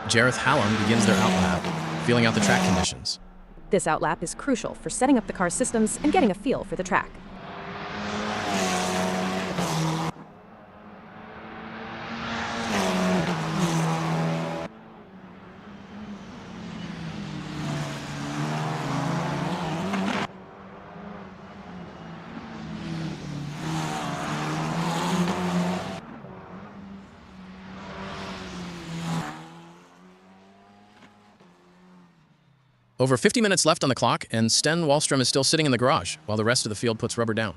Jareth Hallam begins their outlap, feeling out the track conditions. This outlap is crucial for setting up the car's systems and getting a feel for the track. Over 50 minutes left on the clock, and Sten Wallstrom is still sitting in the garage, while the rest of the field puts rubber down.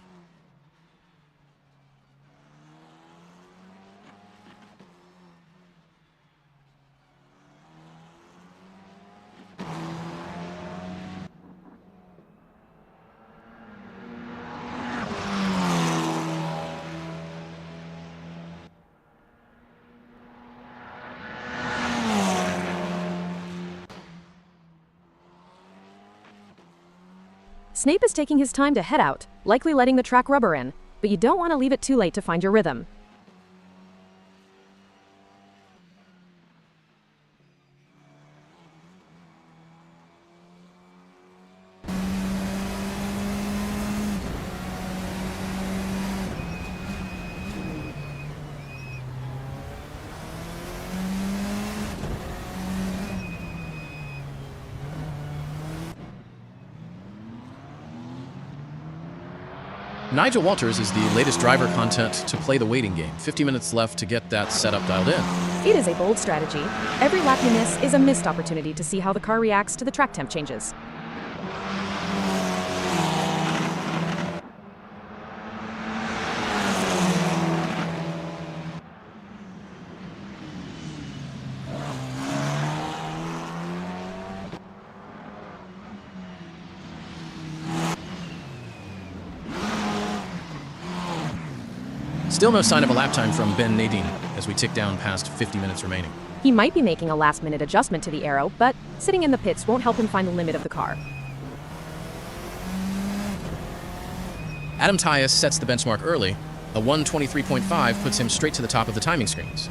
Snape is taking his time to head out, likely letting the track rubber in, but you don't want to leave it too late to find your rhythm. Nigel Walters is the latest driver content to play the waiting game. 50 minutes left to get that setup dialed in. It is a bold strategy. Every lap you miss is a missed opportunity to see how the car reacts to the track temp changes. Still no sign of a lap time from Ben Nadine as we tick down past 50 minutes remaining. He might be making a last-minute adjustment to the aero, but sitting in the pits won't help him find the limit of the car. Adam Tyus sets the benchmark early. A 1:23.5 puts him straight to the top of the timing screens.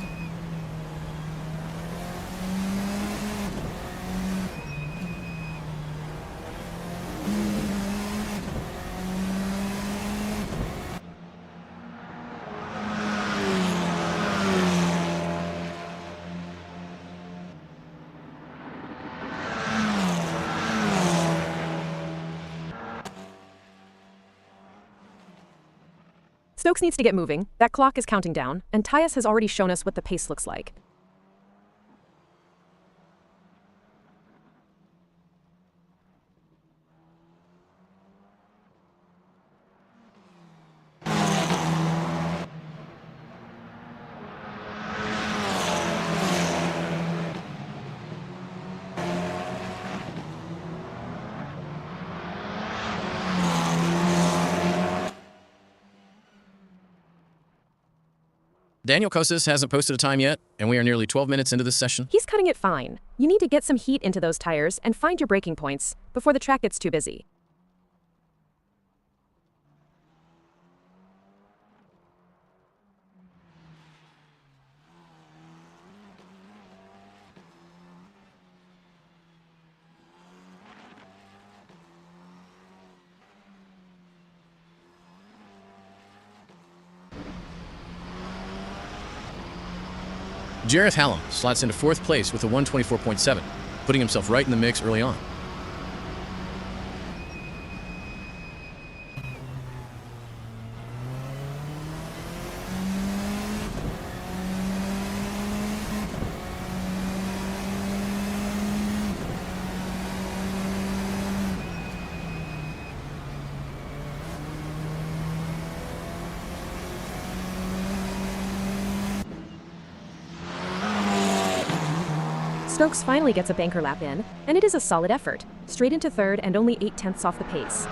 Stokes needs to get moving. That clock is counting down, and Tyus has already shown us what the pace looks like. Daniel Kosas hasn't posted a time yet, and we are nearly 12 minutes into this session. He's cutting it fine. You need to get some heat into those tires and find your braking points before the track gets too busy. Jareth Hallam slots into fourth place with a 1:24.7, putting himself right in the mix early on. Stokes finally gets a banker lap in, and it is a solid effort. Straight into third and only 0.8 off the pace.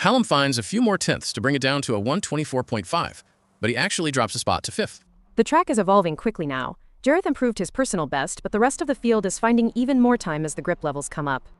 Hallam finds a few more tenths to bring it down to a 124.5, but he actually drops a spot to 5th. The track is evolving quickly now. Jareth improved his personal best, but the rest of the field is finding even more time as the grip levels come up.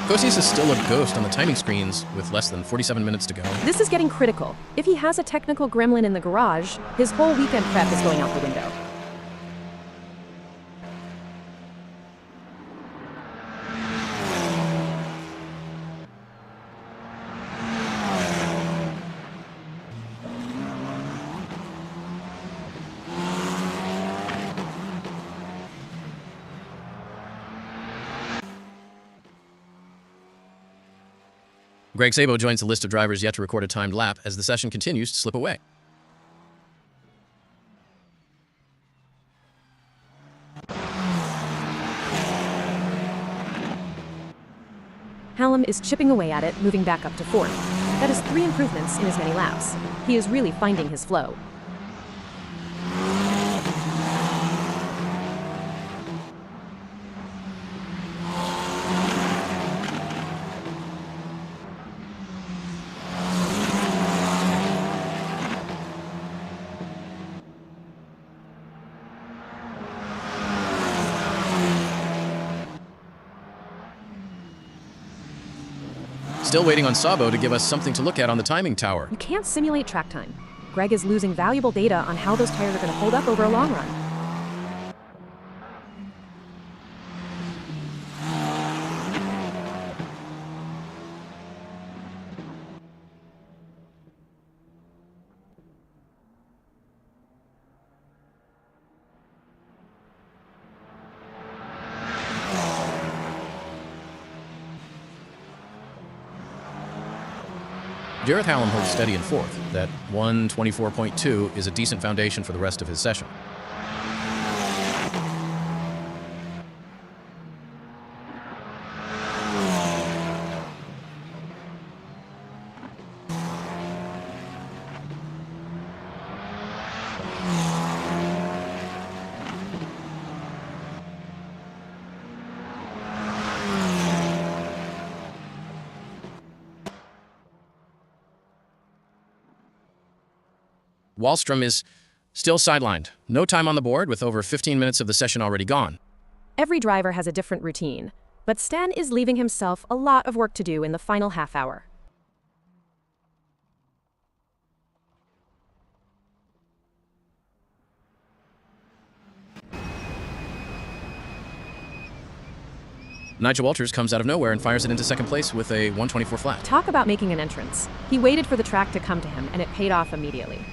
Kosius is still a ghost on the timing screens with less than 47 minutes to go. This is getting critical. If he has a technical gremlin in the garage, his whole weekend prep is going out the window. Greg Sabo joins the list of drivers yet to record a timed lap as the session continues to slip away. Hallam is chipping away at it, moving back up to 4th. That is 3 improvements in as many laps. He is really finding his flow. Still waiting on Sabo to give us something to look at on the timing tower. You can't simulate track time. Greg is losing valuable data on how those tires are going to hold up over a long run. Jareth Hallam holds steady in 4th. That 124.2 is a decent foundation for the rest of his session. Wallstrom is still sidelined. No time on the board with over 15 minutes of the session already gone. Every driver has a different routine, but Stan is leaving himself a lot of work to do in the final half hour. Nigel Walters comes out of nowhere and fires it into second place with a 124 flat. Talk about making an entrance. He waited for the track to come to him, and it paid off immediately.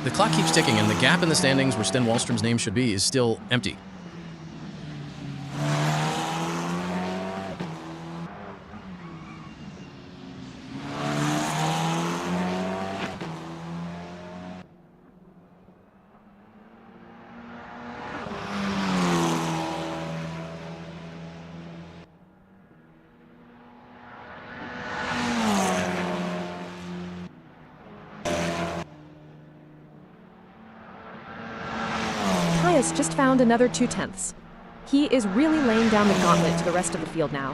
The clock keeps ticking, and the gap in the standings where Sten Wallstrom's name should be is still empty. Just found another 2 tenths. He is really laying down the gauntlet to the rest of the field now.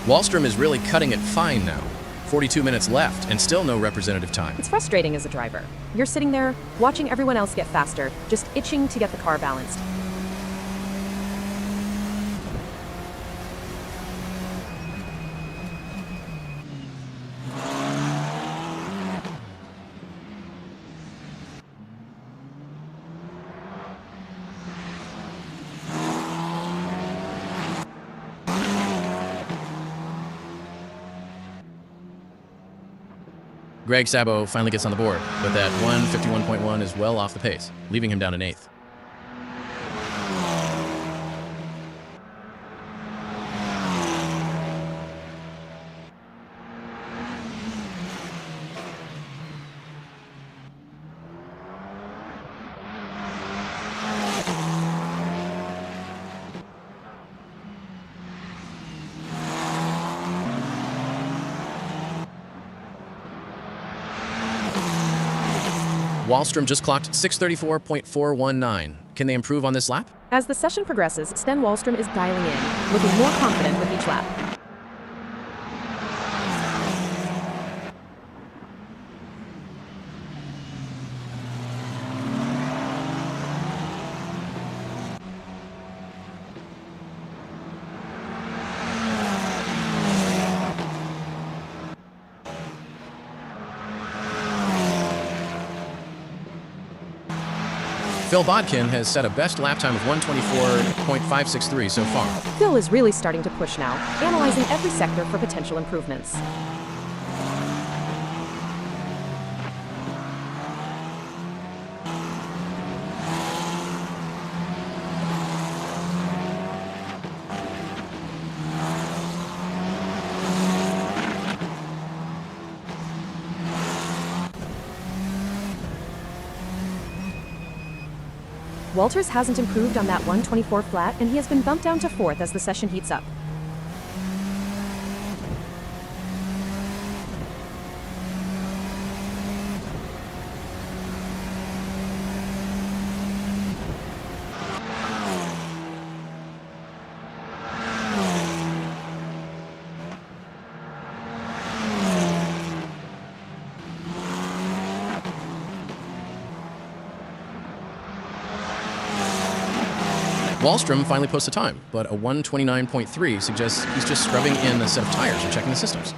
Wallstrom is really cutting it fine now. 42 minutes left, and still no representative time. It's frustrating as a driver. You're sitting there, watching everyone else get faster, just itching to get the car balanced. Greg Sabo finally gets on the board, but that 151.1 is well off the pace, leaving him down in 8th. Wallstrom just clocked 6:34.419. Can they improve on this lap? As the session progresses, Sten Wallstrom is dialing in, looking more confident with each lap. Phil Bodkin has set a best lap time of 1:24.563 so far. Phil is really starting to push now, analyzing every sector for potential improvements. Walters hasn't improved on that 124 flat, and he has been bumped down to 4th as the session heats up. Wallstrom finally posts a time, but a 1:29.3 suggests he's just scrubbing in a set of tires and checking the systems.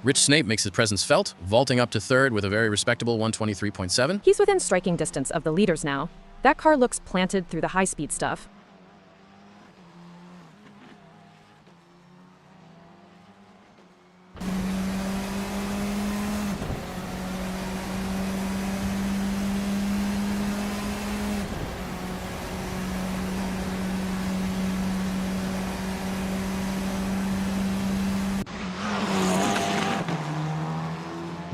Rich Snape makes his presence felt, vaulting up to 3rd with a very respectable 123.7. He's within striking distance of the leaders now. That car looks planted through the high-speed stuff.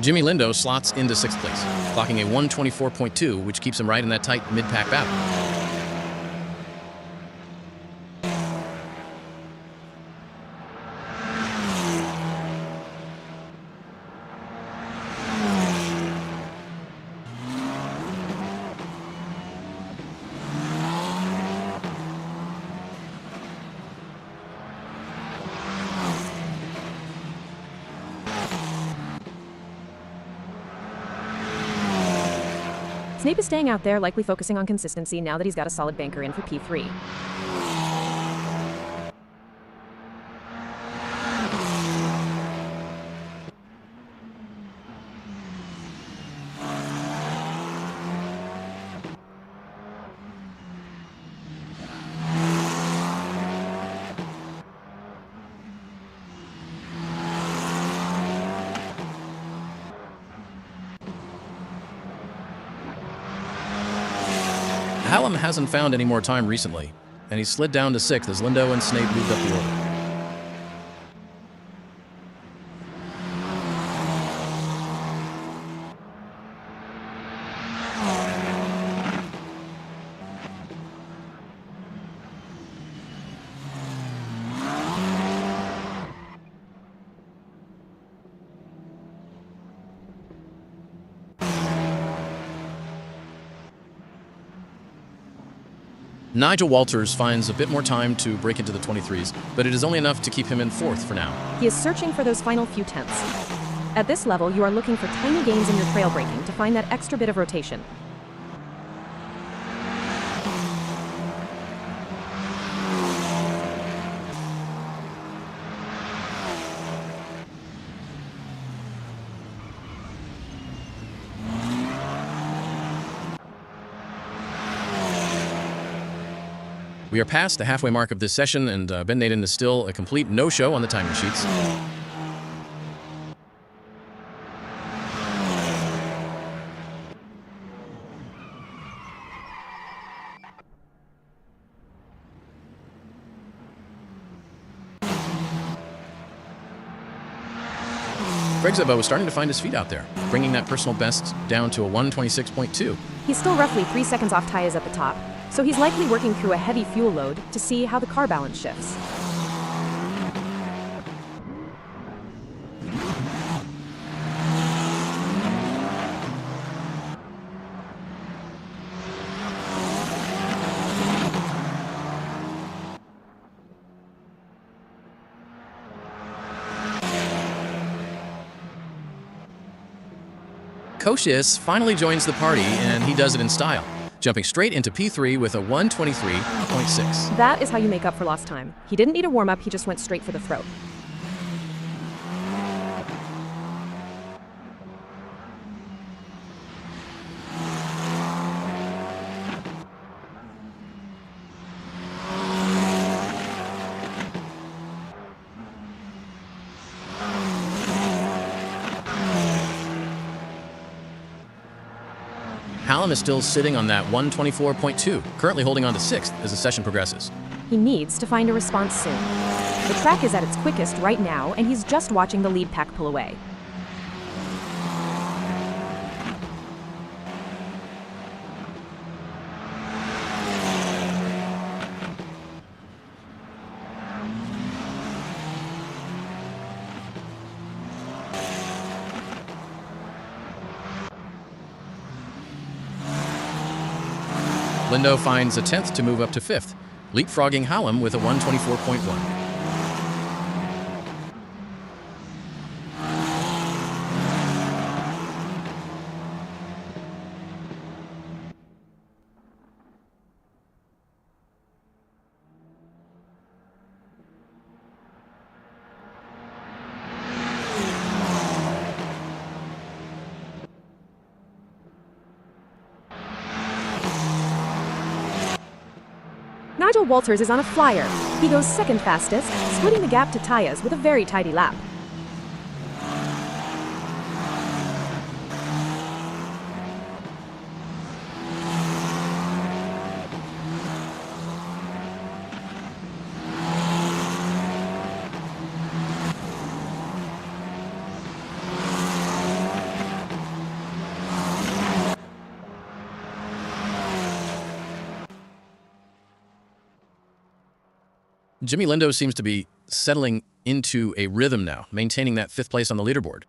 Jimmy Lindo slots into 6th place, clocking a 124.2, which keeps him right in that tight mid-pack battle. Snape is staying out there, likely focusing on consistency now that he's got a solid banker in for P3. Hallam hasn't found any more time recently, and he slid down to 6th as Lindo and Snape moved up the order. Nigel Walters finds a bit more time to break into the 23s, but it is only enough to keep him in fourth for now. He is searching for those final few tenths. At this level, you are looking for tiny gains in your trail braking to find that extra bit of rotation. We are past the halfway mark of this session, and Ben Naden is still a complete no-show on the timing sheets. Greg Zebo is starting to find his feet out there, bringing that personal best down to a 126.2. He's still roughly 3 seconds off Tyas at the top, so he's likely working through a heavy fuel load to see how the car balance shifts. Koshius finally joins the party, and he does it in style, jumping straight into P3 with a 123.6. That is how you make up for lost time. He didn't need a warm-up, he just went straight for the throat. Hallam is still sitting on that 124.2, currently holding on to 6th as the session progresses. He needs to find a response soon. The track is at its quickest right now, and he's just watching the lead pack pull away. Lindo finds a 10th to move up to 5th, leapfrogging Hallam with a 124.1. Nigel Walters is on a flyer. He goes second fastest, splitting the gap to Tyas with a very tidy lap. Jimmy Lindo seems to be settling into a rhythm now, maintaining that 5th place on the leaderboard.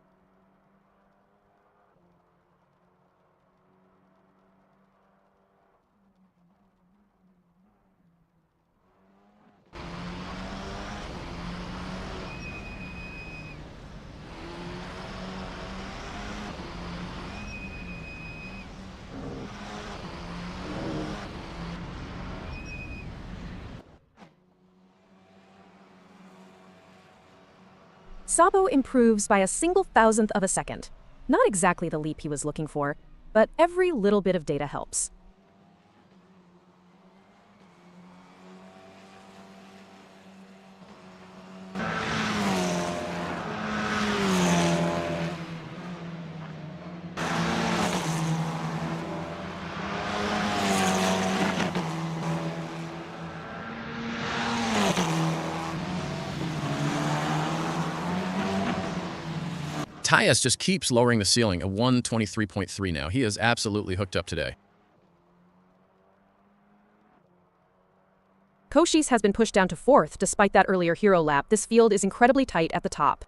Sabo improves by a single thousandth of a second. Not exactly the leap he was looking for, but every little bit of data helps. Tyas just keeps lowering the ceiling, a 123.3 now. He is absolutely hooked up today. Koshius has been pushed down to 4th despite that earlier hero lap. This field is incredibly tight at the top.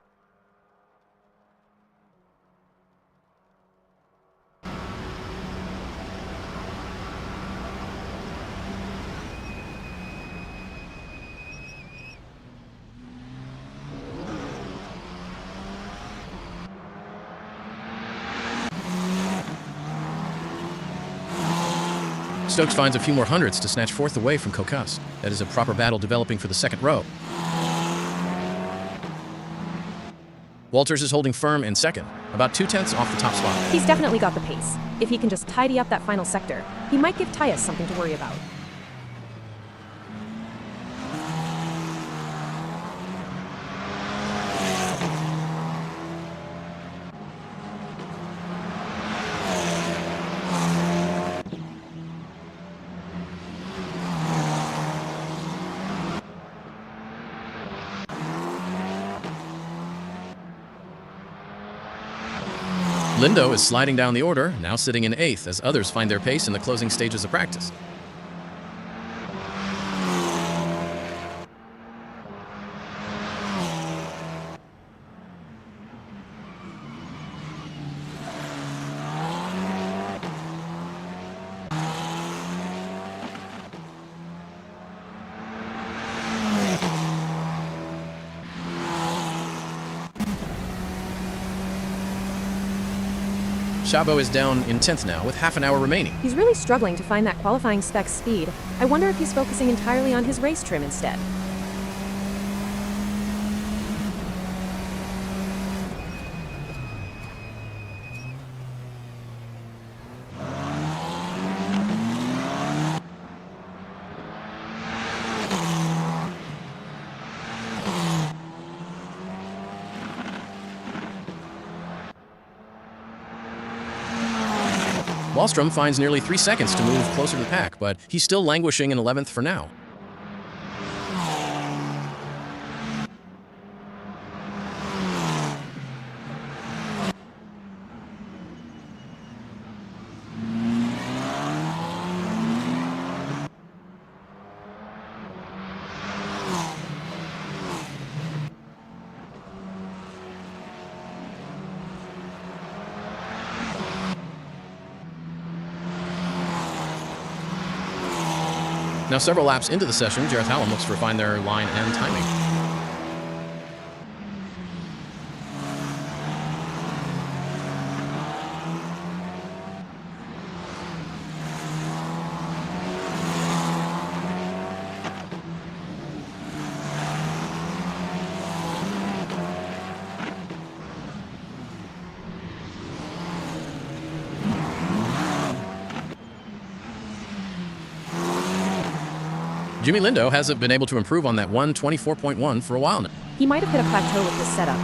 Stokes finds a few more hundredths to snatch fourth away from Kokas. That is a proper battle developing for the second row. Walters is holding firm in second, about 2/10 off the top spot. He's definitely got the pace. If he can just tidy up that final sector, he might give Tyus something to worry about. Lindo is sliding down the order, now sitting in 8th as others find their pace in the closing stages of practice. Szabo is down in 10th now, with half an hour remaining. He's really struggling to find that qualifying spec speed. I wonder if he's focusing entirely on his race trim instead. Wallstrom finds nearly 3 seconds to move closer to the pack, but he's still languishing in 11th for now. Now, several laps into the session, Jareth Hallam looks to refine their line and timing. Jimmy Lindo hasn't been able to improve on that 124.1 for a while now. He might have hit a plateau with this setup.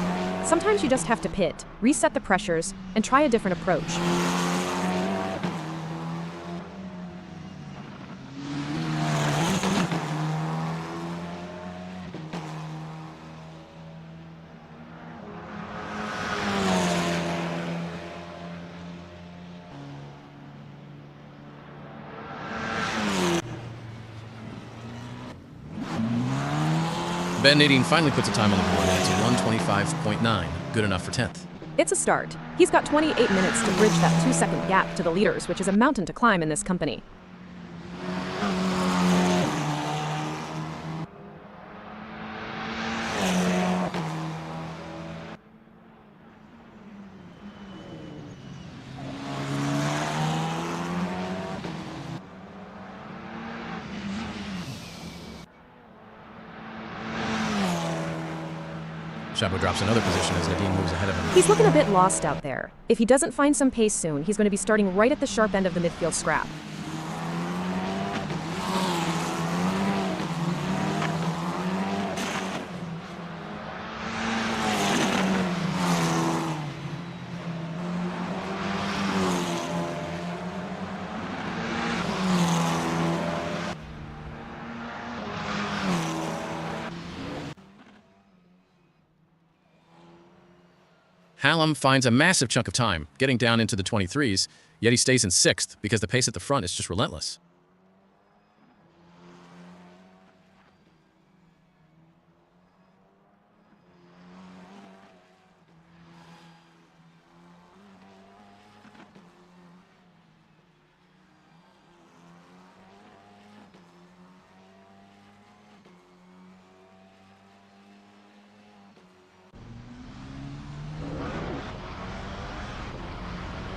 Sometimes you just have to pit, reset the pressures, and try a different approach. Ben Nadine finally puts a time on the board, and it's a 125.9, good enough for 10th. It's a start. He's got 28 minutes to bridge that 2-second gap to the leaders, which is a mountain to climb in this company. Szabo drops another position as Nadine moves ahead of him. He's looking a bit lost out there. If he doesn't find some pace soon, he's going to be starting right at the sharp end of the midfield scrap. Hallam finds a massive chunk of time, getting down into the 23s, yet he stays in 6th because the pace at the front is just relentless.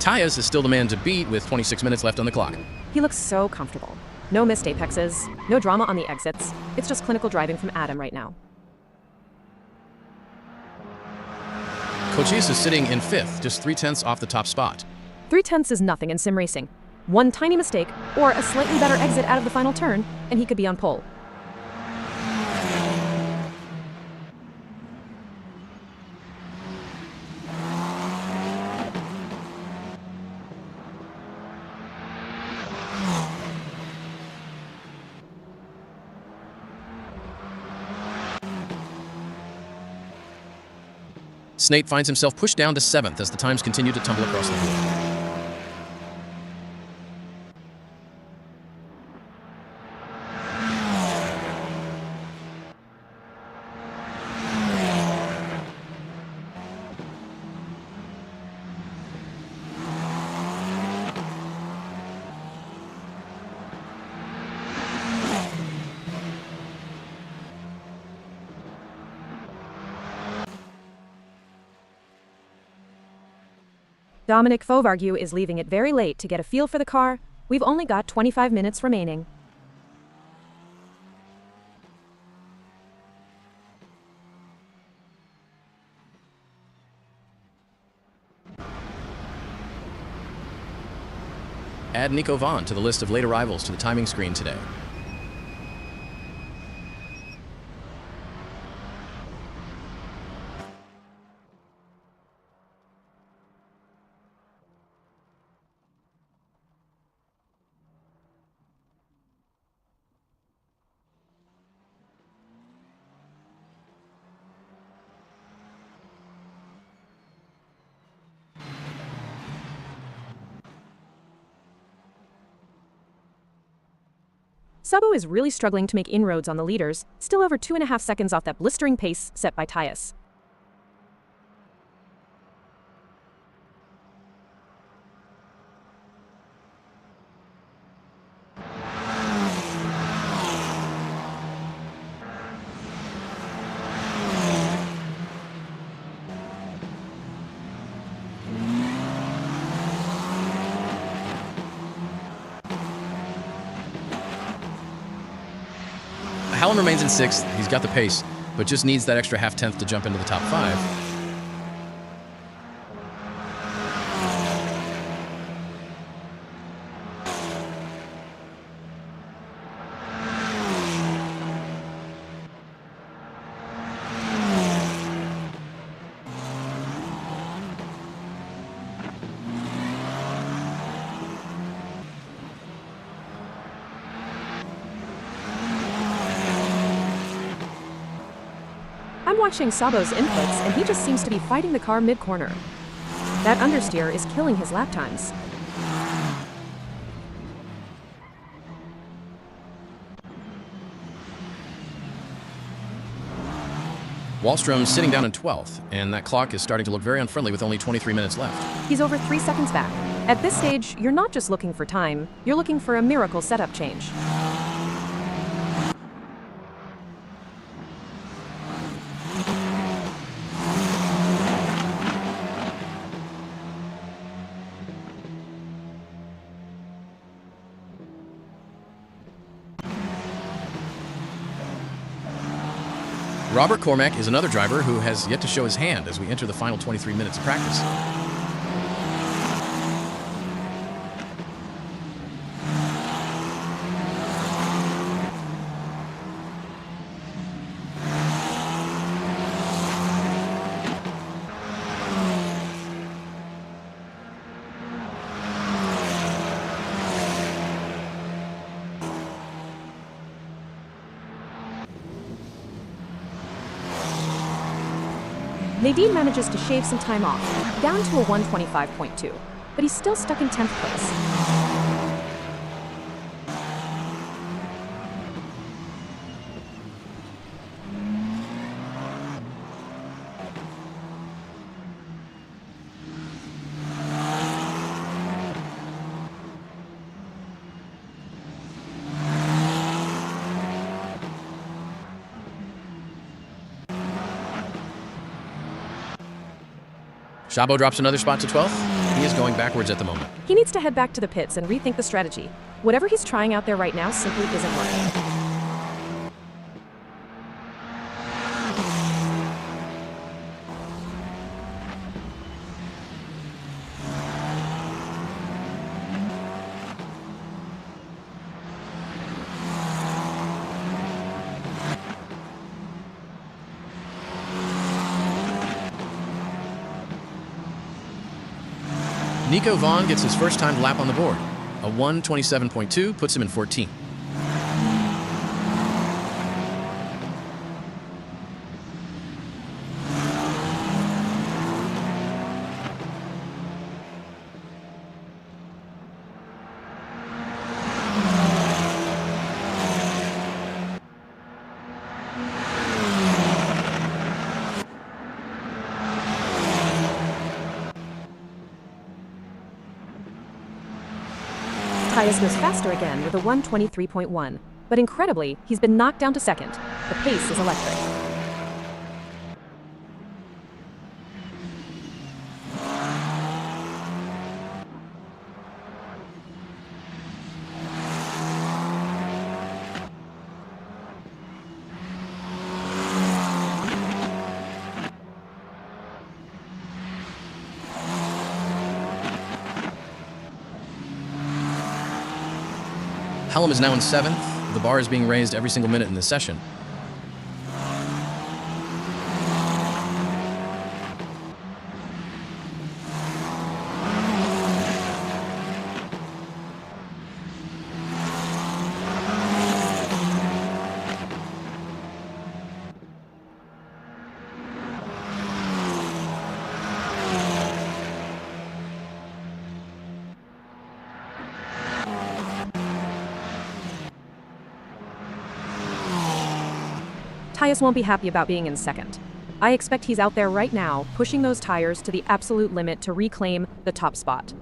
Tyus is still the man to beat with 26 minutes left on the clock. He looks so comfortable. No missed apexes, no drama on the exits. It's just clinical driving from Adam right now. Cochise is sitting in 5th, just 0.3 off the top spot. 0.3 is nothing in sim racing. One tiny mistake, or a slightly better exit out of the final turn, and he could be on pole. Snate finds himself pushed down to 7th as the times continue to tumble across the board. Dominic Fovargue is leaving it very late to get a feel for the car. We've only got 25 minutes remaining. Add Nico Vaughn to the list of late arrivals to the timing screen today. Sabo is really struggling to make inroads on the leaders, still over 2.5 seconds off that blistering pace set by Tyus. Hallam remains in 6th. He's got the pace, but just needs that extra half-tenth to jump into the top 5. I'm watching Sabo's inputs, and he just seems to be fighting the car mid-corner. That understeer is killing his lap times. Wallstrom's sitting down in 12th, and that clock is starting to look very unfriendly with only 23 minutes left. He's over 3 seconds back. At this stage, you're not just looking for time, you're looking for a miracle setup change. Robert Cormack is another driver who has yet to show his hand as we enter the final 23 minutes of practice. Nadine manages to shave some time off, down to a 125.2, but he's still stuck in 10th place. Szabo drops another spot to 12th. He is going backwards at the moment. He needs to head back to the pits and rethink the strategy. Whatever he's trying out there right now simply isn't working. Nico Vaughn gets his first timed lap on the board. A 1:27.2 puts him in 14th. Tyus goes faster again with a 1:23.1, but incredibly, he's been knocked down to second. The pace is electric. Hallam is now in 7th. The bar is being raised every single minute in this session. Tyus won't be happy about being in second. I expect he's out there right now, pushing those tires to the absolute limit to reclaim the top spot.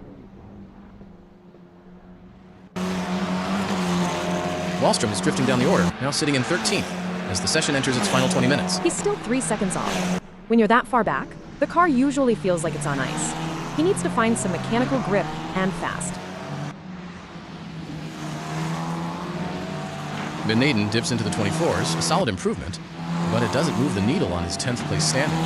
Wallstrom is drifting down the order, now sitting in 13th, as the session enters its final 20 minutes. He's still 3 seconds off. When you're that far back, the car usually feels like it's on ice. He needs to find some mechanical grip and fast. Van Naden dips into the 24s, a solid improvement, but it doesn't move the needle on his 10th place standing.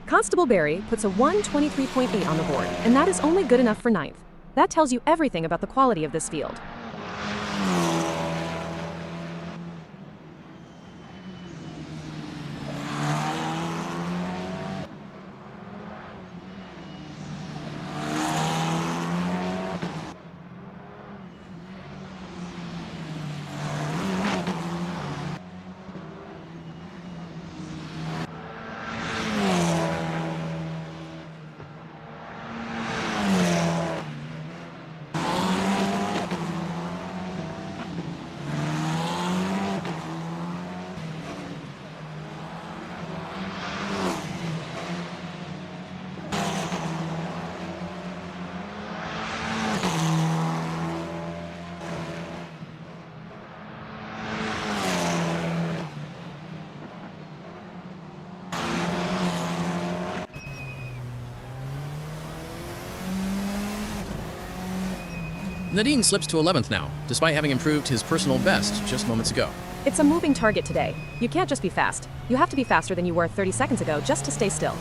Constable Barry puts a 1:23.8 on the board, and that is only good enough for 9th. That tells you everything about the quality of this field. Nadine slips to 11th now, despite having improved his personal best just moments ago. It's a moving target today. You can't just be fast. You have to be faster than you were 30 seconds ago just to stay still.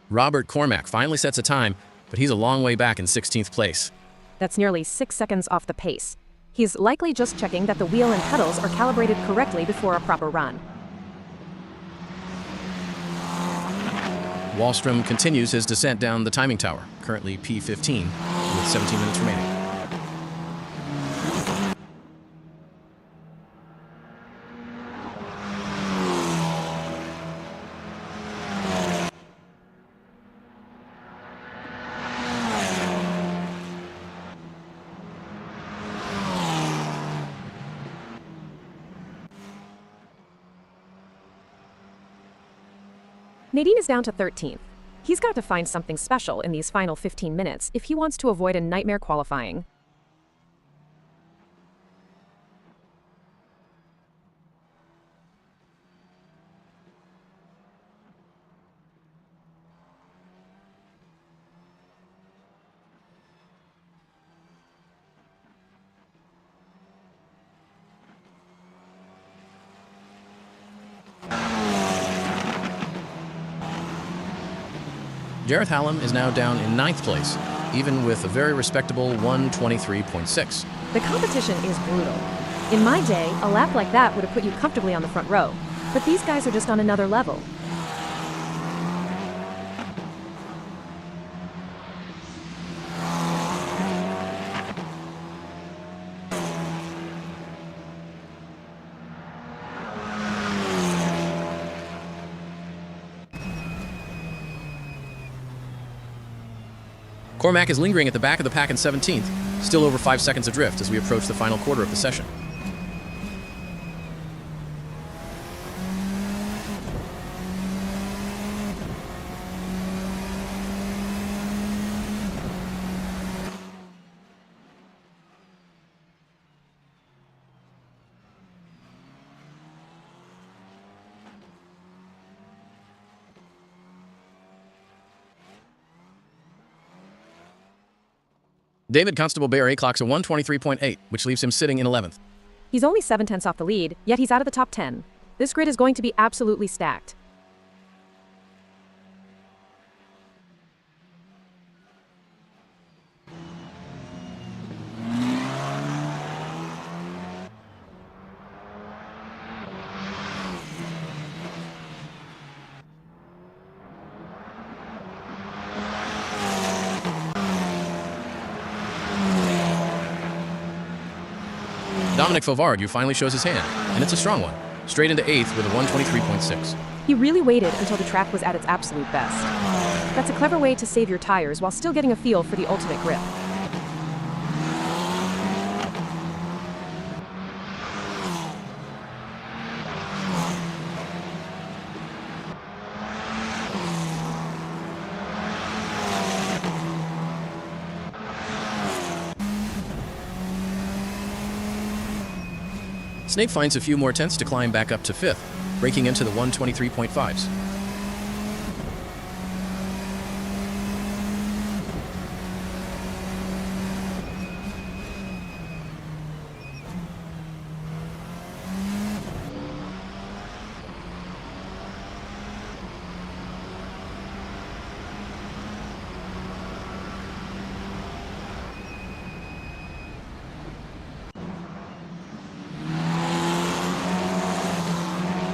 Robert Cormack finally sets a time, but he's a long way back in 16th place. That's nearly 6 seconds off the pace. He's likely just checking that the wheel and pedals are calibrated correctly before a proper run. Wallstrom continues his descent down the timing tower, currently P15, with 17 minutes remaining. Nadine is down to 13th. He's got to find something special in these final 15 minutes if he wants to avoid a nightmare qualifying. Gareth Hallam is now down in 9th place, even with a very respectable 1:23.6. The competition is brutal. In my day, a lap like that would have put you comfortably on the front row. But these guys are just on another level. Cormac is lingering at the back of the pack in 17th, still over 5 seconds adrift as we approach the final quarter of the session. David Constable Barry clocks a 1:23.8, which leaves him sitting in 11th. He's only 7/10 off the lead, yet he's out of the top 10. This grid is going to be absolutely stacked. Dominic Fauvargue finally shows his hand, and it's a strong one, straight into 8th with a 1:23.6. He really waited until the track was at its absolute best. That's a clever way to save your tires while still getting a feel for the ultimate grip. Snake finds a few more tenths to climb back up to 5th, breaking into the 1:23.5s.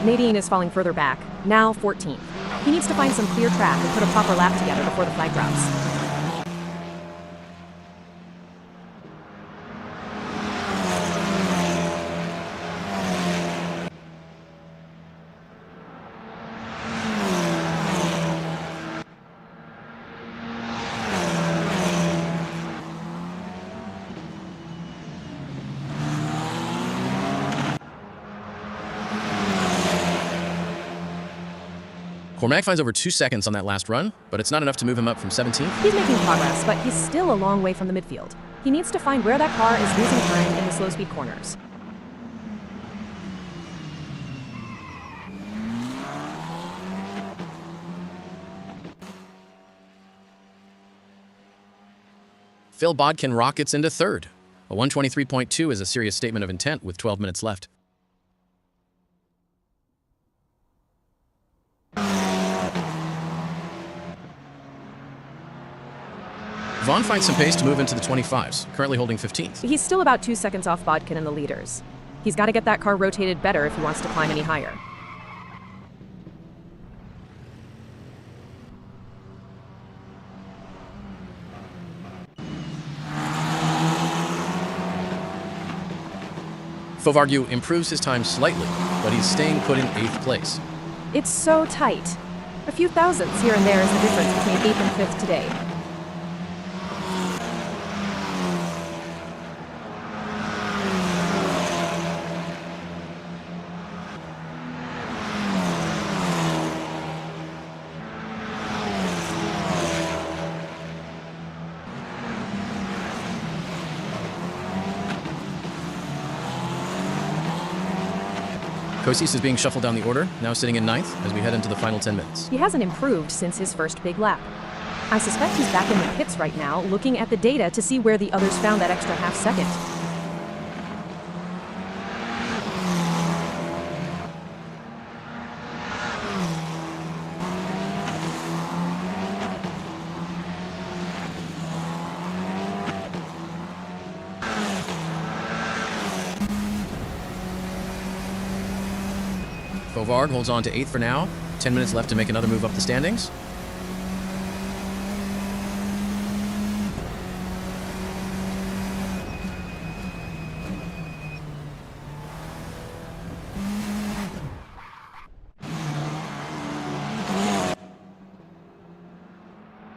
Nadine is falling further back, now 14th. He needs to find some clear track and put a proper lap together before the flag drops. Cormac finds over 2 seconds on that last run, but it's not enough to move him up from 17th. He's making progress, but he's still a long way from the midfield. He needs to find where that car is losing time in the slow-speed corners. Phil Bodkin rockets into 3rd. A 1:23.2 is a serious statement of intent with 12 minutes left. Vaughn finds some pace to move into the 25s, currently holding 15th. He's still about 2 seconds off Bodkin and the leaders. He's got to get that car rotated better if he wants to climb any higher. Fauvargue improves his time slightly, but he's staying put in 8th place. It's so tight. A few thousandths here and there is the difference between 8th and 5th today. Kosis is being shuffled down the order, now sitting in 9th as we head into the final 10 minutes. He hasn't improved since his first big lap. I suspect he's back in the pits right now, looking at the data to see where the others found that extra half second. Bovarg holds on to 8th for now. 10 minutes left to make another move up the standings.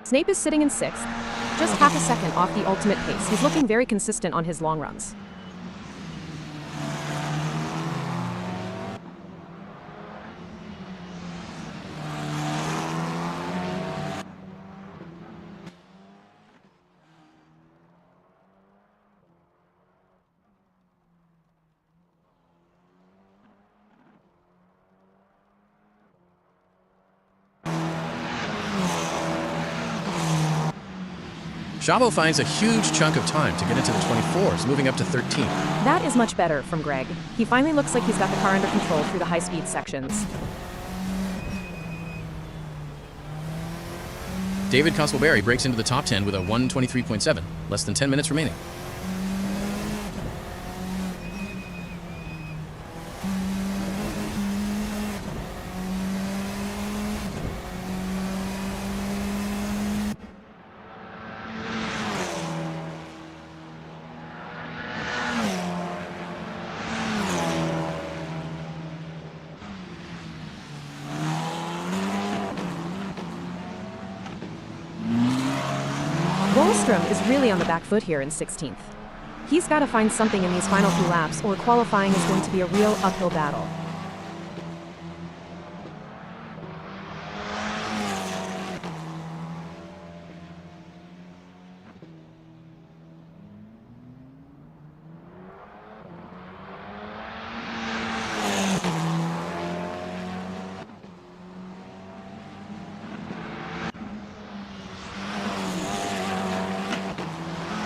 Snape is sitting in 6th, just half a second off the ultimate pace. He's looking very consistent on his long runs. Szabo finds a huge chunk of time to get into the 24s, moving up to 13th. That is much better from Greg. He finally looks like he's got the car under control through the high-speed sections. David Coswellberry breaks into the top 10 with a 1:23.7, less than 10 minutes remaining. Wallstrom is really on the back foot here in 16th. He's got to find something in these final few laps, or qualifying is going to be a real uphill battle.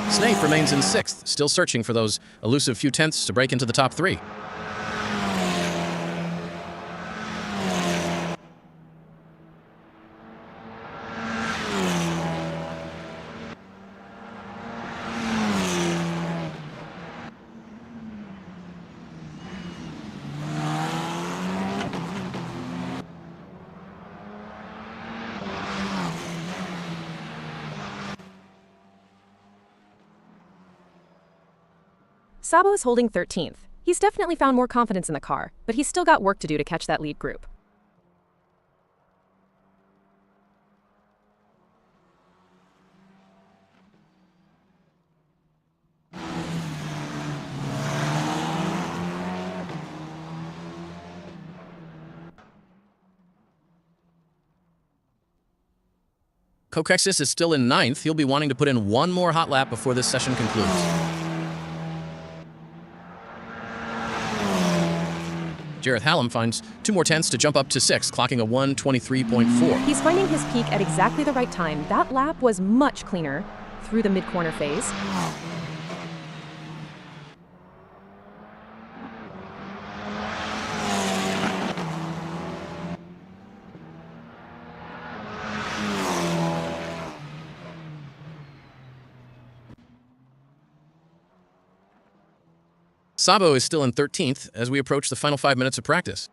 Snape remains in 6th, still searching for those elusive few tenths to break into the top 3. Szabo is holding 13th. He's definitely found more confidence in the car, but he's still got work to do to catch that lead group. Kokexis is still in 9th. He'll be wanting to put in one more hot lap before this session concludes. Jareth Hallam finds 2 more tenths to jump up to 6th, clocking a 1:23.4. He's finding his peak at exactly the right time. That lap was much cleaner through the mid-corner phase. Szabo is still in 13th as we approach the final 5 minutes of practice.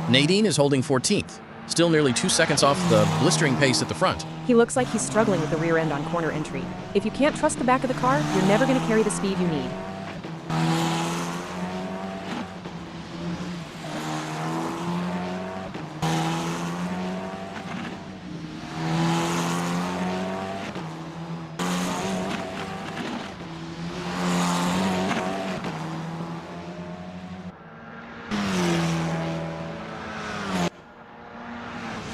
Nadine is holding 14th, still nearly 2 seconds off the blistering pace at the front. He looks like he's struggling with the rear end on corner entry. If you can't trust the back of the car, you're never going to carry the speed you need.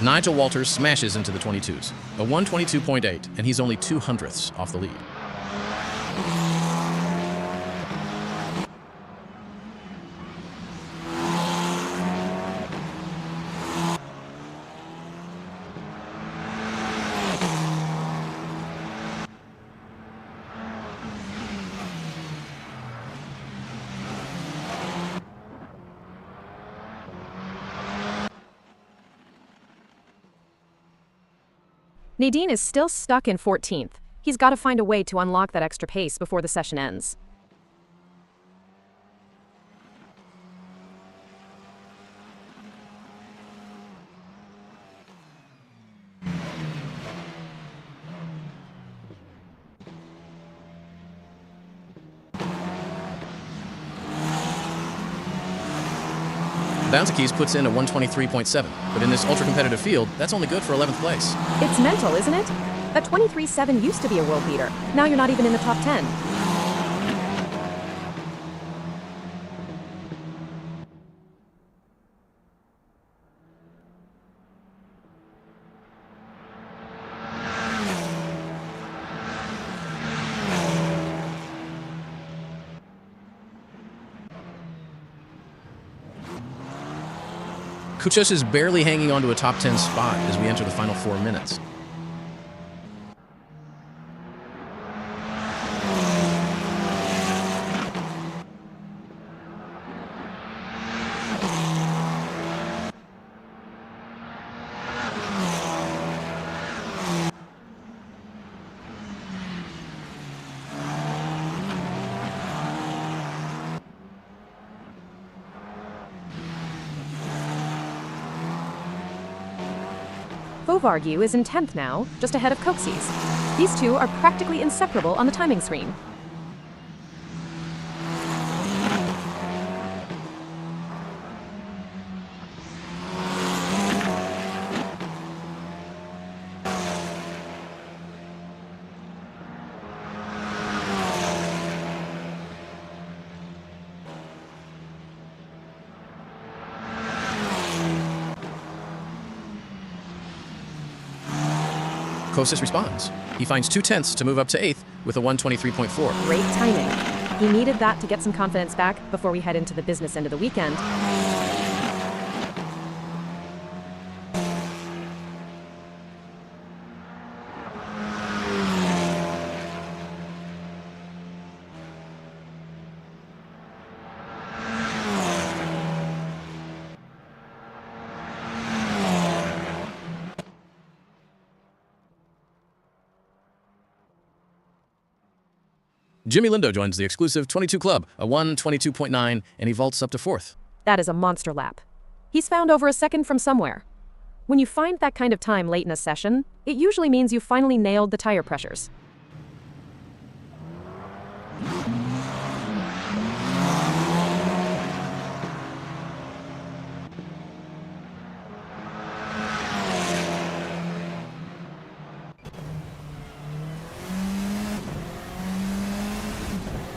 Nigel Walters smashes into the 22s, a 122.8, and he's only 0.02 off the lead. Nadine is still stuck in 14th. He's got to find a way to unlock that extra pace before the session ends. Bounty puts in a 123.7, but in this ultra-competitive field, that's only good for 11th place. It's mental, isn't it? That 23.7 used to be a world beater. Now you're not even in the top 10. Kuchos is barely hanging on to a top 10 spot as we enter the final 4 minutes. Vovargu is in 10th now, just ahead of Coxey's. These two are practically inseparable on the timing screen. Kostas responds. He finds 0.2 to move up to 8th with a 123.4. Great timing. He needed that to get some confidence back before we head into the business end of the weekend. Jimmy Lindo joins the exclusive 22 club, a 122.9, and he vaults up to 4th. That is a monster lap. He's found over a second from somewhere. When you find that kind of time late in a session, it usually means you finally nailed the tire pressures.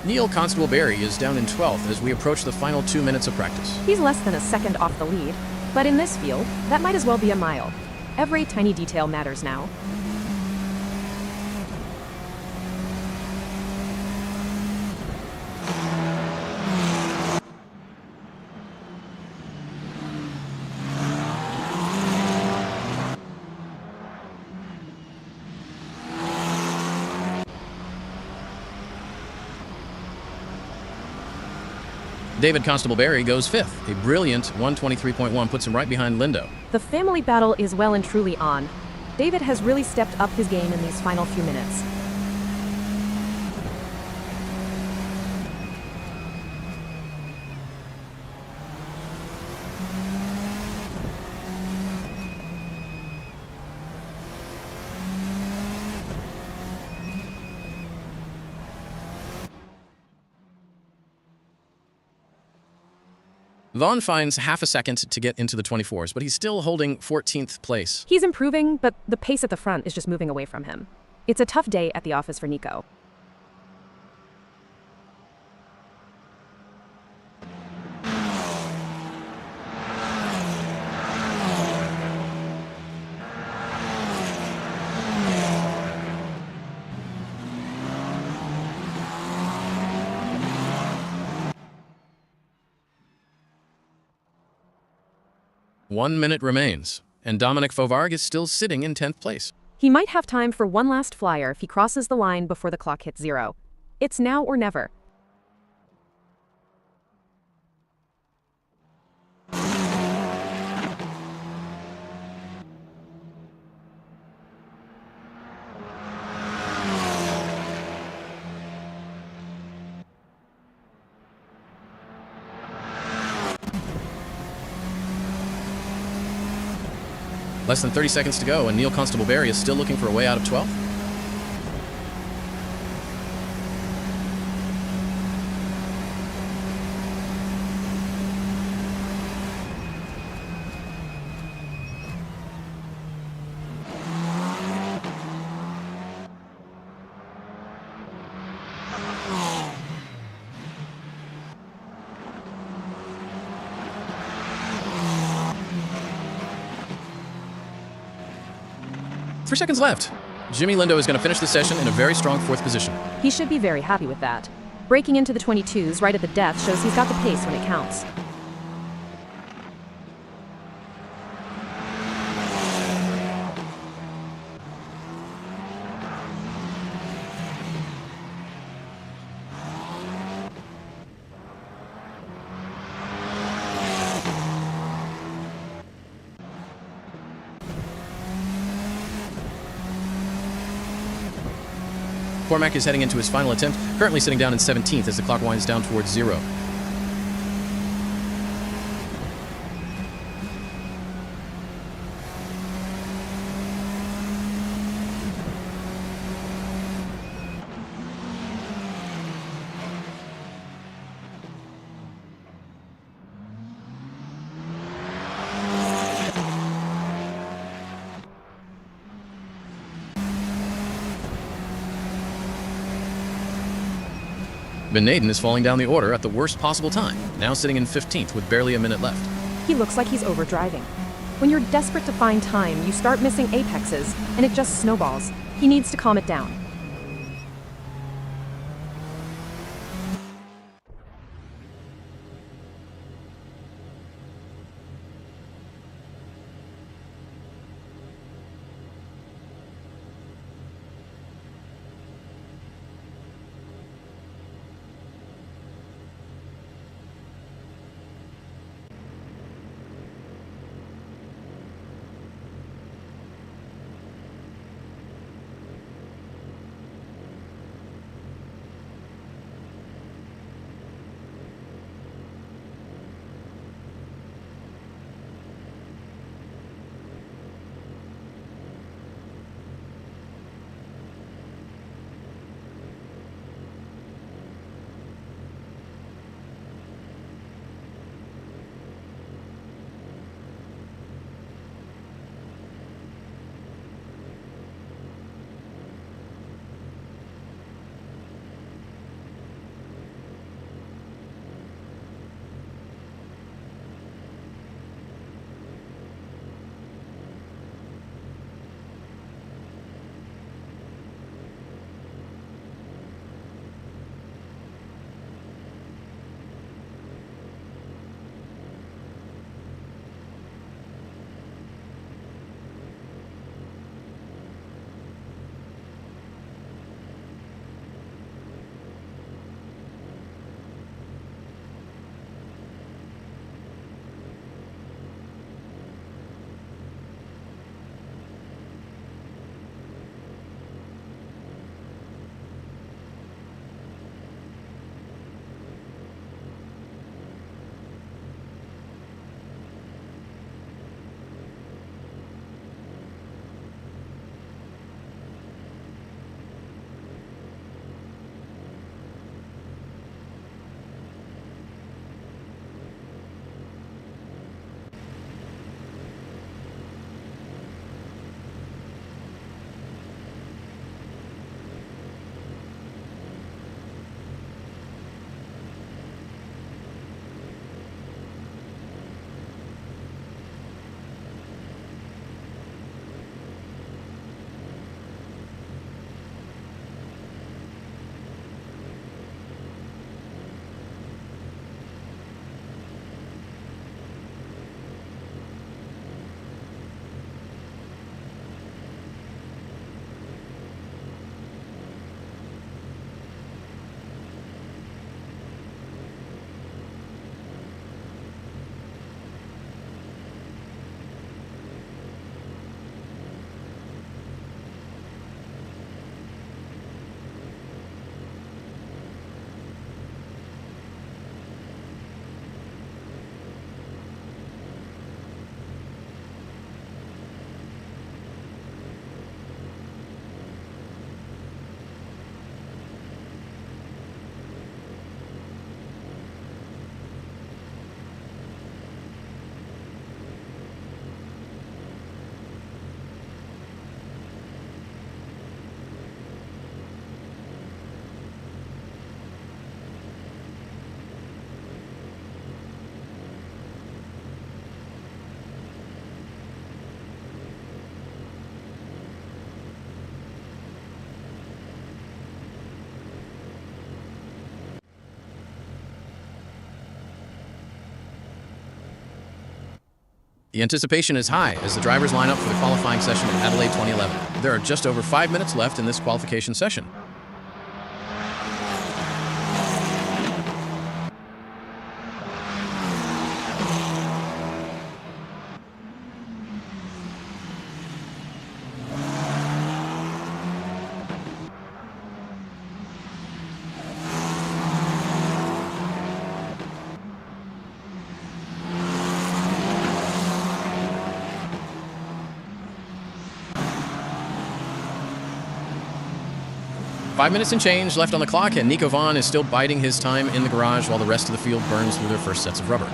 Neil Constable Barry is down in 12th as we approach the final 2 minutes of practice. He's less than a second off the lead, but in this field, that might as well be a mile. Every tiny detail matters now. David Constable Barry goes 5th. A brilliant 123.1 puts him right behind Lindo. The family battle is well and truly on. David has really stepped up his game in these final few minutes. Vaughn finds half a second to get into the 24s, but he's still holding 14th place. He's improving, but the pace at the front is just moving away from him. It's a tough day at the office for Nico. 1 minute remains, and Dominic Fauvargue is still sitting in 10th place. He might have time for one last flyer if he crosses the line before the clock hits 0. It's now or never. Less than 30 seconds to go, and Neil Constable-Berry is still looking for a way out of 12th. Three seconds left. Jimmy Lindo is going to finish the session in a very strong 4th position. He should be very happy with that. Breaking into the 22s right at the death shows he's got the pace when it counts. Cormac is heading into his final attempt, currently sitting down in 17th as the clock winds down towards 0. Ben Naden is falling down the order at the worst possible time, now sitting in 15th with barely a minute left. He looks like he's overdriving. When you're desperate to find time, you start missing apexes, and it just snowballs. He needs to calm it down. The anticipation is high as the drivers line up for the qualifying session at Adelaide 2011. There are just over 5 minutes left in this qualification session. Five minutes and change left on the clock, and Nico Vaughn is still biding his time in the garage while the rest of the field burns through their first sets of rubber.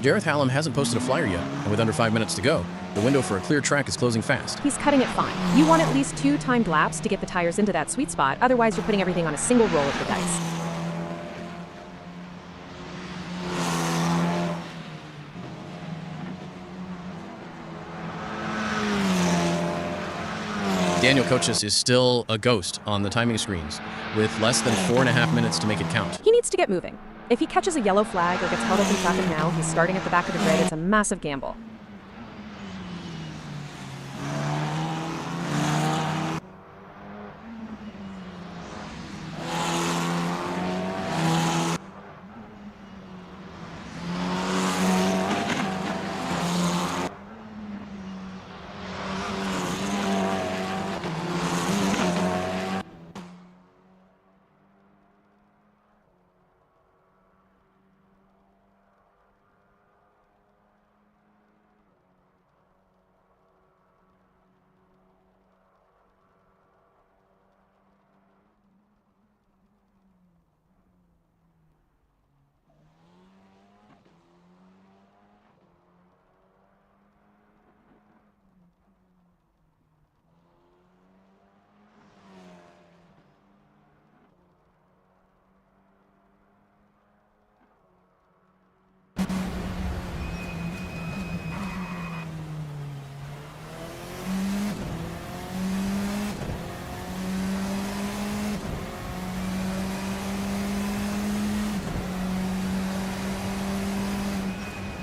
Gareth Hallam hasn't posted a flyer yet, and with under 5 minutes to go, the window for a clear track is closing fast. He's cutting it fine. You want at least 2 timed laps to get the tires into that sweet spot, otherwise you're putting everything on a single roll of the dice. Daniel Coaches is still a ghost on the timing screens, with less than 4.5 minutes to make it count. He needs to get moving. If he catches a yellow flag or gets held up in traffic now, he's starting at the back of the grid. It's a massive gamble.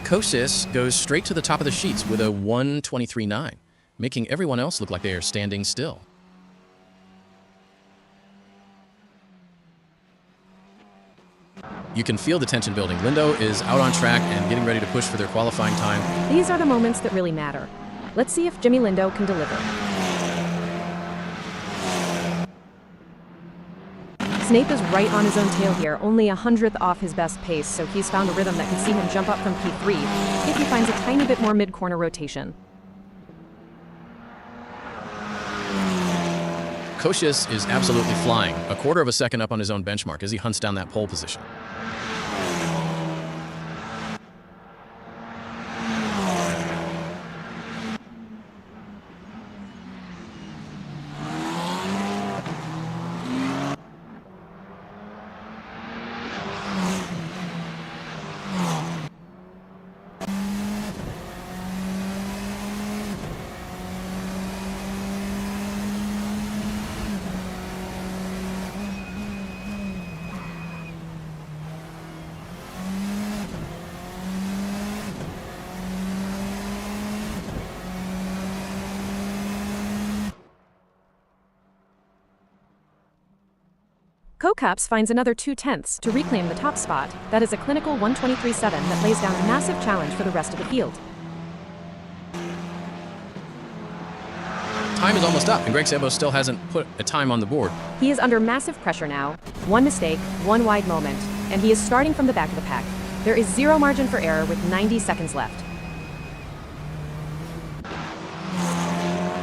Kosis goes straight to the top of the sheets with a 1:23.9, making everyone else look like they are standing still. You can feel the tension building. Lindo is out on track and getting ready to push for their qualifying time. These are the moments that really matter. Let's see if Jimmy Lindo can deliver. Snape is right on his own tail here, only 100th off his best pace, so he's found a rhythm that can see him jump up from P3 if he finds a tiny bit more mid-corner rotation. Kosis is absolutely flying, a quarter of a second up on his own benchmark as he hunts down that pole position. Kocaps finds another 2/10 to reclaim the top spot. That is a clinical 1:23.7 that lays down a massive challenge for the rest of the field. Time is almost up, and Greg Sabo still hasn't put a time on the board. He is under massive pressure now. One mistake, one wide moment, and he is starting from the back of the pack. There is zero margin for error with 90 seconds left.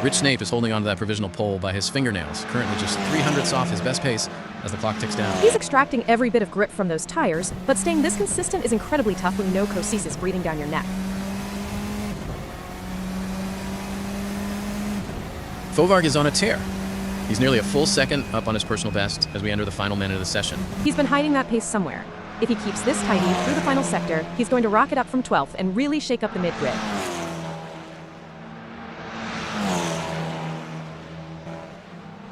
Rich Snape is holding onto that provisional pole by his fingernails, currently just 300ths off his best pace as the clock ticks down. He's extracting every bit of grip from those tires, but staying this consistent is incredibly tough when you know Kosis is breathing down your neck. Fovarg is on a tear. He's nearly a full second up on his personal best as we enter the final minute of the session. He's been hiding that pace somewhere. If he keeps this tidy through the final sector, he's going to rocket up from 12th and really shake up the mid-grid.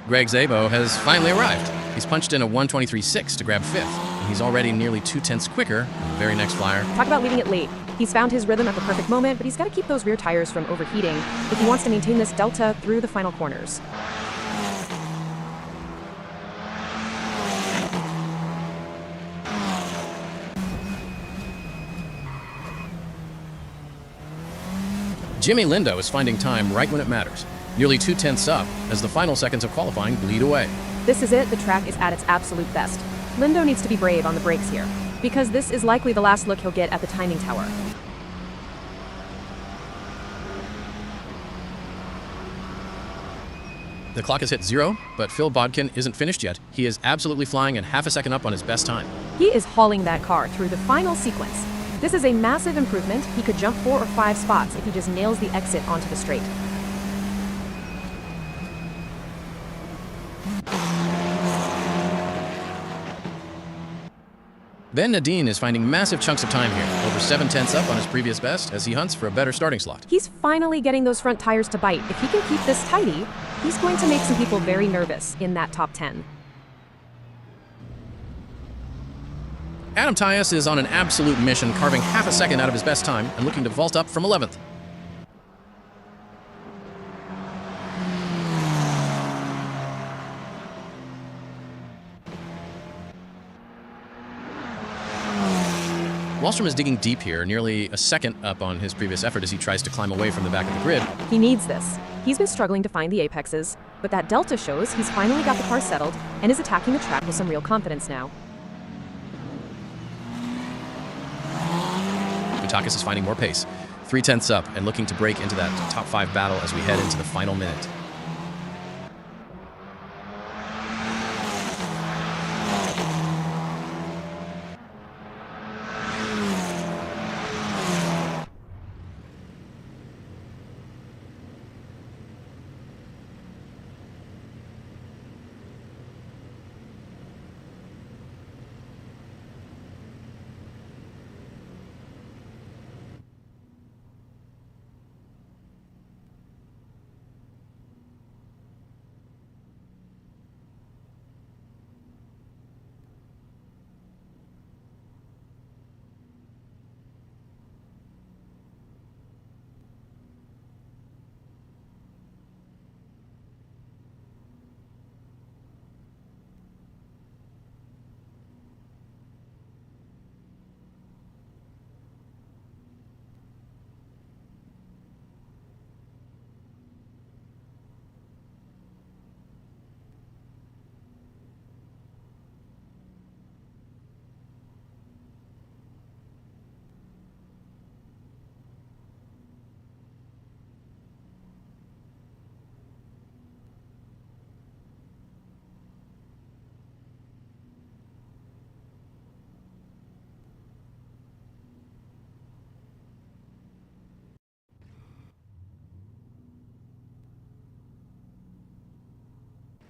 Greg Szabo has finally arrived. He's punched in a 1:23.6 to grab 5th, and he's already nearly 2/10 quicker than the very next flyer. Talk about leaving it late. He's found his rhythm at the perfect moment, but he's got to keep those rear tires from overheating if he wants to maintain this delta through the final corners. Jimmy Lindo is finding time right when it matters, nearly 2/10 up as the final seconds of qualifying bleed away. This is it. The track is at its absolute best. Lindo needs to be brave on the brakes here, because this is likely the last look he'll get at the timing tower. The clock has hit 0, but Phil Bodkin isn't finished yet. He is absolutely flying and half a second up on his best time. He is hauling that car through the final sequence. This is a massive improvement. He could jump 4 or 5 spots if he just nails the exit onto the straight. Ben Nadine is finding massive chunks of time here, over 7/10 up on his previous best as he hunts for a better starting slot. He's finally getting those front tires to bite. If he can keep this tidy, he's going to make some people very nervous in that top 10. Adam Tyus is on an absolute mission, carving half a second out of his best time and looking to vault up from 11th. Wallstrom is digging deep here, nearly a second up on his previous effort as he tries to climb away from the back of the grid. He needs this. He's been struggling to find the apexes, but that delta shows he's finally got the car settled and is attacking the track with some real confidence now. Butakis is finding more pace, 3/10 up and looking to break into that top 5 battle as we head into the final minute.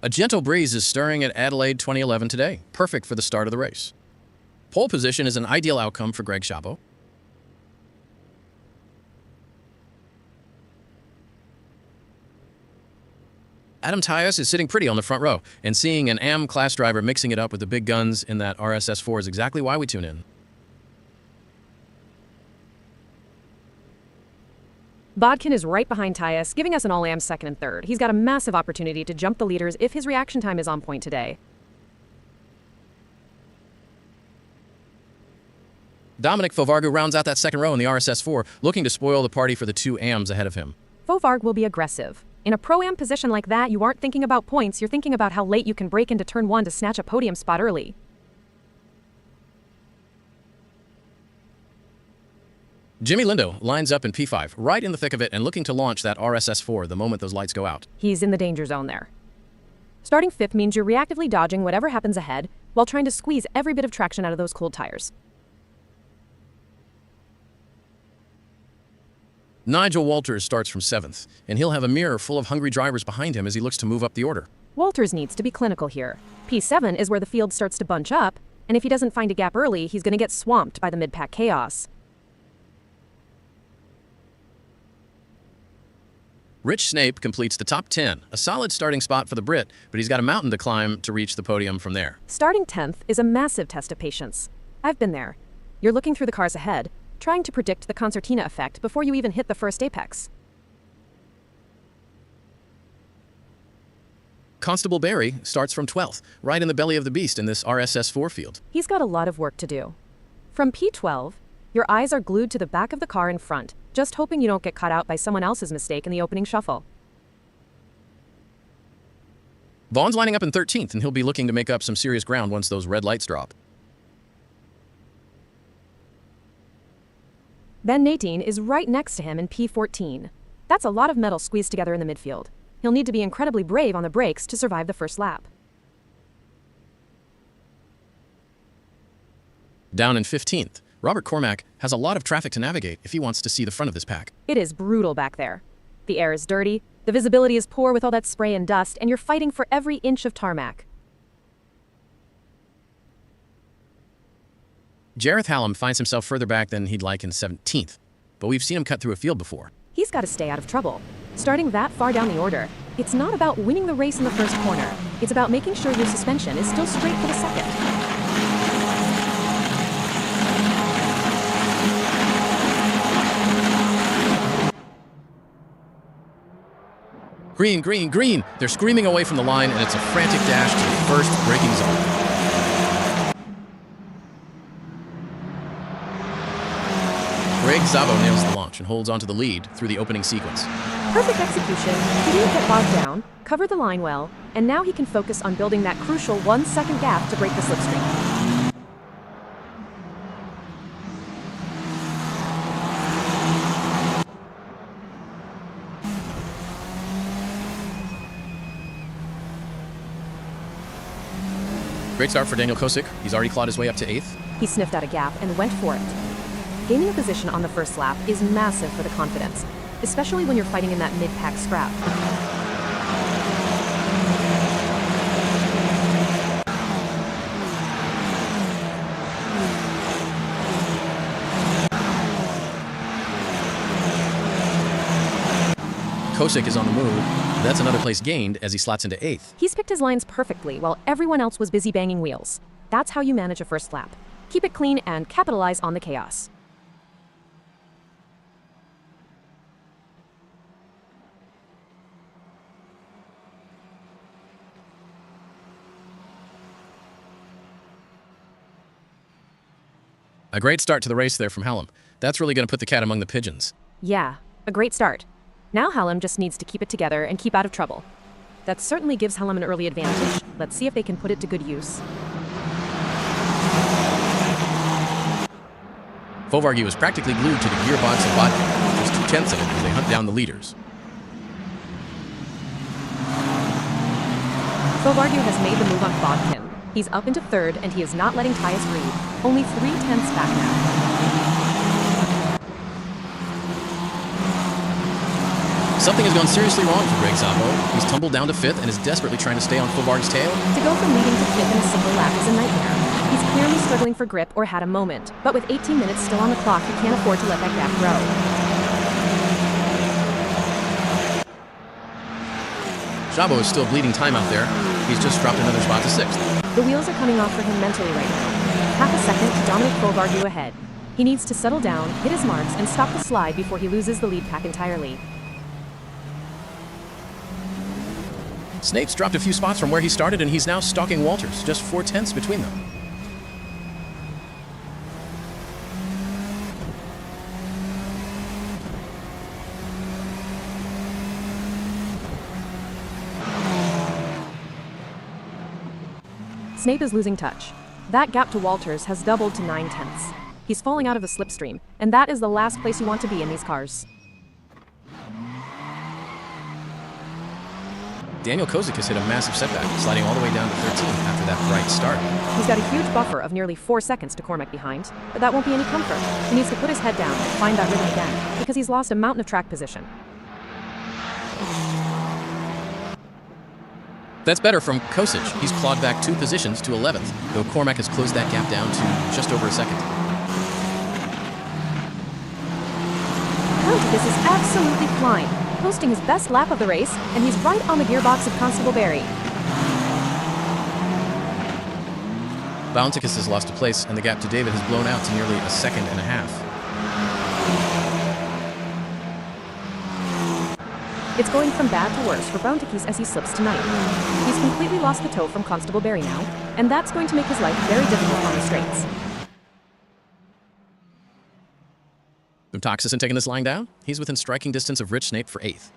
A gentle breeze is stirring at Adelaide 2011 today, perfect for the start of the race. Pole position is an ideal outcome for Greg Szabo. Adam Tyus is sitting pretty on the front row, and seeing an AM class driver mixing it up with the big guns in that RSS4 is exactly why we tune in. Bodkin is right behind Tyus, giving us an all-AM second and third. He's got a massive opportunity to jump the leaders if his reaction time is on point today. Dominic Fovargu rounds out that second row in the RSS4, looking to spoil the party for the 2 AMs ahead of him. Fovarg will be aggressive. In a Pro-Am position like that, you aren't thinking about points, you're thinking about how late you can break into turn 1 to snatch a podium spot early. Jimmy Lindo lines up in P5, right in the thick of it and looking to launch that RSS4 the moment those lights go out. He's in the danger zone there. Starting 5th means you're reactively dodging whatever happens ahead while trying to squeeze every bit of traction out of those cold tires. Nigel Walters starts from 7th, and he'll have a mirror full of hungry drivers behind him as he looks to move up the order. Walters needs to be clinical here. P7 is where the field starts to bunch up, and if he doesn't find a gap early, he's going to get swamped by the mid-pack chaos. Rich Snape completes the top 10, a solid starting spot for the Brit, but he's got a mountain to climb to reach the podium from there. Starting 10th is a massive test of patience. I've been there. You're looking through the cars ahead, trying to predict the concertina effect before you even hit the first apex. Constable Barry starts from 12th, right in the belly of the beast in this RSS4 field. He's got a lot of work to do. From P12, your eyes are glued to the back of the car in front, just hoping you don't get caught out by someone else's mistake in the opening shuffle. Vaughn's lining up in 13th, and he'll be looking to make up some serious ground once those red lights drop. Ben Natine is right next to him in P14. That's a lot of metal squeezed together in the midfield. He'll need to be incredibly brave on the brakes to survive the first lap. Down in 15th, Robert Cormack has a lot of traffic to navigate if he wants to see the front of this pack. It is brutal back there. The air is dirty, the visibility is poor with all that spray and dust, and you're fighting for every inch of tarmac. Jareth Hallam finds himself further back than he'd like in 17th, but we've seen him cut through a field before. He's got to stay out of trouble. Starting that far down the order, it's not about winning the race in the first corner. It's about making sure your suspension is still straight for the second. Green, green, green! They're screaming away from the line, and it's a frantic dash to the first braking zone. Greg Szabo nails the launch and holds onto the lead through the opening sequence. Perfect execution. He didn't get bogged down, covered the line well, and now he can focus on building that crucial 1 second gap to break the slipstream. Great start for Daniel Kosick. He's already clawed his way up to 8th. He sniffed out a gap and went for it. Gaining a position on the first lap is massive for the confidence, especially when you're fighting in that mid-pack scrap. Kosick is on the move. That's another place gained as he slots into 8th. He's picked his lines perfectly while everyone else was busy banging wheels. That's how you manage a first lap. Keep it clean and capitalize on the chaos. A great start to the race there from Hallam. That's really going to put the cat among the pigeons. Yeah, a great start. Now Hallam just needs to keep it together and keep out of trouble. That certainly gives Hallam an early advantage. Let's see if they can put it to good use. Fovargue is practically glued to the gearbox of Bodkin, just 2/10 of it as they hunt down the leaders. Fovargue has made the move on Bodkin. He's up into 3rd and he is not letting Tyus breathe. Only 3/10 back now. Something has gone seriously wrong for Greg Szabo. He's tumbled down to 5th and is desperately trying to stay on Fovargue's tail. To go from leading to 5th in a single lap is a nightmare. He's clearly struggling for grip or had a moment, but with 18 minutes still on the clock, he can't afford to let that gap grow. Szabo is still bleeding time out there. He's just dropped another spot to 6th. The wheels are coming off for him mentally right now. Half a second to Dominic Fovargue ahead. He needs to settle down, hit his marks, and stop the slide before he loses the lead pack entirely. Snape's dropped a few spots from where he started, and he's now stalking Walters, just 4/10 between them. Snape is losing touch. That gap to Walters has doubled to 9/10. He's falling out of the slipstream, and that is the last place you want to be in these cars. Daniel Kozik has hit a massive setback, sliding all the way down to 13th after that bright start. He's got a huge buffer of nearly 4 seconds to Cormac behind, but that won't be any comfort. He needs to put his head down and find that rhythm again, because he's lost a mountain of track position. That's better from Kosic. He's clawed back 2 positions to 11th, though Cormac has closed that gap down to just over a second. This is absolutely flying, posting his best lap of the race, and he's right on the gearbox of Constable Barry. Bounticus has lost a place, and the gap to David has blown out to nearly a second and a half. It's going from bad to worse for Bounticus as he slips to 9th. He's completely lost the toe from Constable Barry now, and that's going to make his life very difficult on the straights. Bounticus isn't taking this line down. He's within striking distance of Rich Snape for 8th.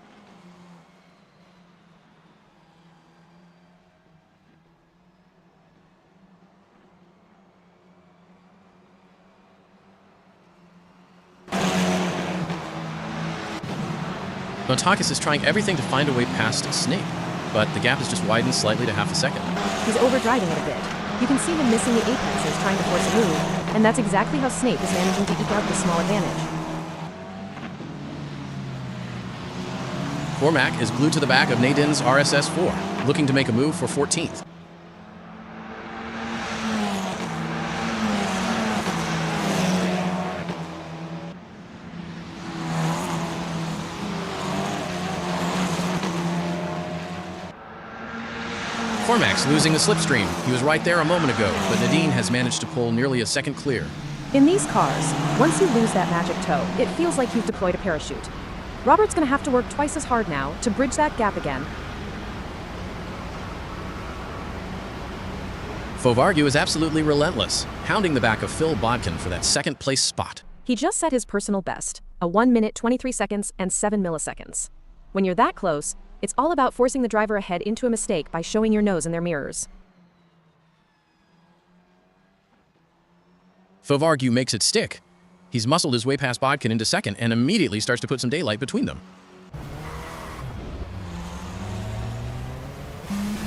Bounticus is trying everything to find a way past Snape, but the gap has just widened slightly to half a second. He's overdriving it a bit. You can see him missing the apexes trying to force a move, and that's exactly how Snape is managing to eke out this small advantage. Cormac is glued to the back of Nadin's RSS4, looking to make a move for 14th. Cormac's losing the slipstream. He was right there a moment ago, but Nadine has managed to pull nearly a second clear. In these cars, once you lose that magic toe, it feels like you've deployed a parachute. Robert's going to have to work twice as hard now to bridge that gap again. Fovargu is absolutely relentless, hounding the back of Phil Bodkin for that second place spot. He just set his personal best, a 1 minute, 23 seconds, and 7 milliseconds. When you're that close, it's all about forcing the driver ahead into a mistake by showing your nose in their mirrors. Fovargu makes it stick. He's muscled his way past Bodkin into second and immediately starts to put some daylight between them.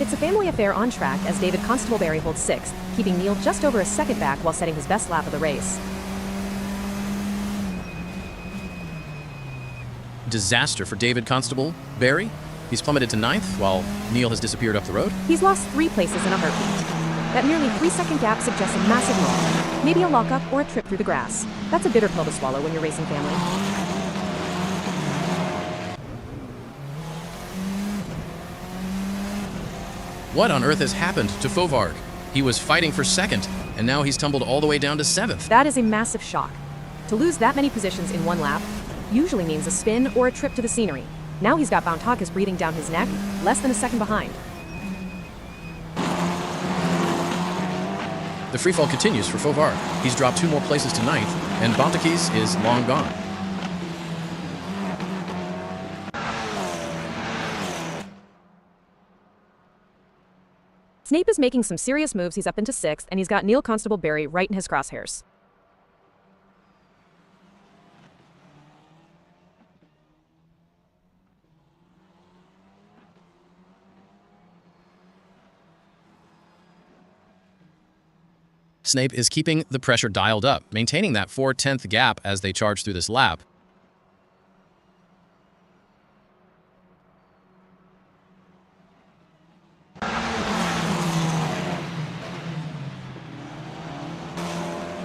It's a family affair on track as David Constable Barry holds 6th, keeping Neil just over a second back while setting his best lap of the race. Disaster for David Constable Barry. He's plummeted to 9th while Neil has disappeared up the road. He's lost 3 places in a heartbeat. That nearly 3-second gap suggests a massive loss, maybe a lockup or a trip through the grass. That's a bitter pill to swallow when you're racing family. What on earth has happened to Fovarg? He was fighting for second, and now he's tumbled all the way down to 7th. That is a massive shock. To lose that many positions in one lap usually means a spin or a trip to the scenery. Now he's got Bounticus breathing down his neck, less than a second behind. The freefall continues for Fovarg. He's dropped 2 more places to 9th, and Bounticus is long gone. Snape is making some serious moves. He's up into 6th, and he's got Neil Constable Barry right in his crosshairs. Snape is keeping the pressure dialed up, maintaining that 4/10 gap as they charge through this lap.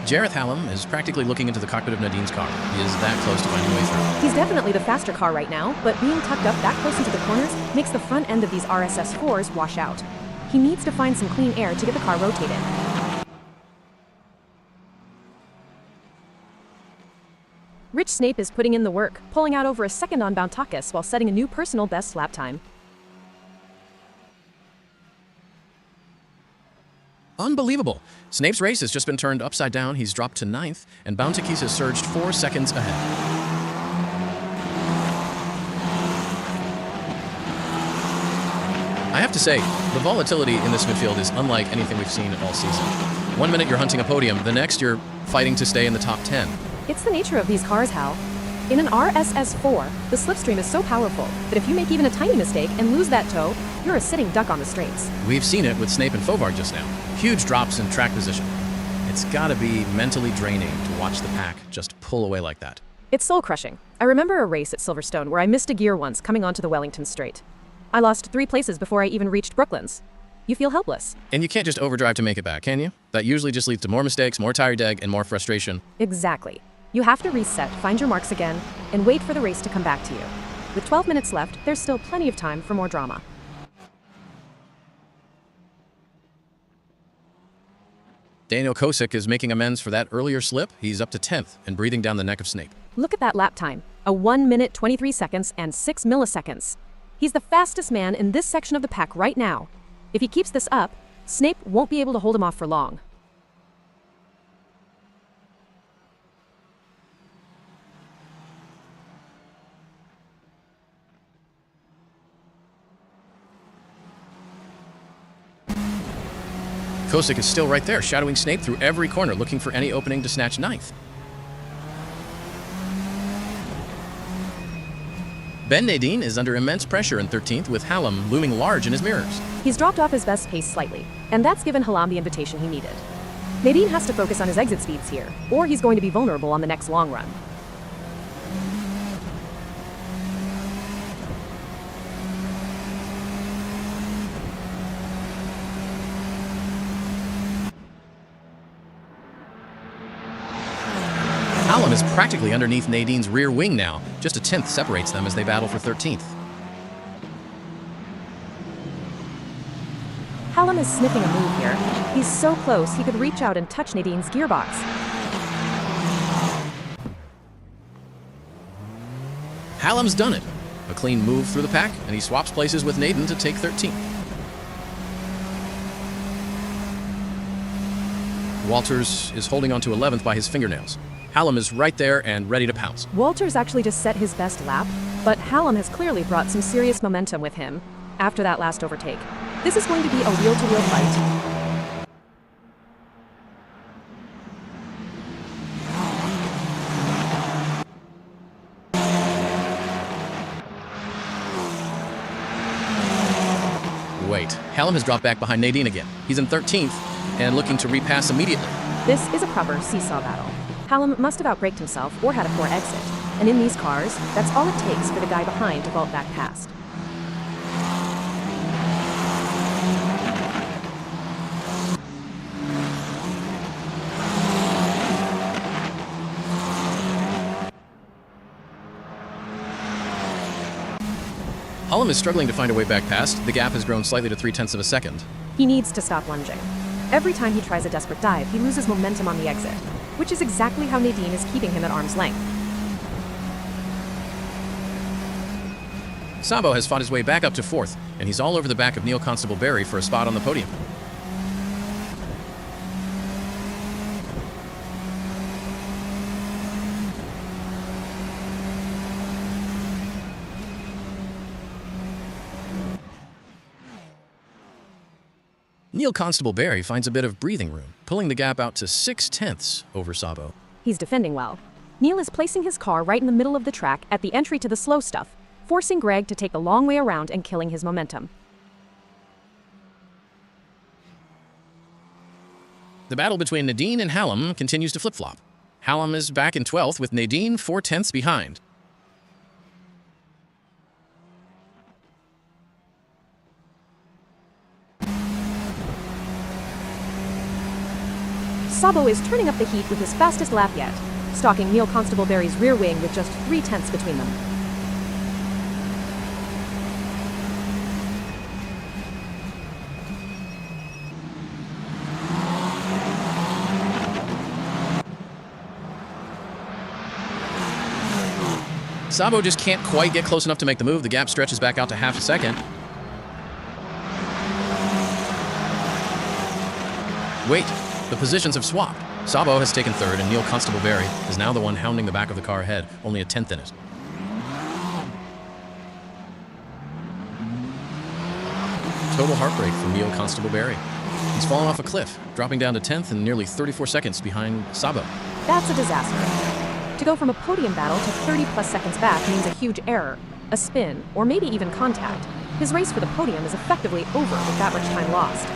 Jareth Hallam is practically looking into the cockpit of Nadine's car. He is that close to finding a way through. He's definitely the faster car right now, but being tucked up that close into the corners makes the front end of these RSS4s wash out. He needs to find some clean air to get the car rotated. Rich Snape is putting in the work, pulling out over a second on Bounticus while setting a new personal best lap time. Unbelievable. Snape's race has just been turned upside down. He's dropped to 9th, and Bounticus has surged 4 seconds ahead. I have to say, the volatility in this midfield is unlike anything we've seen all season. 1 minute you're hunting a podium, the next you're fighting to stay in the top 10. It's the nature of these cars, Hal. In an RSS4, the slipstream is so powerful that if you make even a tiny mistake and lose that toe, You're a sitting duck on the straights. We've seen it with Snape and Fovard just now. Huge drops in track position. It's gotta be mentally draining to watch the pack just pull away like that. It's soul-crushing. I remember a race at Silverstone where I missed a gear once coming onto the Wellington Straight. I lost 3 places before I even reached Brooklands. You feel helpless. And you can't just overdrive to make it back, can you? That usually just leads to more mistakes, more tire deg, and more frustration. Exactly. You have to reset, find your marks again, and wait for the race to come back to you. With 12 minutes left, there's still plenty of time for more drama. Daniel Kosick is making amends for that earlier slip. He's up to 10th and breathing down the neck of Snape. Look at that lap time. A 1 minute, 23 seconds and 6 milliseconds. He's the fastest man in this section of the pack right now. If he keeps this up, Snape won't be able to hold him off for long. Kosick is still right there, shadowing Snape through every corner, looking for any opening to snatch 9th. Ben Nadine is under immense pressure in 13th, with Hallam looming large in his mirrors. He's dropped off his best pace slightly, and that's given Hallam the invitation he needed. Nadine has to focus on his exit speeds here, or he's going to be vulnerable on the next long run. Hallam is practically underneath Nadine's rear wing now. Just a 10th separates them as they battle for 13th. Hallam is sniffing a move here. He's so close he could reach out and touch Nadine's gearbox. Hallam's done it. A clean move through the pack, and he swaps places with Nadine to take 13th. Walters is holding on to 11th by his fingernails. Hallam is right there and ready to pounce. Walters actually just set his best lap, but Hallam has clearly brought some serious momentum with him after that last overtake. This is going to be a wheel-to-wheel fight. Wait, Hallam has dropped back behind Nadine again. He's in 13th and looking to repass immediately. This is a proper seesaw battle. Hallam must have outbraked himself or had a poor exit. And in these cars, that's all it takes for the guy behind to vault back past. Hallam is struggling to find a way back past. The gap has grown slightly to 0.3 of a second. He needs to stop lunging. Every time he tries a desperate dive, he loses momentum on the exit, which is exactly how Nadine is keeping him at arm's length. Sabo has fought his way back up to 4th, and he's all over the back of Neil Constable Barry for a spot on the podium. Neil Constable Barry finds a bit of breathing room, pulling the gap out to 0.6 over Sabo. He's defending well. Neil is placing his car right in the middle of the track at the entry to the slow stuff, forcing Greg to take the long way around and killing his momentum. The battle between Nadine and Hallam continues to flip-flop. Hallam is back in 12th with Nadine 0.4 behind. Sabo is turning up the heat with his fastest lap yet, stalking Neil Constable Barry's rear wing with just 0.3 between them. Sabo just can't quite get close enough to make the move. The gap stretches back out to half a second. Wait, the positions have swapped. Sabo has taken 3rd, and Neil Constable Barry is now the one hounding the back of the car ahead, only a 10th in it. Total heartbreak for Neil Constable Barry. He's fallen off a cliff, dropping down to 10th and nearly 34 seconds behind Sabo. That's a disaster. To go from a podium battle to 30+ seconds back means a huge error, a spin, or maybe even contact. His race for the podium is effectively over with that much time lost.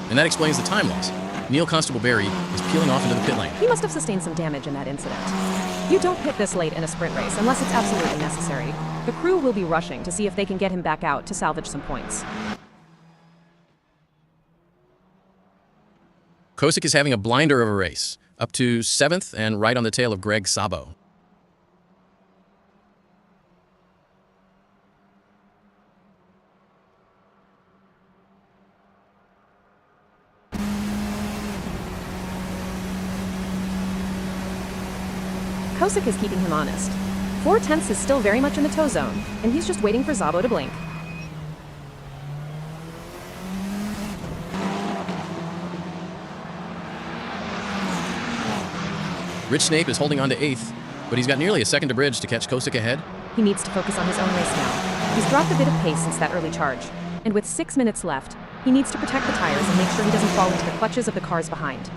And that explains the time loss. Neil Constable Barry is peeling off into the pit lane. He must have sustained some damage in that incident. You don't pit this late in a sprint race unless it's absolutely necessary. The crew will be rushing to see if they can get him back out to salvage some points. Kosick is having a blinder of a race, up to 7th and right on the tail of Greg Sabo. Kosick is keeping him honest. 4/10 is still very much in the tow zone, and he's just waiting for Szabo to blink. Rich Snape is holding on to 8th, but he's got nearly a second to bridge to catch Kosick ahead. He needs to focus on his own race now. He's dropped a bit of pace since that early charge, and with 6 minutes left, he needs to protect the tires and make sure he doesn't fall into the clutches of the cars behind.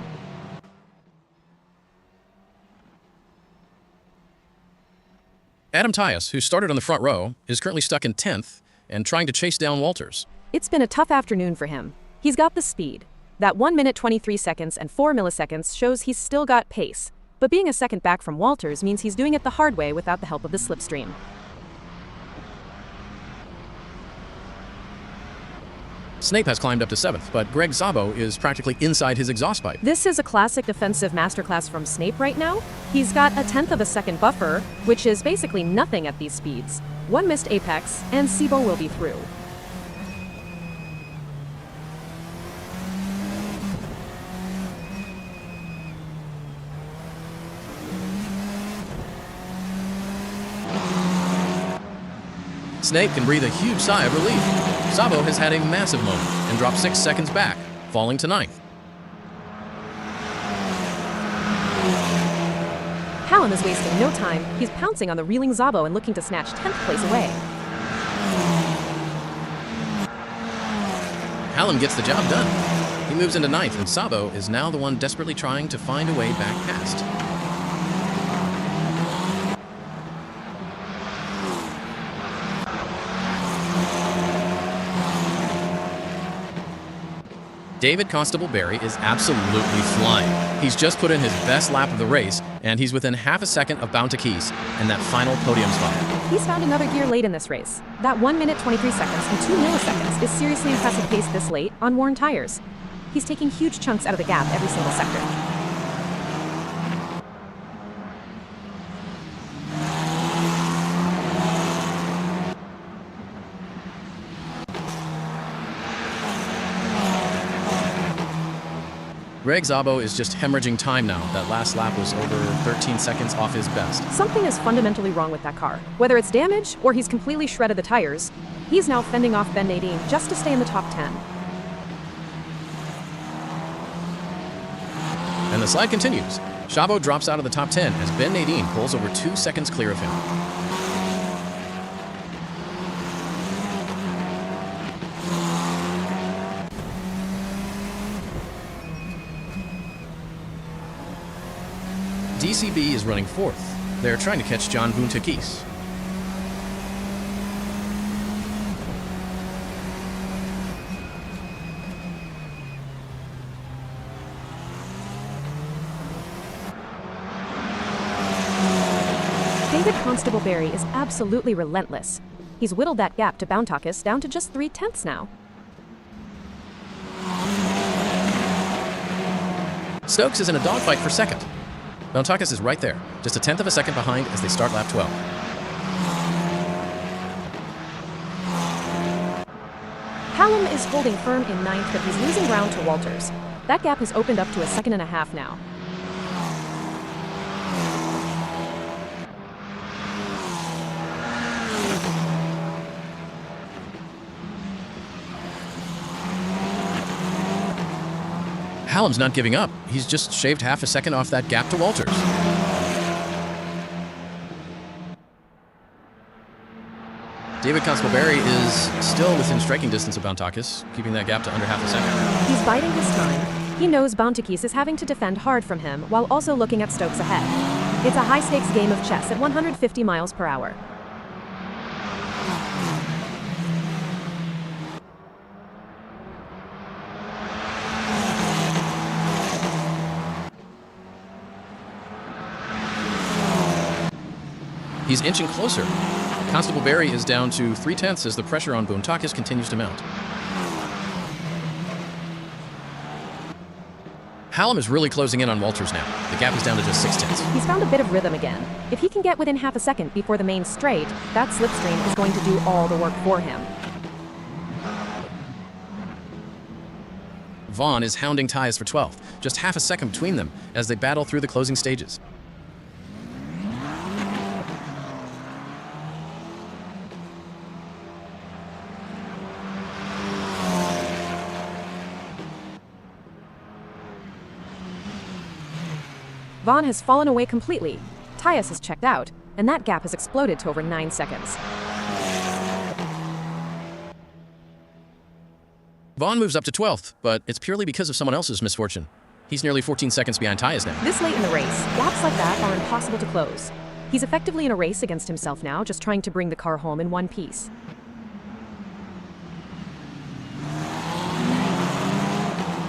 Adam Tyus, who started on the front row, is currently stuck in 10th and trying to chase down Walters. It's been a tough afternoon for him. He's got the speed. That 1 minute 23 seconds and 4 milliseconds shows he's still got pace, but being a second back from Walters means he's doing it the hard way without the help of the slipstream. Snape has climbed up to 7th, but Greg Szabo is practically inside his exhaust pipe. This is a classic defensive masterclass from Snape right now. He's got a 1/10 of a second buffer, which is basically nothing at these speeds. One missed apex, and Szabo will be through. Snape can breathe a huge sigh of relief. Szabo has had a massive moment and dropped 6 seconds back, falling to 9th. Hallam is wasting no time. He's pouncing on the reeling Szabo and looking to snatch 10th place away. Hallam gets the job done. He moves into 9th, and Szabo is now the one desperately trying to find a way back past. David Constable Barry is absolutely flying. He's just put in his best lap of the race, and he's within half a second of Bountekeese and that final podium spot. He's found another gear late in this race. That 1 minute 23 seconds and 2 milliseconds is seriously impressive pace this late on worn tires. He's taking huge chunks out of the gap every single sector. Greg Szabo is just hemorrhaging time now. That last lap was over 13 seconds off his best. Something is fundamentally wrong with that car. Whether it's damage or he's completely shredded the tires, he's now fending off Ben Nadine just to stay in the top 10. And the slide continues. Szabo drops out of the top 10 as Ben Nadine pulls over 2 seconds clear of him. DCB is running 4th. They're trying to catch John Boontekies. David Constable Barry is absolutely relentless. He's whittled that gap to Bountekeese down to just 3/10 now. Stokes is in a dogfight for 2nd. Bountekeese is right there, just a 1/10 of a second behind as they start lap 12. Hallam is holding firm in 9th, but he's losing ground to Walters. That gap has opened up to a 1.5 seconds now. Hallam's not giving up. He's just shaved half a second off that gap to Walters. David Constable Barry is still within striking distance of Bountekeese, keeping that gap to under half a second. He's biding his time. He knows Bountekeese is having to defend hard from him while also looking at Stokes ahead. It's a high-stakes game of chess at 150 miles per hour. He's inching closer. Constable Barry is down to 3/10 as the pressure on Bantakis continues to mount. Hallam is really closing in on Walters now. The gap is down to just 6/10. He's found a bit of rhythm again. If he can get within half a second before the main straight, that slipstream is going to do all the work for him. Vaughn is hounding Tyus for 12th, just half a second between them as they battle through the closing stages. Vaughn has fallen away completely. Tyus has checked out, and that gap has exploded to over 9 seconds. Vaughn moves up to 12th, but it's purely because of someone else's misfortune. He's nearly 14 seconds behind Tyus now. This late in the race, gaps like that are impossible to close. He's effectively in a race against himself now, just trying to bring the car home in one piece.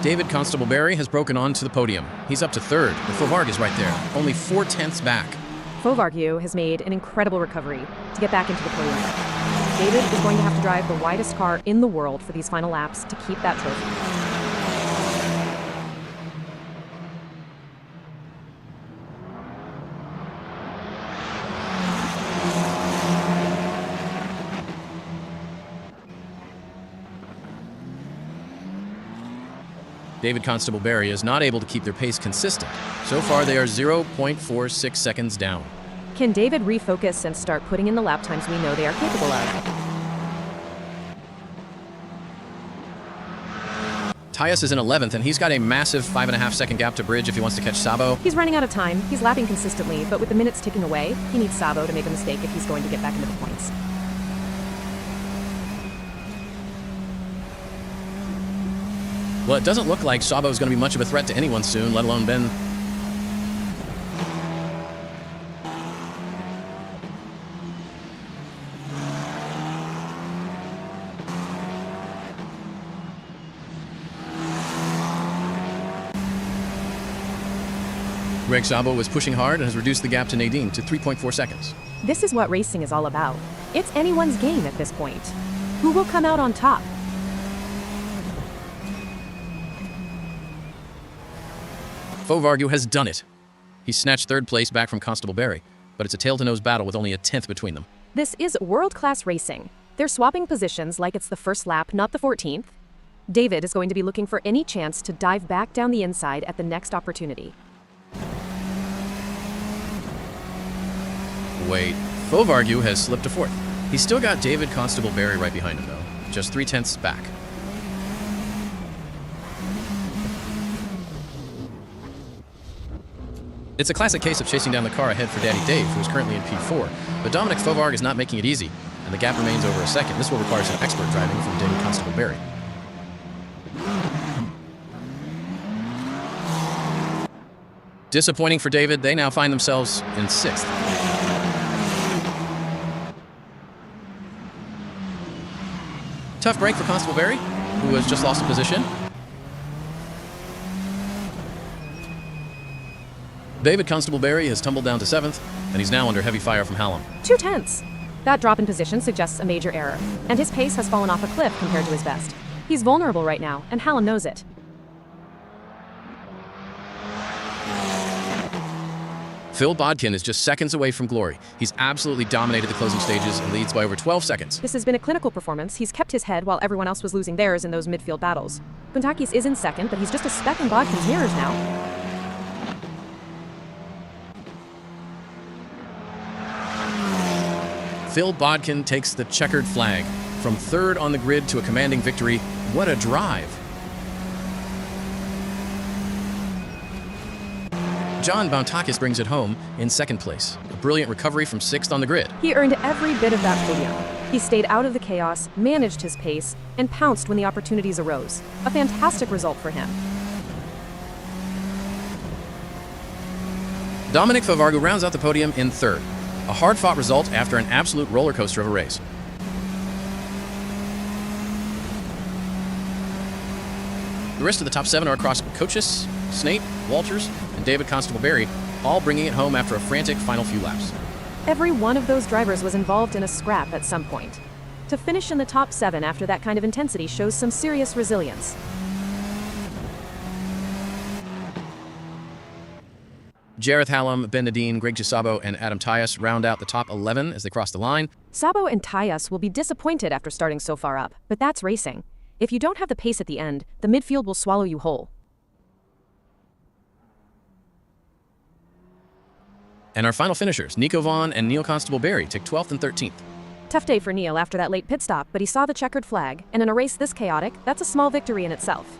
David Constable Barry has broken on to the podium. He's up to 3rd, but Fovarg is right there, only 4/10 back. Fovarg has made an incredible recovery to get back into the podium. David is going to have to drive the widest car in the world for these final laps to keep that trophy. David Constable Barry is not able to keep their pace consistent. So far, they are 0.46 seconds down. Can David refocus and start putting in the lap times we know they are capable of? Tyus is in 11th, and he's got a massive 5.5 second gap to bridge if he wants to catch Sabo. He's running out of time. He's lapping consistently, but with the minutes ticking away, he needs Sabo to make a mistake if he's going to get back into the points. Well, it doesn't look like Sabo is going to be much of a threat to anyone soon, let alone Ben. Greg Sabo was pushing hard and has reduced the gap to Nadine to 3.4 seconds. This is what racing is all about. It's anyone's game at this point. Who will come out on top? Fovarg has done it. He snatched 3rd place back from Constable Barry, but it's a tail-to-nose battle with only a 10th between them. This is world-class racing. They're swapping positions like it's the first lap, not the 14th. David is going to be looking for any chance to dive back down the inside at the next opportunity. Wait, Fovarg has slipped to 4th. He's still got David Constable Barry right behind him, though, just 3/10 back. It's a classic case of chasing down the car ahead for Daddy Dave, who is currently in P4. But Dominic Fovarg is not making it easy, and the gap remains over a second. This will require some expert driving from David Constable Barry. Disappointing for David, they now find themselves in 6th. Tough break for Constable Barry, who has just lost a position. David Constable Barry has tumbled down to 7th, and he's now under heavy fire from Hallam. 2/10. That drop in position suggests a major error, and his pace has fallen off a cliff compared to his best. He's vulnerable right now, and Hallam knows it. Phil Bodkin is just seconds away from glory. He's absolutely dominated the closing stages and leads by over 12 seconds. This has been a clinical performance. He's kept his head while everyone else was losing theirs in those midfield battles. Bantakis is in 2nd, but he's just a speck in Bodkin's mirrors now. Phil Bodkin takes the checkered flag. From 3rd on the grid to a commanding victory. What a drive. John Bantakis brings it home in 2nd place. A brilliant recovery from 6th on the grid. He earned every bit of that podium. He stayed out of the chaos, managed his pace, and pounced when the opportunities arose. A fantastic result for him. Dominic Fovargu rounds out the podium in third. A hard-fought result after an absolute roller coaster of a race. The rest of the top 7 are across Coaches, Snape, Walters, and David Constable-Berry, all bringing it home after a frantic final few laps. Every one of those drivers was involved in a scrap at some point. To finish in the top 7 after that kind of intensity shows some serious resilience. Jareth Hallam, Ben Nadine, Greg Gisabo, and Adam Tyus round out the top 11 as they cross the line. Sabo and Tyus will be disappointed after starting so far up, but that's racing. If you don't have the pace at the end, the midfield will swallow you whole. And our final finishers, Nico Vaughn and Neil Constable-Berry, take 12th and 13th. Tough day for Neil after that late pit stop, but he saw the checkered flag, and in a race this chaotic, that's a small victory in itself.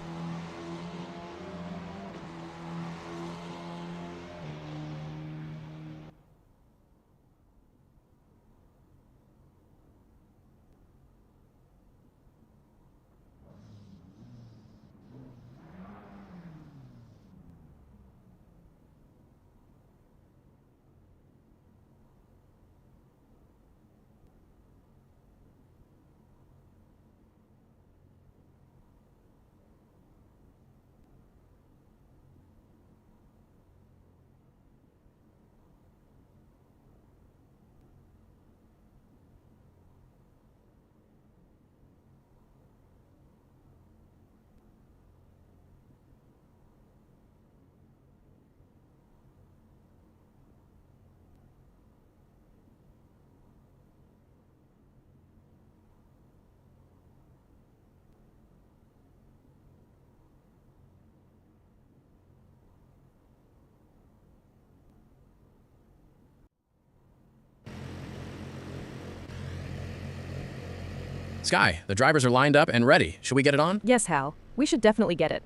Sky, the drivers are lined up and ready. Should we get it on? Yes, Hal. We should definitely get it.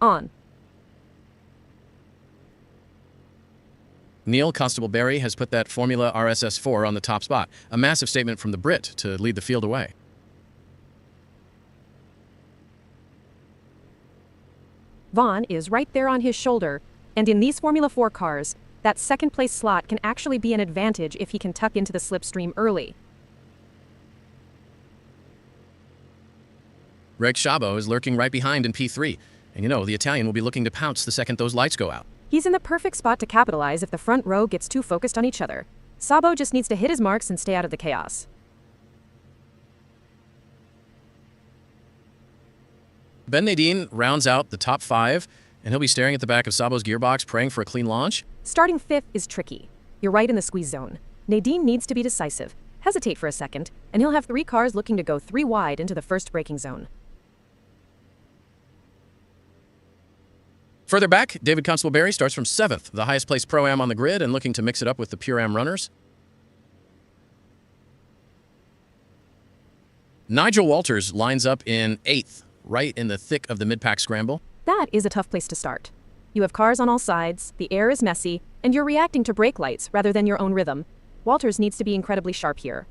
On. Neil Constable-Berry has put that Formula RSS4 on the top spot, a massive statement from the Brit to lead the field away. Vaughn is right there on his shoulder, and in these Formula 4 cars, that second-place slot can actually be an advantage if he can tuck into the slipstream early. Greg Gisabo is lurking right behind in P3, and you know, the Italian will be looking to pounce the second those lights go out. He's in the perfect spot to capitalize if the front row gets too focused on each other. Sabo just needs to hit his marks and stay out of the chaos. Ben Nadine rounds out the top 5, and he'll be staring at the back of Sabo's gearbox, praying for a clean launch. Starting 5th is tricky. You're right in the squeeze zone. Nadine needs to be decisive. Hesitate for a second, and he'll have 3 cars looking to go 3 wide into the first braking zone. Further back, David Constable-Berry starts from 7th, the highest placed Pro-Am on the grid, and looking to mix it up with the Pure Am runners. Nigel Walters lines up in 8th, right in the thick of the mid-pack scramble. That is a tough place to start. You have cars on all sides, the air is messy, and you're reacting to brake lights rather than your own rhythm. Walters needs to be incredibly sharp here.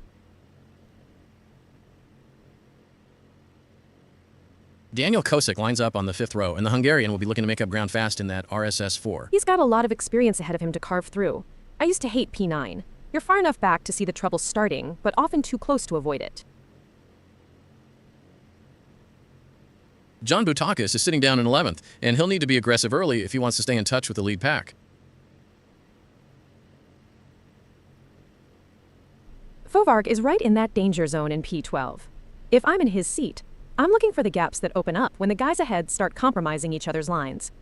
Daniel Kosick lines up on the 5th row, and the Hungarian will be looking to make up ground fast in that RSS4. He's got a lot of experience ahead of him to carve through. I used to hate P9. You're far enough back to see the trouble starting, but often too close to avoid it. John Boutakis is sitting down in 11th, and he'll need to be aggressive early if he wants to stay in touch with the lead pack. Fovarg is right in that danger zone in P12. If I'm in his seat, I'm looking for the gaps that open up when the guys ahead start compromising each other's lines.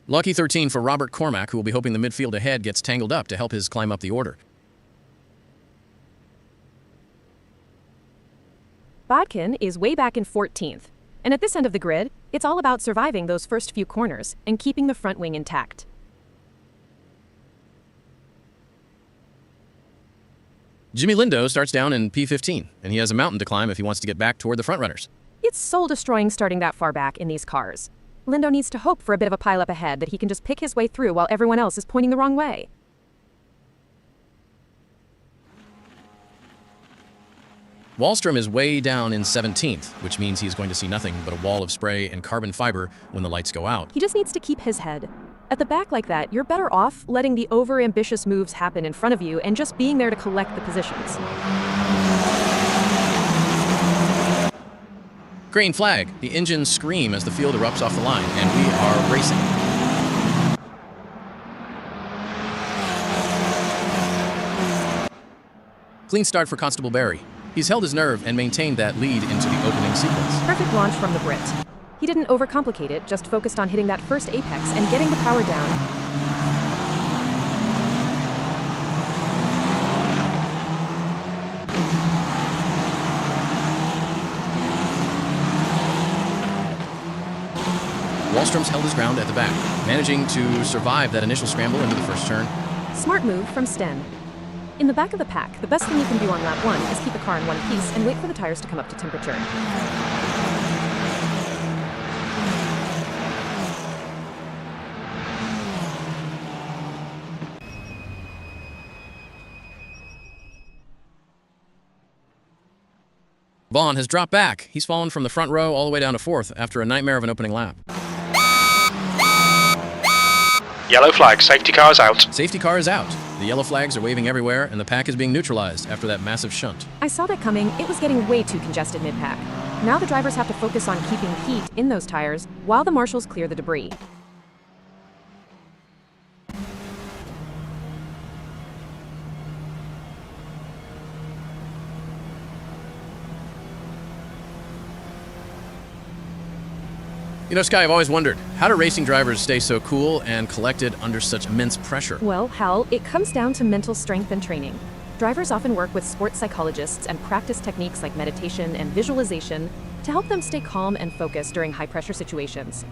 Lucky 13 for Robert Cormack, who will be hoping the midfield ahead gets tangled up to help his climb up the order. Bodkin is way back in 14th, and at this end of the grid, it's all about surviving those first few corners and keeping the front wing intact. Jimmy Lindo starts down in P15, and he has a mountain to climb if he wants to get back toward the frontrunners. It's soul-destroying starting that far back in these cars. Lindo needs to hope for a bit of a pile-up ahead that he can just pick his way through while everyone else is pointing the wrong way. Wallstrom is way down in 17th, which means he's going to see nothing but a wall of spray and carbon fiber when the lights go out. He just needs to keep his head. At the back like that, you're better off letting the over-ambitious moves happen in front of you and just being there to collect the positions. Green flag. The engines scream as the field erupts off the line, and we are racing. Clean start for Constable Barry. He's held his nerve and maintained that lead into the opening sequence. Perfect launch from the Brit. He didn't overcomplicate it, just focused on hitting that first apex and getting the power down. Wallstrom's held his ground at the back, managing to survive that initial scramble into the first turn. Smart move from Sten. In the back of the pack, the best thing you can do on lap 1 is keep the car in one piece and wait for the tires to come up to temperature. Vaughn has dropped back. He's fallen from the front row all the way down to 4th after a nightmare of an opening lap. Yellow flag, safety car is out. Safety car is out. The yellow flags are waving everywhere, and the pack is being neutralized after that massive shunt. I saw that coming. It was getting way too congested mid-pack. Now the drivers have to focus on keeping heat in those tires while the marshals clear the debris. You know, Sky, I've always wondered, how do racing drivers stay so cool and collected under such immense pressure? Well, Hal, it comes down to mental strength and training. Drivers often work with sports psychologists and practice techniques like meditation and visualization to help them stay calm and focused during high-pressure situations.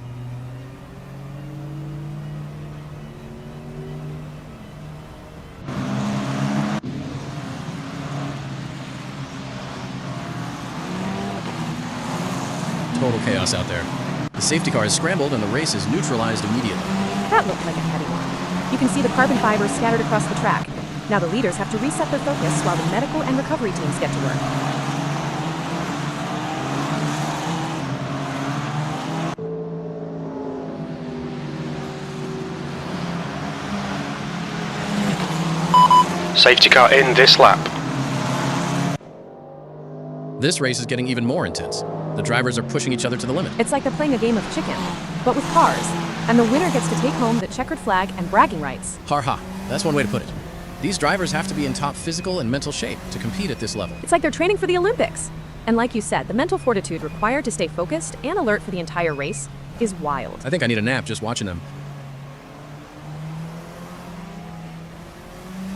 Total chaos out there. The safety car is scrambled and the race is neutralized immediately. That looked like a heavy one. You can see the carbon fibers scattered across the track. Now the leaders have to reset their focus while the medical and recovery teams get to work. Safety car in this lap. This race is getting even more intense. The drivers are pushing each other to the limit. It's like they're playing a game of chicken, but with cars. And the winner gets to take home the checkered flag and bragging rights. Ha, that's one way to put it. These drivers have to be in top physical and mental shape to compete at this level. It's like they're training for the Olympics. And like you said, the mental fortitude required to stay focused and alert for the entire race is wild. I think I need a nap just watching them.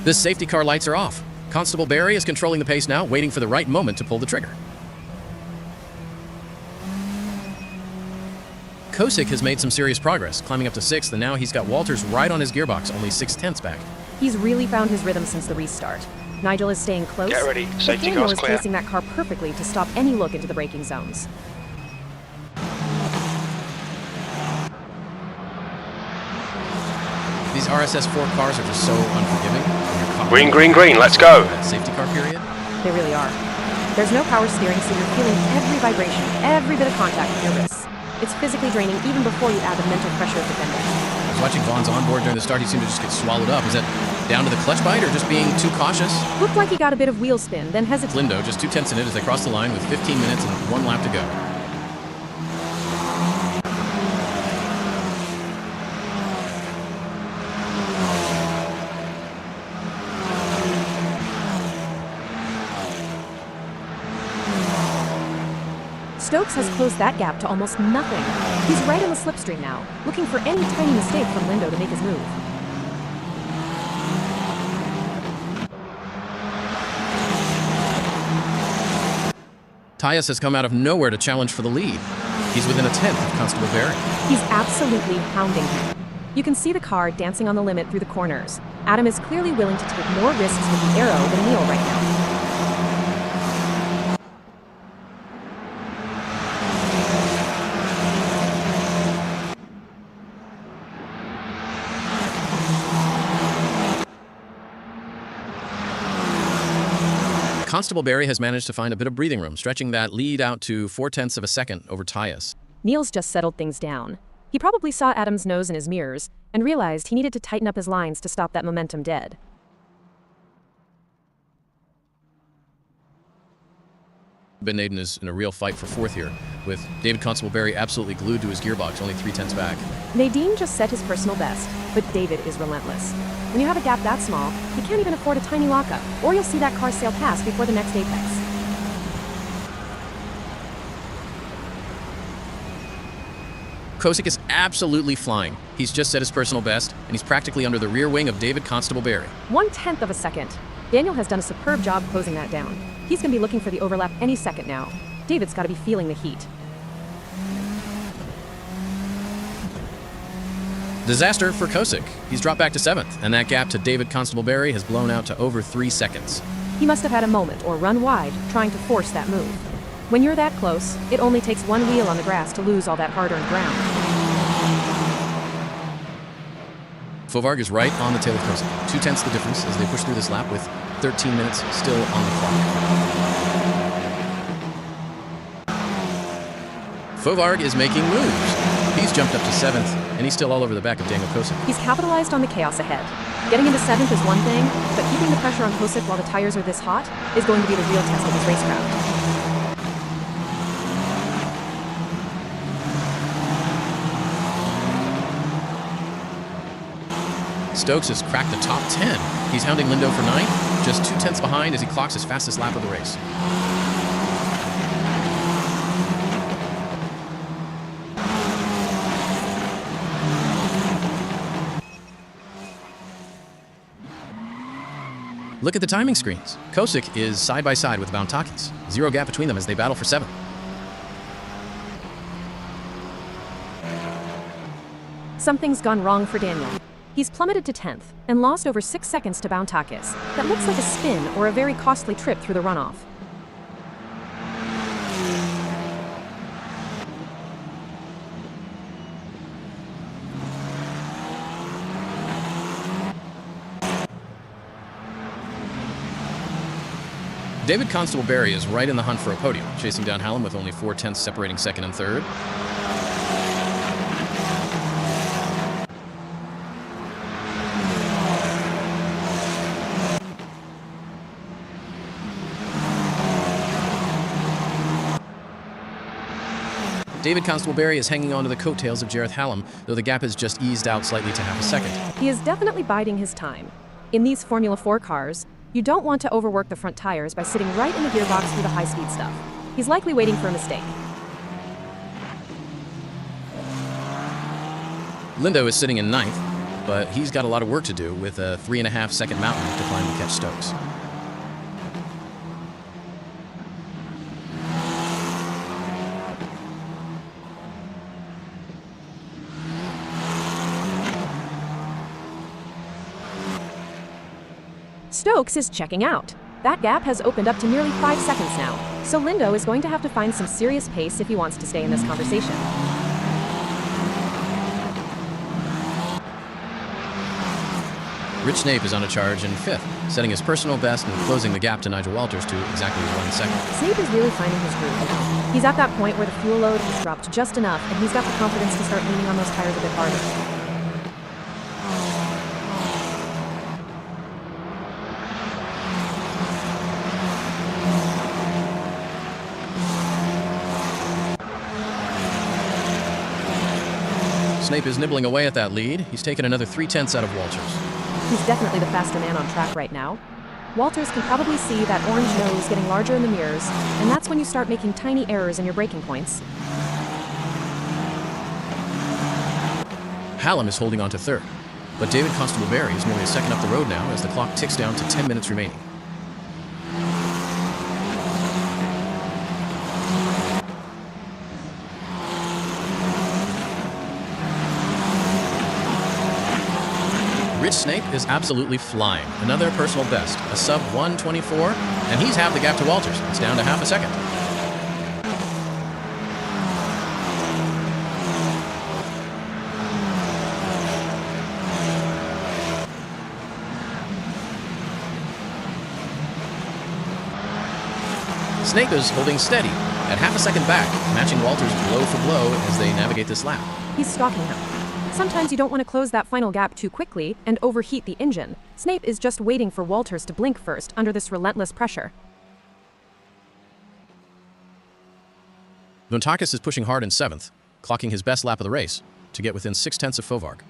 This safety car lights are off. Constable Barry is controlling the pace now, waiting for the right moment to pull the trigger. Kosick has made some serious progress, climbing up to 6th, and now he's got Walters right on his gearbox, only 6/10ths back. He's really found his rhythm since the restart. Nigel is staying close. Get ready, safety Daniel car's is clear. placing that car perfectly to stop any look into the braking zones. These RSS4 cars are just so unforgiving. When you're caught Green, green, green, let's go. that safety car period. They really are. There's no power steering, so you're feeling every vibration, every bit of contact with your wrists. It's physically draining even before you add the mental pressure of defending. I was watching Vaughn's onboard during the start. He seemed to just get swallowed up. Is that down to the clutch bite or just being too cautious? Looked like he got a bit of wheel spin, then hesitated. Lindo just 2/10 in it as they cross the line with 15 minutes and 1 lap to go. Stokes has closed that gap to almost nothing. He's right on the slipstream now, looking for any tiny mistake from Lindo to make his move. Tyus has come out of nowhere to challenge for the lead. He's within a 10th of Constable Barry. He's absolutely hounding him. You can see the car dancing on the limit through the corners. Adam is clearly willing to take more risks with the Arrow than Neil right now. Constable Barry has managed to find a bit of breathing room, stretching that lead out to 0.4 of a second over Tyus. Niels just settled things down. He probably saw Adam's nose in his mirrors and realized he needed to tighten up his lines to stop that momentum dead. Ben Naden is in a real fight for fourth here, with David Constable Barry absolutely glued to his gearbox, only 0.3 back. Nadine just set his personal best, but David is relentless. When you have a gap that small, you can't even afford a tiny lockup, or you'll see that car sail past before the next apex. Kosick is absolutely flying. He's just set his personal best, and he's practically under the rear wing of David Constable Barry. 1/10 of a second. Daniel has done a superb job closing that down. He's going to be looking for the overlap any second now. David's got to be feeling the heat. Disaster for Kosick. He's dropped back to 7th, and that gap to David Constable Barry has blown out to over 3 seconds. He must have had a moment or run wide trying to force that move. When you're that close, it only takes one wheel on the grass to lose all that hard-earned ground. Fovarg is right on the tail of Kosick. 0.2 the difference as they push through this lap with 13 minutes still on the clock. Fovarg is making moves. He's jumped up to 7th, and he's still all over the back of Daniel Kosick. He's capitalized on the chaos ahead. Getting into 7th is one thing, but keeping the pressure on Kosick while the tires are this hot is going to be the real test of his racecraft. Stokes has cracked the top 10. He's hounding Lindo for 9th, just 0.2 behind as he clocks his fastest lap of the race. Look at the timing screens. Kosick is side by side with Bountakis. 0 gap between them as they battle for 7th. Something's gone wrong for Daniel. He's plummeted to 10th and lost over 6 seconds to Bountakis. That looks like a spin or a very costly trip through the runoff. David Constable Barry is right in the hunt for a podium, chasing down Hallam with only 0.4 separating 2nd and 3rd. David Constable Barry is hanging on to the coattails of Jareth Hallam, though the gap has just eased out slightly to half a second. He is definitely biding his time. In these Formula 4 cars, you don't want to overwork the front tires by sitting right in the gearbox through the high-speed stuff. He's likely waiting for a mistake. Lindo is sitting in 9th, but he's got a lot of work to do with a 3.5 second mountain to climb to catch Stokes. Stokes is checking out. That gap has opened up to nearly 5 seconds now, so Lindo is going to have to find some serious pace if he wants to stay in this conversation. Rich Snape is on a charge in 5th, setting his personal best and closing the gap to Nigel Walters to exactly 1 second. Snape is really finding his groove now. He's at that point where the fuel load has dropped just enough, and he's got the confidence to start leaning on those tires a bit harder. Snape is nibbling away at that lead. He's taken another 0.3 out of Walters. He's definitely the faster man on track right now. Walters can probably see that orange nose getting larger in the mirrors, and that's when you start making tiny errors in your braking points. Hallam is holding on to 3rd, but David Constable Barry is nearly a second up the road now as the clock ticks down to 10 minutes remaining. Rich Snape is absolutely flying. Another personal best, a sub 1:24, and he's halved the gap to Walters. It's down to half a second. Snape is holding steady, at half a second back, matching Walters blow for blow as they navigate this lap. He's stalking him. Sometimes you don't want to close that final gap too quickly and overheat the engine. Snape is just waiting for Walters to blink first under this relentless pressure. Vontakis is pushing hard in 7th, clocking his best lap of the race to get within 0.6 of Fovarg.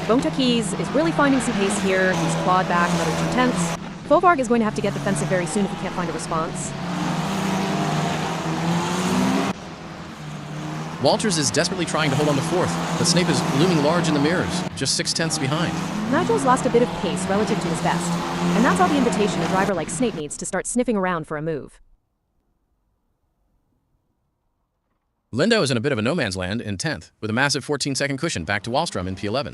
Vontakis is really finding some pace here. He's clawed back another 0.2. Fovarg is going to have to get defensive very soon if he can't find a response. Walters is desperately trying to hold on to 4th, but Snape is looming large in the mirrors, just 0.6 behind. Nigel's lost a bit of pace relative to his best, and that's all the invitation a driver like Snape needs to start sniffing around for a move. Lindo is in a bit of a no man's land in 10th, with a massive 14-second cushion back to Wallstrom in P11.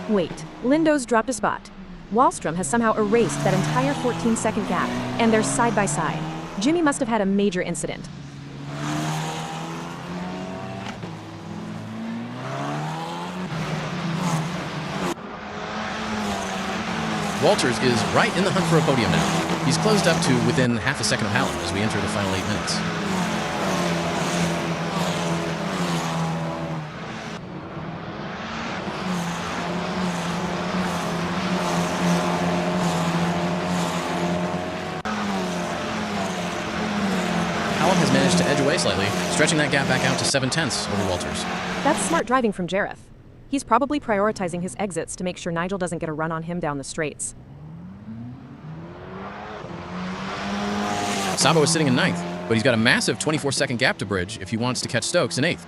Wait, Lindo's dropped a spot. Wallstrom has somehow erased that entire 14-second gap, and they're side by side. Jimmy must have had a major incident. Walters is right in the hunt for a podium now. He's closed up to within half a second of Hallam as we enter the final 8 minutes. Hallam has managed to edge away slightly, stretching that gap back out to 0.7 over Walters. That's smart driving from Jareth. He's probably prioritizing his exits to make sure Nigel doesn't get a run on him down the straights. Sabo is sitting in 9th, but he's got a massive 24-second gap to bridge if he wants to catch Stokes in 8th.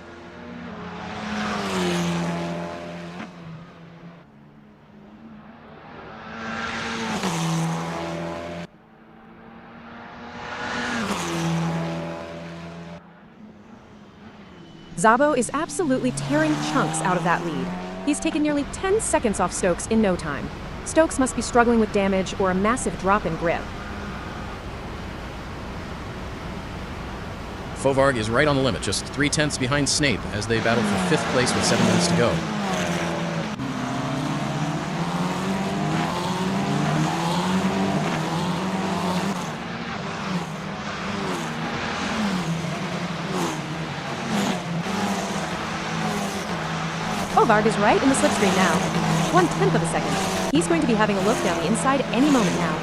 Szabo is absolutely tearing chunks out of that lead. He's taken nearly 10 seconds off Stokes in no time. Stokes must be struggling with damage or a massive drop in grip. Fovarg is right on the limit, just 0.3 behind Snape as they battle for 5th place with 7 minutes to go. Fovarg is right in the slipstream now. 1/10 of a second. He's going to be having a look down the inside any moment now.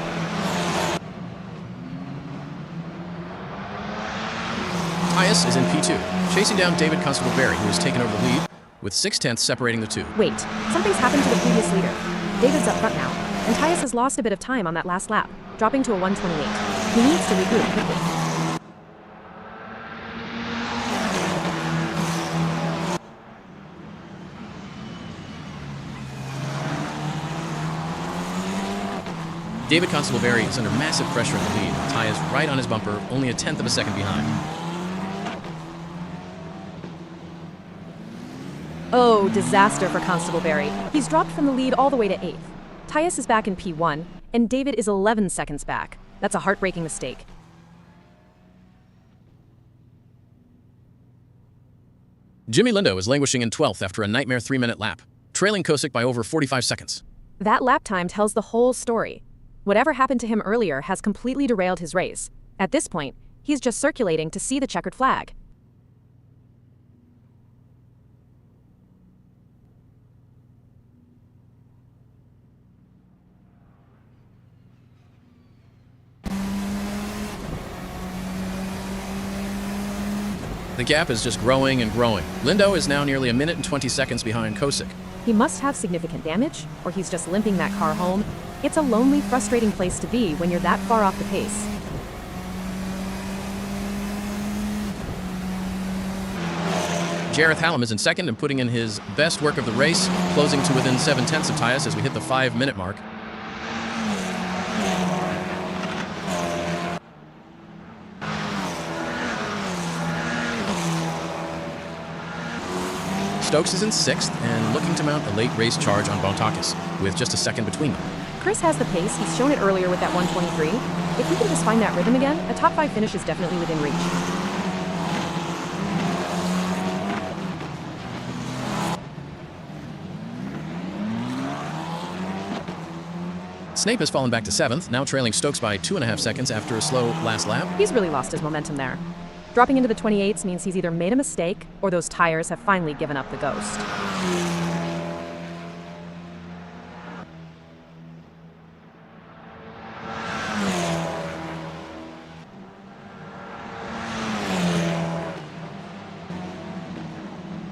Tyus is in P2, chasing down David Constable-Berry, who has taken over the lead, with 0.6 separating the two. Wait, something's happened to the previous leader. David's up front now, and Tyus has lost a bit of time on that last lap, dropping to a 1:28. He needs to regroup quickly. David Constable-Berry is under massive pressure in the lead. Tyus right on his bumper, only 0.1 of a second behind. Oh, disaster for Constable-Berry. He's dropped from the lead all the way to 8th. Tyus is back in P1, and David is 11 seconds back. That's a heartbreaking mistake. Jimmy Lindo is languishing in 12th after a nightmare 3-minute lap, trailing Kosick by over 45 seconds. That lap time tells the whole story. Whatever happened to him earlier has completely derailed his race. At this point, he's just circulating to see the checkered flag. The gap is just growing and growing. Lindo is now nearly 1 minute and 20 seconds behind Kosick. He must have significant damage, or he's just limping that car home. It's a lonely, frustrating place to be when you're that far off the pace. Jareth Hallam is in 2nd and putting in his best work of the race, closing to within 0.7 of Tyus as we hit the 5-minute mark. Stokes is in 6th and looking to mount a late race charge on Bontakis, with just a second between them. Chris has the pace. He's shown it earlier with that 123. If he can just find that rhythm again, a top 5 finish is definitely within reach. Snape has fallen back to 7th, now trailing Stokes by 2.5 seconds after a slow last lap. He's really lost his momentum there. Dropping into the 28s means he's either made a mistake or those tires have finally given up the ghost.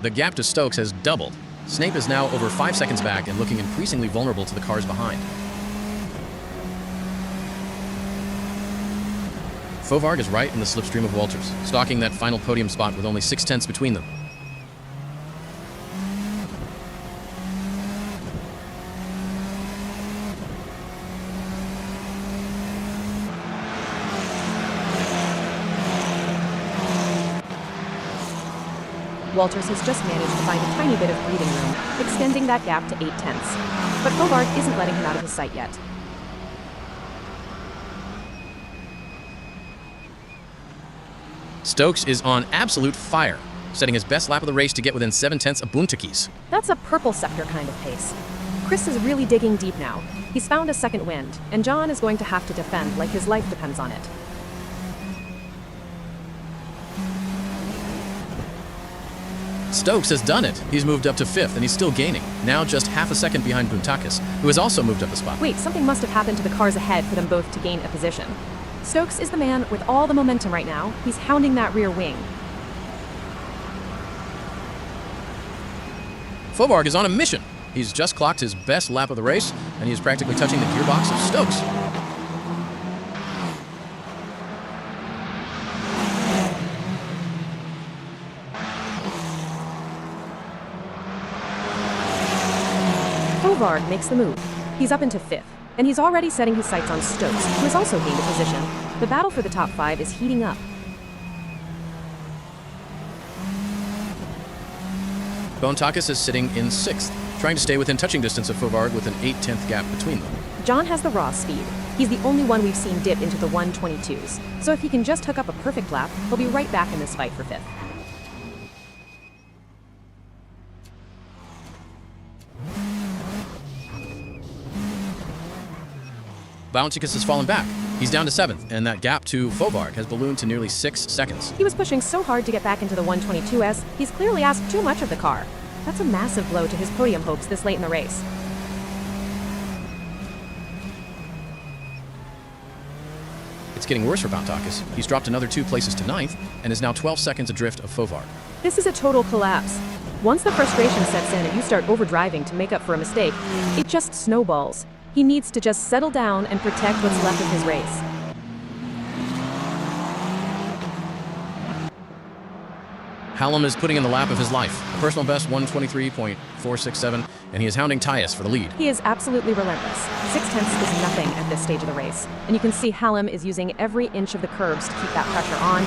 The gap to Stokes has doubled. Snape is now over 5 seconds back and looking increasingly vulnerable to the cars behind. Fovarg is right in the slipstream of Walters, stalking that final podium spot with only 0.6 between them. Walters has just managed to find a tiny bit of breathing room, extending that gap to 0.8. But Fovarg isn't letting him out of his sight yet. Stokes is on absolute fire, setting his best lap of the race to get within 0.7 of Bontakis. That's a purple sector kind of pace. Chris is really digging deep now. He's found a second wind, and John is going to have to defend like his life depends on it. Stokes has done it. He's moved up to 5th, and he's still gaining, now just half a second behind Bontakis, who has also moved up a spot. Wait, something must have happened to the cars ahead for them both to gain a position. Stokes is the man with all the momentum right now. He's hounding that rear wing. Fovarg is on a mission. He's just clocked his best lap of the race, and he is practically touching the gearbox of Stokes. Fovarg makes the move. He's up into 5th, and he's already setting his sights on Stokes, who has also gained a position. The battle for the top 5 is heating up. Bontakis is sitting in 6th, trying to stay within touching distance of Fovarg with an 0.8 gap between them. John has the raw speed. He's the only one we've seen dip into the 122s. So if he can just hook up a perfect lap, he'll be right back in this fight for 5th. Bontakis has fallen back. He's down to 7th, and that gap to Fovarg has ballooned to nearly 6 seconds. He was pushing so hard to get back into the 122s, he's clearly asked too much of the car. That's a massive blow to his podium hopes this late in the race. It's getting worse for Bontakis. He's dropped another 2 places to 9th, and is now 12 seconds adrift of Fovarg. This is a total collapse. Once the frustration sets in and you start overdriving to make up for a mistake, it just snowballs. He needs to just settle down and protect what's left of his race. Hallam is putting in the lap of his life. A personal best 123.467, and he is hounding Tyus for the lead. He is absolutely relentless. 0.6 is nothing at this stage of the race. And you can see Hallam is using every inch of the curbs to keep that pressure on.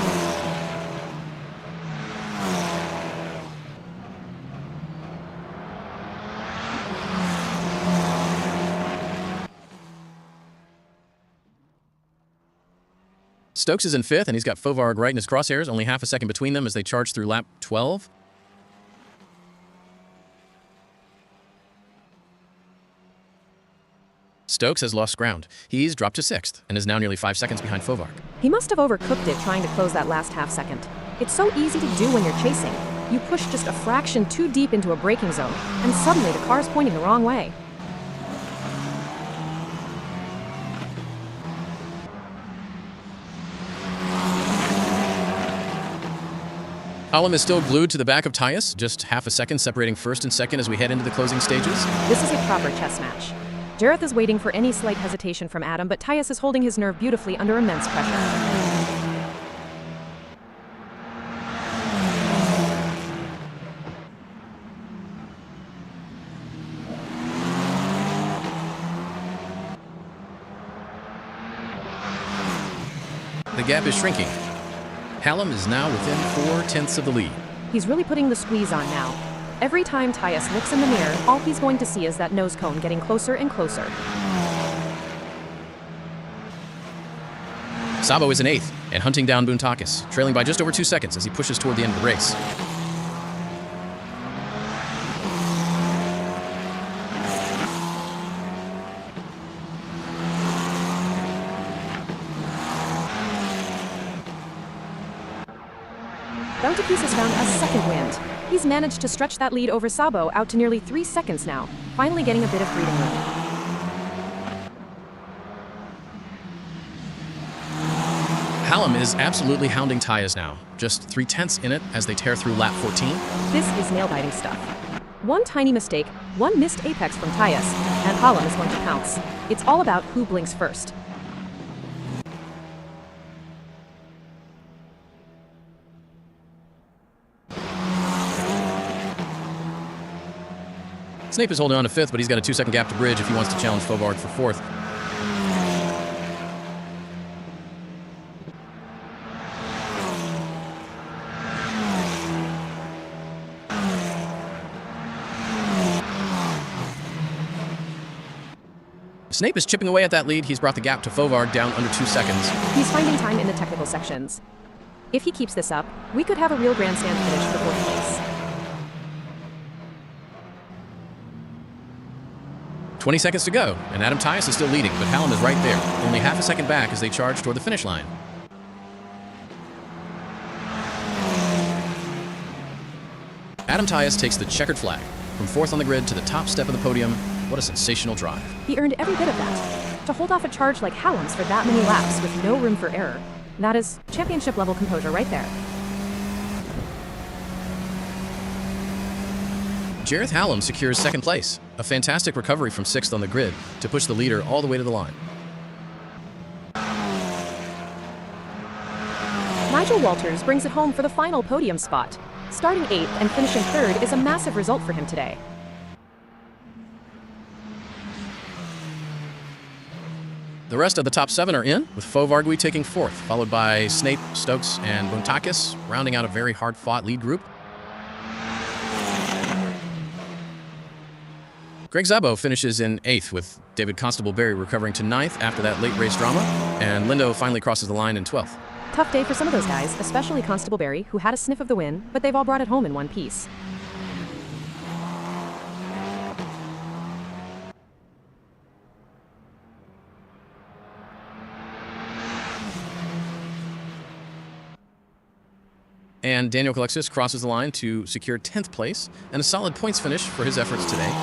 Stokes is in 5th, and he's got Fovarg right in his crosshairs, only half a second between them as they charge through lap 12. Stokes has lost ground. He's dropped to 6th, and is now nearly 5 seconds behind Fovarg. He must have overcooked it trying to close that last half second. It's so easy to do when you're chasing. You push just a fraction too deep into a braking zone, and suddenly the car's pointing the wrong way. Hallam is still glued to the back of Tyus, just half a second separating 1st and 2nd as we head into the closing stages. This is a proper chess match. Jareth is waiting for any slight hesitation from Adam, but Tyus is holding his nerve beautifully under immense pressure. The gap is shrinking. Hallam is now within 0.4 of the lead. He's really putting the squeeze on now. Every time Tyus looks in the mirror, all he's going to see is that nose cone getting closer and closer. Sabo is in 8th and hunting down Buntakis, trailing by just over 2 seconds as he pushes toward the end of the race. Buntakis has found a second wind. He's managed to stretch that lead over Sabo out to nearly 3 seconds now, finally getting a bit of breathing room. Hallam is absolutely hounding Tyus now, just 3/10 in it as they tear through lap 14. This is nail-biting stuff. One tiny mistake, one missed apex from Tyus, and Hallam is going to pounce. It's all about who blinks first. Snape is holding on to 5th, but he's got a 2-second gap to bridge if he wants to challenge Fauvargue for 4th. Snape is chipping away at that lead. He's brought the gap to Fauvargue down under 2 seconds. He's finding time in the technical sections. If he keeps this up, we could have a real grandstand finish for 4th place. 20 seconds to go, and Adam Tyus is still leading, but Hallam is right there, only half a second back as they charge toward the finish line. Adam Tyus takes the checkered flag, from 4th on the grid to the top step of the podium. What a sensational drive. He earned every bit of that. To hold off a charge like Hallam's for that many laps with no room for error, that is championship-level composure right there. Jareth Hallam secures 2nd place, a fantastic recovery from 6th on the grid to push the leader all the way to the line. Nigel Walters brings it home for the final podium spot. Starting 8th and finishing 3rd is a massive result for him today. The rest of the top 7 are in, with Fauvargue taking 4th, followed by Snape, Stokes, and Buntakis, rounding out a very hard-fought lead group. Greg Szabo finishes in 8th, with David Constable-Berry recovering to 9th after that late race drama, and Lindo finally crosses the line in 12th. Tough day for some of those guys, especially Constable-Berry, who had a sniff of the win, but they've all brought it home in one piece. And Daniel Kalexis crosses the line to secure 10th place and a solid points finish for his efforts today.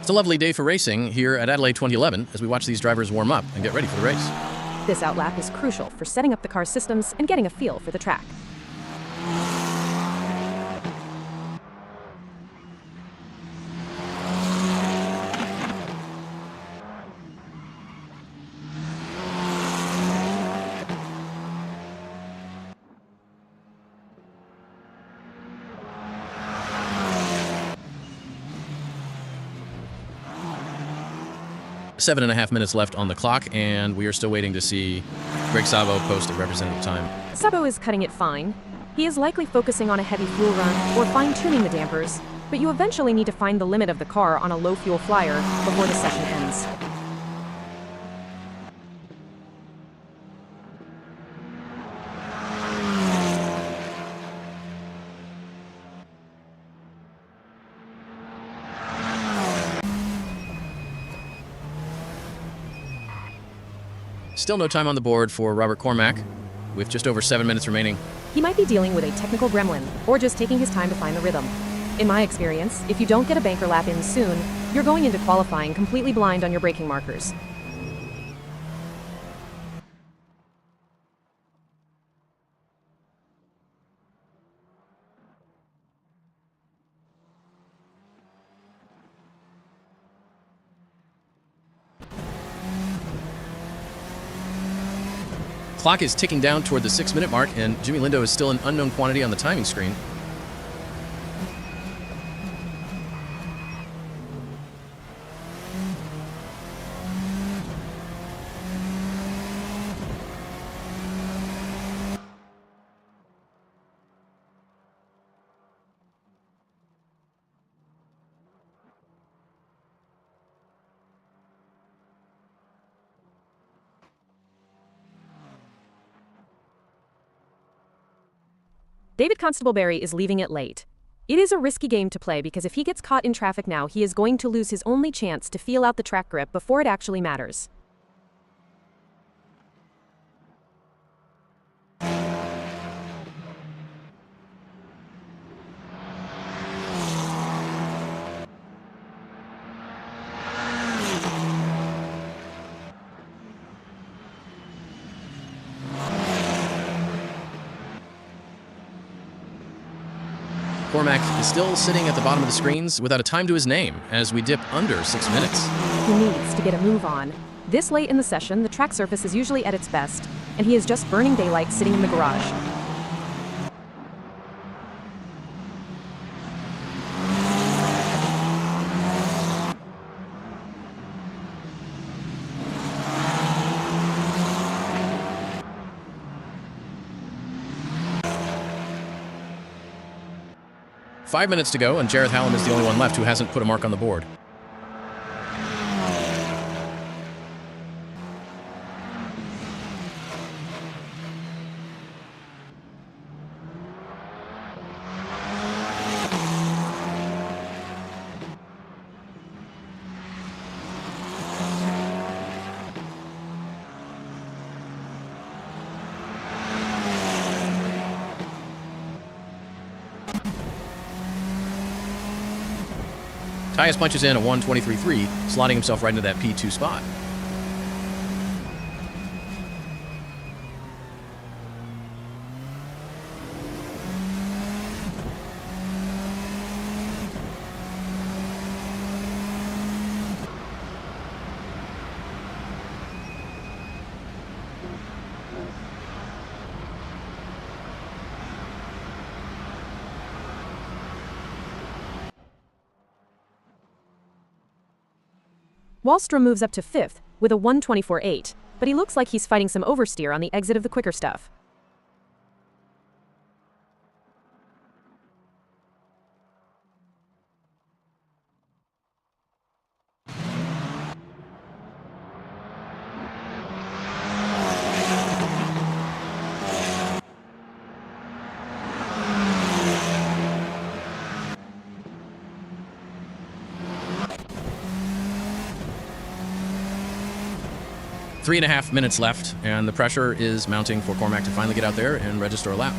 It's a lovely day for racing here at Adelaide 2011 as we watch these drivers warm up and get ready for the race. This outlap is crucial for setting up the car's systems and getting a feel for the track. Seven and a half minutes left on the clock, and we are still waiting to see Greg Sabo post a representative time. Sabo is cutting it fine. He is likely focusing on a heavy fuel run or fine-tuning the dampers, but you eventually need to find the limit of the car on a low-fuel flyer before the session ends. Still no time on the board for Robert Cormack, with just over 7 minutes remaining. He might be dealing with a technical gremlin, or just taking his time to find the rhythm. In my experience, if you don't get a banker lap in soon, you're going into qualifying completely blind on your braking markers. Clock is ticking down toward the 6-minute mark, and Jimmy Lindo is still an unknown quantity on the timing screen. David Constable-Barry is leaving it late. It is a risky game to play because if he gets caught in traffic now, he is going to lose his only chance to feel out the track grip before it actually matters. Cormack is still sitting at the bottom of the screens without a time to his name as we dip under 6 minutes. He needs to get a move on. This late in the session, the track surface is usually at its best, and he is just burning daylight sitting in the garage. Five minutes to go, and Jareth Hallam is the only one left who hasn't put a mark on the board. Tyus punches in a 1:23.3, slotting himself right into that P2 spot. Wallstrom moves up to 5th with a 1:24.8, but he looks like he's fighting some oversteer on the exit of the quicker stuff. Three and a half minutes left, and the pressure is mounting for Cormack to finally get out there and register a lap.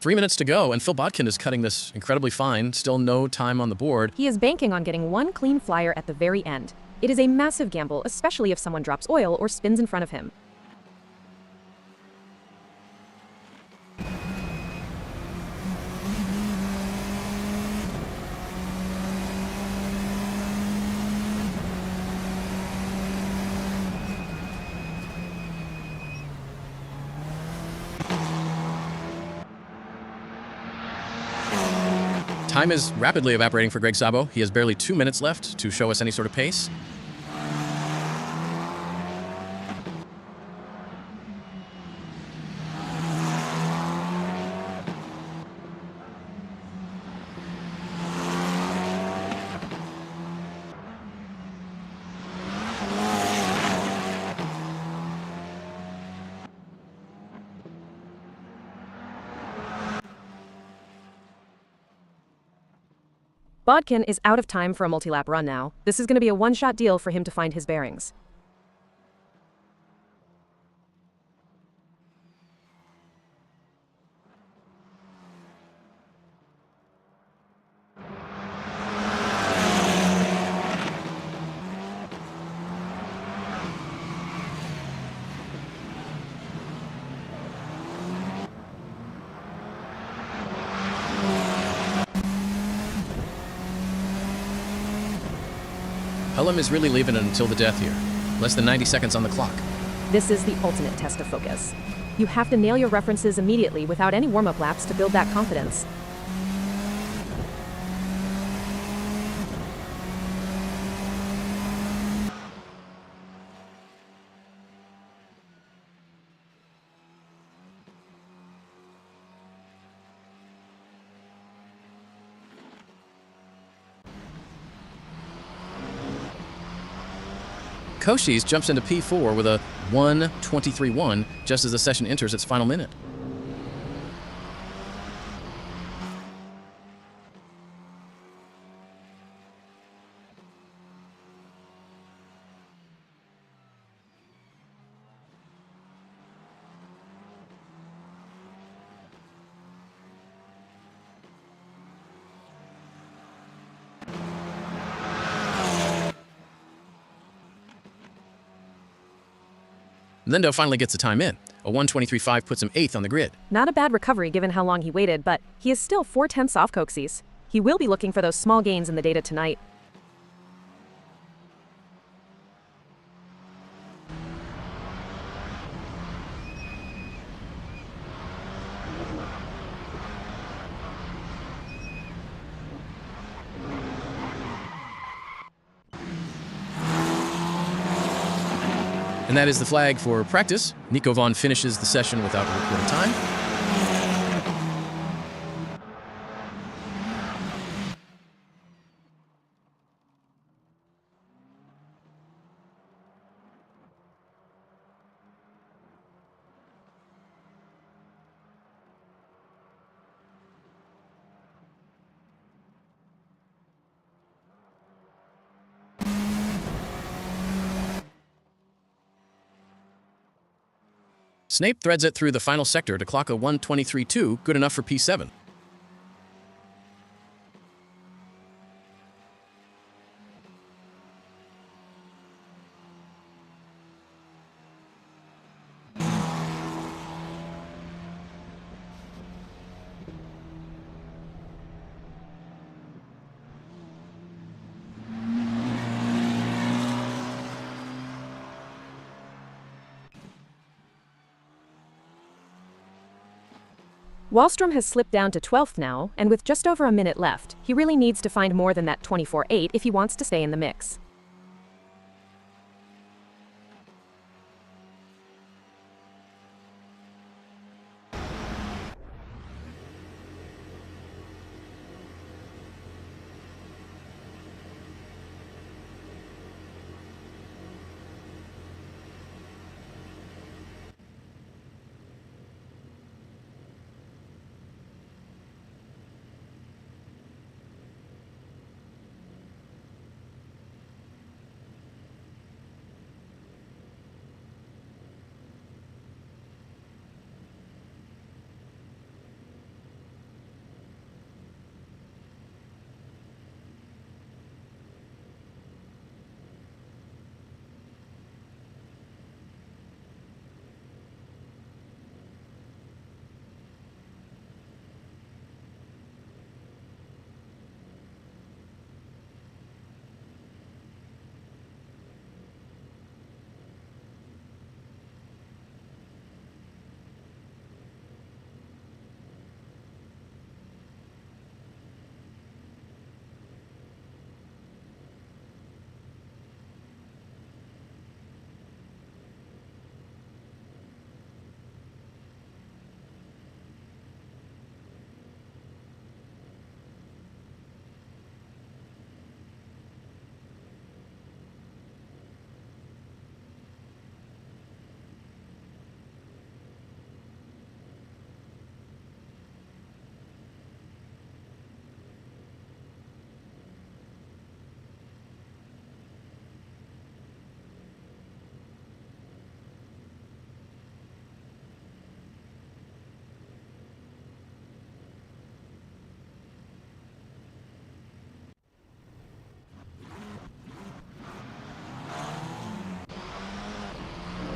3 minutes to go, and Phil Bodkin is cutting this incredibly fine. Still no time on the board. He is banking on getting one clean flyer at the very end. It is a massive gamble, especially if someone drops oil or spins in front of him. Time is rapidly evaporating for Greg Sabo. He has barely 2 minutes left to show us any sort of pace. Bodkin is out of time for a multi-lap run now. This is going to be a one-shot deal for him to find his bearings. Pelham is really leaving it until the death here. Less than 90 seconds on the clock. This is the ultimate test of focus. You have to nail your references immediately without any warm-up laps to build that confidence. Koshis jumps into P4 with a 1:23.1 just as the session enters its final minute. Lindo finally gets the time in. A 1:23.5 puts him 8th on the grid. Not a bad recovery given how long he waited, but he is still 4/10 off Coxies. He will be looking for those small gains in the data tonight. And that is the flag for practice. Nico Vaughn finishes the session without a recorded time. Snape threads it through the final sector to clock a 1:23.2, good enough for P7. Wallstrom has slipped down to 12th now, and with just over a minute left, he really needs to find more than that 24.8 if he wants to stay in the mix.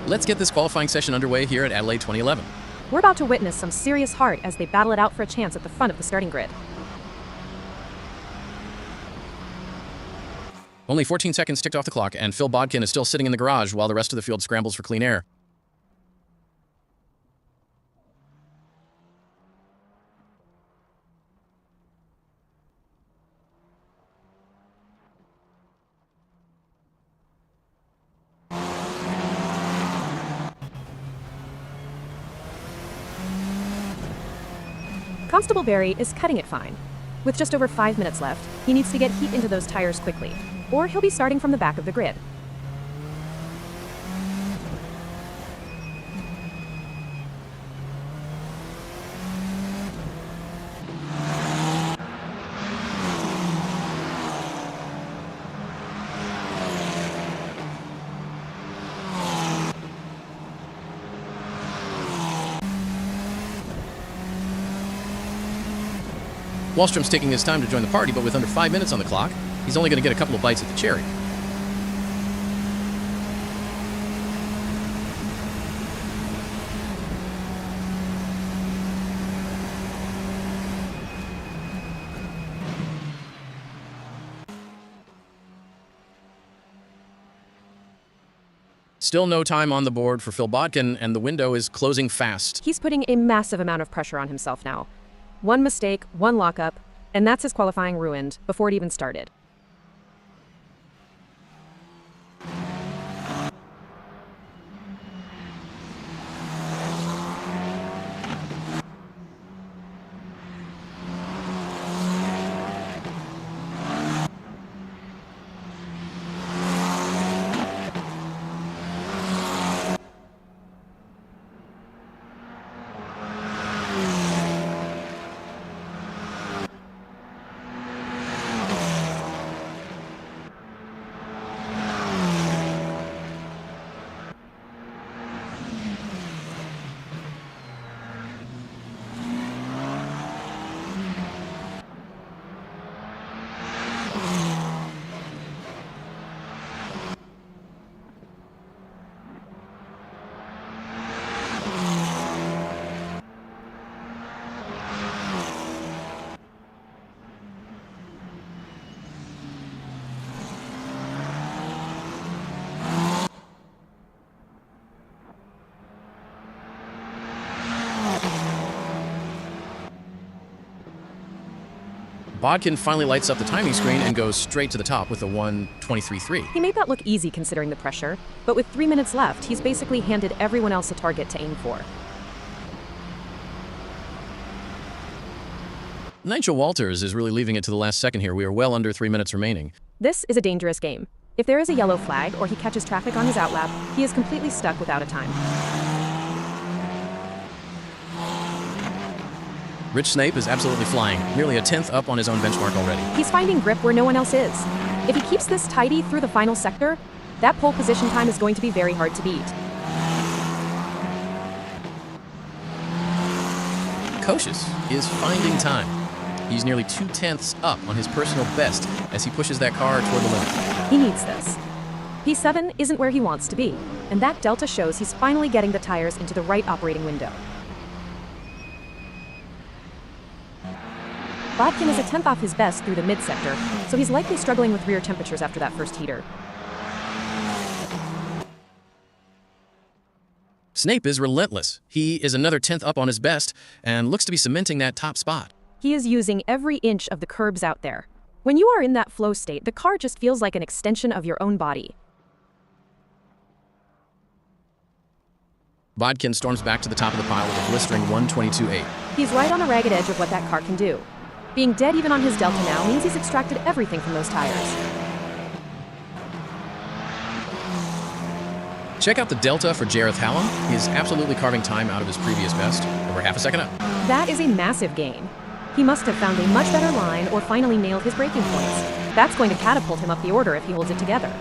Let's get this qualifying session underway here at Adelaide 2011. We're about to witness some serious heart as they battle it out for a chance at the front of the starting grid. Only 14 seconds ticked off the clock, and Phil Bodkin is still sitting in the garage while the rest of the field scrambles for clean air. Constable Barry is cutting it fine. With just over 5 minutes left, he needs to get heat into those tires quickly, or he'll be starting from the back of the grid. Wallstrom's taking his time to join the party, but with under 5 minutes on the clock, he's only going to get a couple of bites at the cherry. Still no time on the board for Phil Bodkin, and the window is closing fast. He's putting a massive amount of pressure on himself now. One mistake, one lockup, and that's his qualifying ruined before it even started. Bodkin finally lights up the timing screen and goes straight to the top with a 1:23.3. He made that look easy considering the pressure, but with 3 minutes left, he's basically handed everyone else a target to aim for. Nigel Walters is really leaving it to the last second here. We are well under 3 minutes remaining. This is a dangerous game. If there is a yellow flag or he catches traffic on his outlap, he is completely stuck without a time. Rich Snape is absolutely flying, nearly a tenth up on his own benchmark already. He's finding grip where no one else is. If he keeps this tidy through the final sector, that pole position time is going to be very hard to beat. Kocius is finding time. He's nearly 2/10 up on his personal best as he pushes that car toward the limit. He needs this. P7 isn't where he wants to be, and that delta shows he's finally getting the tires into the right operating window. Bodkin is a tenth off his best through the mid-sector, so he's likely struggling with rear temperatures after that first heater. Snape is relentless. He is another 10th up on his best and looks to be cementing that top spot. He is using every inch of the curbs out there. When you are in that flow state, the car just feels like an extension of your own body. Bodkin storms back to the top of the pile with a blistering 1:22.8. He's right on the ragged edge of what that car can do. Being dead even on his delta now means he's extracted everything from those tires. Check out the delta for Jareth Hallam. He's absolutely carving time out of his previous best, over half a second up. That is a massive gain. He must have found a much better line or finally nailed his braking points. That's going to catapult him up the order if he holds it together.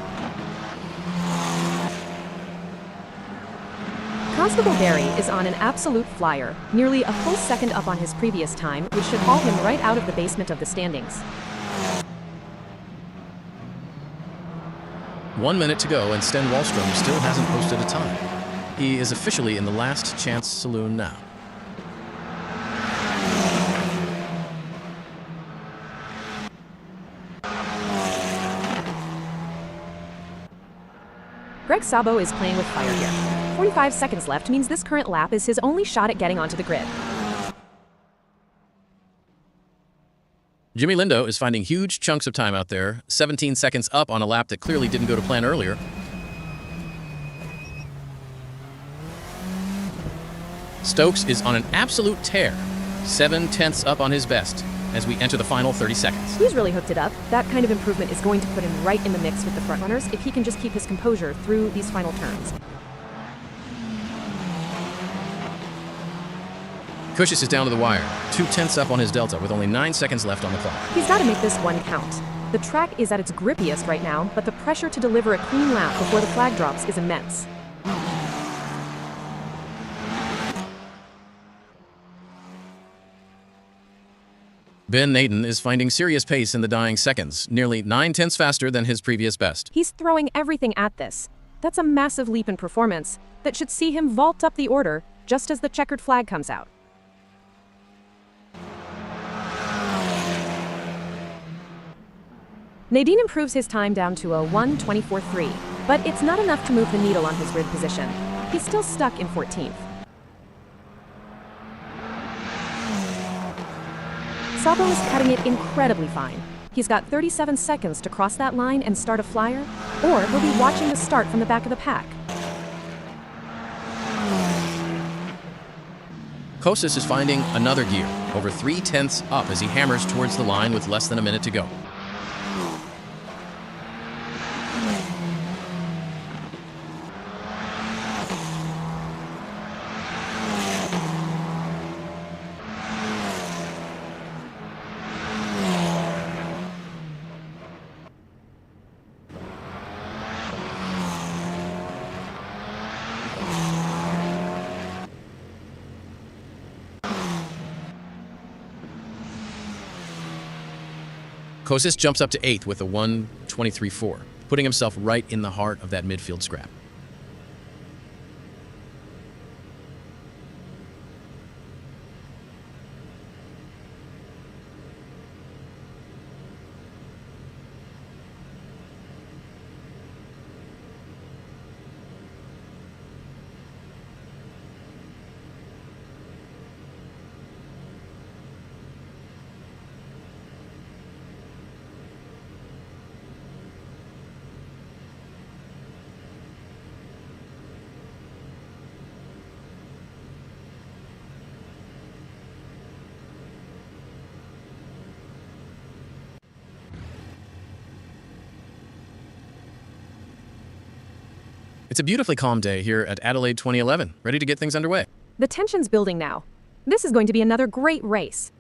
Constable Barry is on an absolute flyer, nearly a full second up on his previous time, which should haul him right out of the basement of the standings. 1 minute to go, and Sten Wallstrom still hasn't posted a time. He is officially in the last chance saloon now. Greg Sabo is playing with fire here. 45 seconds left means this current lap is his only shot at getting onto the grid. Jimmy Lindo is finding huge chunks of time out there, 17 seconds up on a lap that clearly didn't go to plan earlier. Stokes is on an absolute tear, 7/10 up on his best as we enter the final 30 seconds. He's really hooked it up. That kind of improvement is going to put him right in the mix with the front runners if he can just keep his composure through these final turns. Cushis is down to the wire, 2/10 up on his delta with only 9 seconds left on the clock. He's got to make this one count. The track is at its grippiest right now, but the pressure to deliver a clean lap before the flag drops is immense. Ben Naden is finding serious pace in the dying seconds, nearly 9/10 faster than his previous best. He's throwing everything at this. That's a massive leap in performance that should see him vault up the order just as the checkered flag comes out. Nadine improves his time down to a 1:24.3, but it's not enough to move the needle on his grid position. He's still stuck in 14th. Sabo is cutting it incredibly fine. He's got 37 seconds to cross that line and start a flyer, or he'll be watching the start from the back of the pack. Kosas is finding another gear, over 3/10 up as he hammers towards the line with less than a minute to go. Kosas jumps up to 8th with a 1:23.4, putting himself right in the heart of that midfield scrap. It's a beautifully calm day here at Adelaide 2011, ready to get things underway. The tension's building now. This is going to be another great race.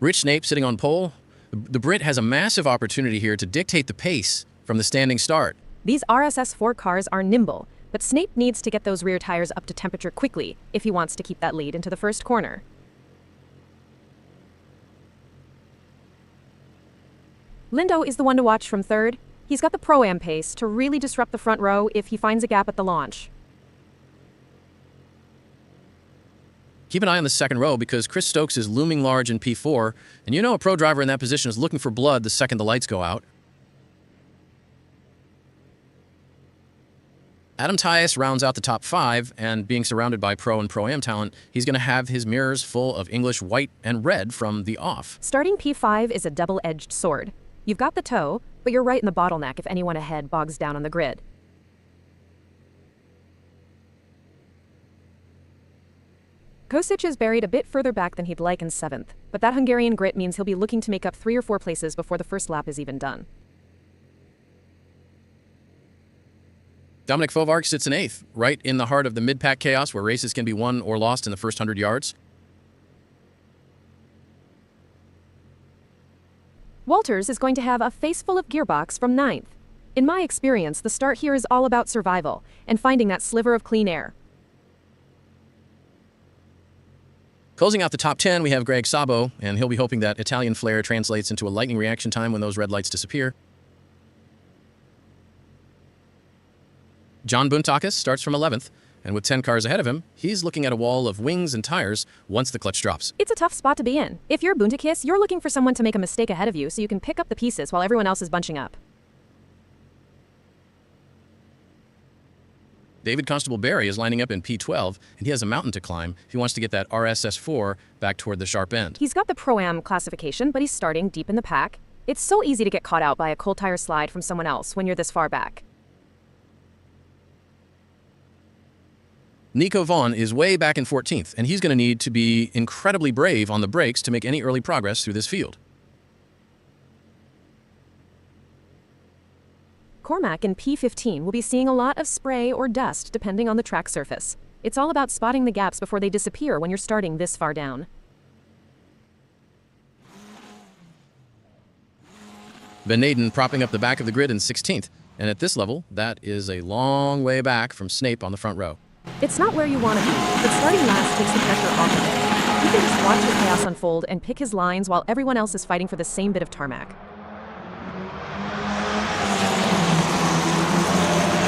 Rich Snape sitting on pole. The Brit has a massive opportunity here to dictate the pace from the standing start. These RSS4 cars are nimble, but Snape needs to get those rear tires up to temperature quickly if he wants to keep that lead into the first corner. Lindo is the one to watch from third. He's got the Pro-Am pace to really disrupt the front row if he finds a gap at the launch. Keep an eye on the second row because Chris Stokes is looming large in P4, and you know a pro driver in that position is looking for blood the second the lights go out. Adam Tyus rounds out the top 5, and being surrounded by Pro and Pro-Am talent, he's going to have his mirrors full of English white and red from the off. Starting P5 is a double-edged sword. You've got the toe, but you're right in the bottleneck if anyone ahead bogs down on the grid. Kosic is buried a bit further back than he'd like in 7th, but that Hungarian grit means he'll be looking to make up 3 or 4 places before the first lap is even done. Dominic Fovarg sits in 8th, right in the heart of the mid-pack chaos where races can be won or lost in the first 100 yards. Walters is going to have a face full of gearbox from 9th. In my experience, the start here is all about survival and finding that sliver of clean air. Closing out the top 10, we have Greg Sabo, and he'll be hoping that Italian flair translates into a lightning reaction time when those red lights disappear. John Buntakis starts from 11th, and with 10 cars ahead of him, he's looking at a wall of wings and tires once the clutch drops. It's a tough spot to be in. If you're Buntakis, you're looking for someone to make a mistake ahead of you so you can pick up the pieces while everyone else is bunching up. David Constable Barry is lining up in P12, and he has a mountain to climb if he wants to get that RSS4 back toward the sharp end. He's got the Pro-Am classification, but he's starting deep in the pack. It's so easy to get caught out by a cold tire slide from someone else when you're this far back. Nico Vaughn is way back in 14th, and he's going to need to be incredibly brave on the brakes to make any early progress through this field. Cormac in P15 will be seeing a lot of spray or dust depending on the track surface. It's all about spotting the gaps before they disappear when you're starting this far down. Ben Naden propping up the back of the grid in 16th, and at this level, that is a long way back from Snape on the front row. It's not where you want to be, but starting last takes the pressure off of it. You can just watch the chaos unfold and pick his lines while everyone else is fighting for the same bit of tarmac.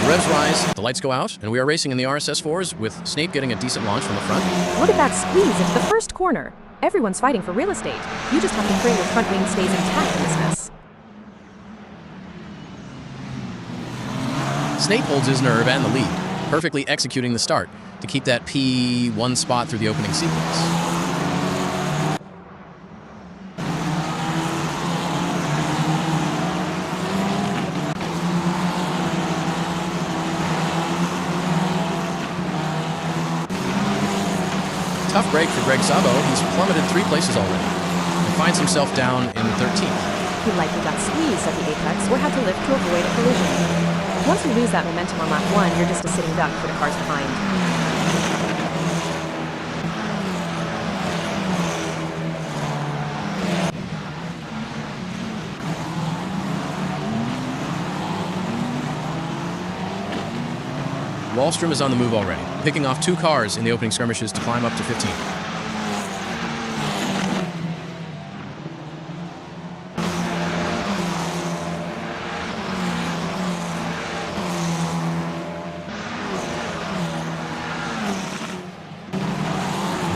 The revs rise, the lights go out, and we are racing in the RSS4s with Snape getting a decent launch from the front. Look at that squeeze into the first corner. Everyone's fighting for real estate. You just have to pray your front wing stays intact in this mess. Snape holds his nerve and the lead, perfectly executing the start to keep that P1 spot through the opening sequence. Tough break for Greg Sabo. He's plummeted 3 places already and finds himself down in 13th. He likely got squeezed at the apex or had to lift to avoid a collision. Once you lose that momentum on lap 1, you're just a sitting duck for the cars behind. Wallstrom is on the move already, picking off 2 cars in the opening skirmishes to climb up to 15.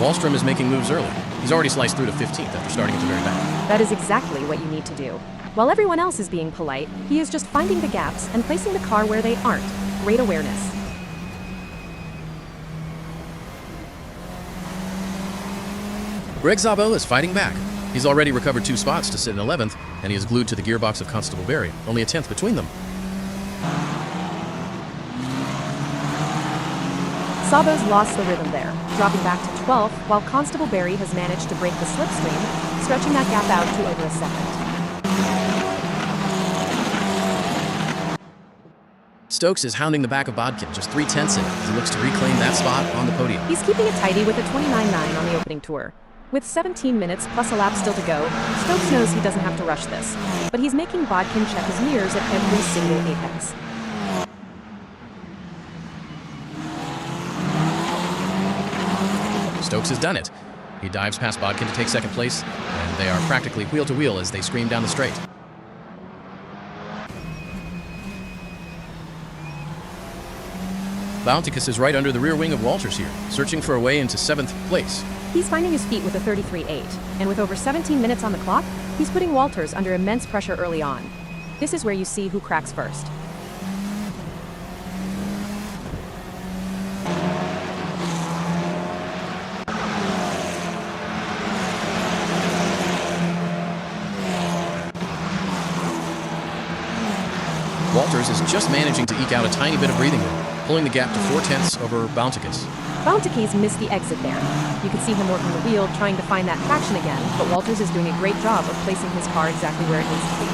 Wallstrom is making moves early. He's already sliced through to 15th after starting at the very back. That is exactly what you need to do. While everyone else is being polite, he is just finding the gaps and placing the car where they aren't. Great awareness. Greg Szabo is fighting back. He's already recovered 2 spots to sit in 11th, and he is glued to the gearbox of Constable Barry, only a 10th between them. Szabo's lost the rhythm there, dropping back to 12th, while Constable Barry has managed to break the slipstream, stretching that gap out to over a second. Stokes is hounding the back of Bodkin, just 3/10 in as he looks to reclaim that spot on the podium. He's keeping it tidy with a 29.9 on the opening tour. With 17 minutes plus a lap still to go, Stokes knows he doesn't have to rush this, but he's making Bodkin check his mirrors at every single apex. Stokes has done it. He dives past Bodkin to take second place, and they are practically wheel to wheel as they scream down the straight. Bounticus is right under the rear wing of Walters here, searching for a way into 7th place. He's finding his feet with a 33.8, and with over 17 minutes on the clock, he's putting Walters under immense pressure early on. This is where you see who cracks first. Walters is just managing to eke out a tiny bit of breathing room, pulling the gap to 4/10 over Bounticus. Bounticus missed the exit there. You can see him working the wheel, trying to find that traction again, but Walters is doing a great job of placing his car exactly where it needs to be.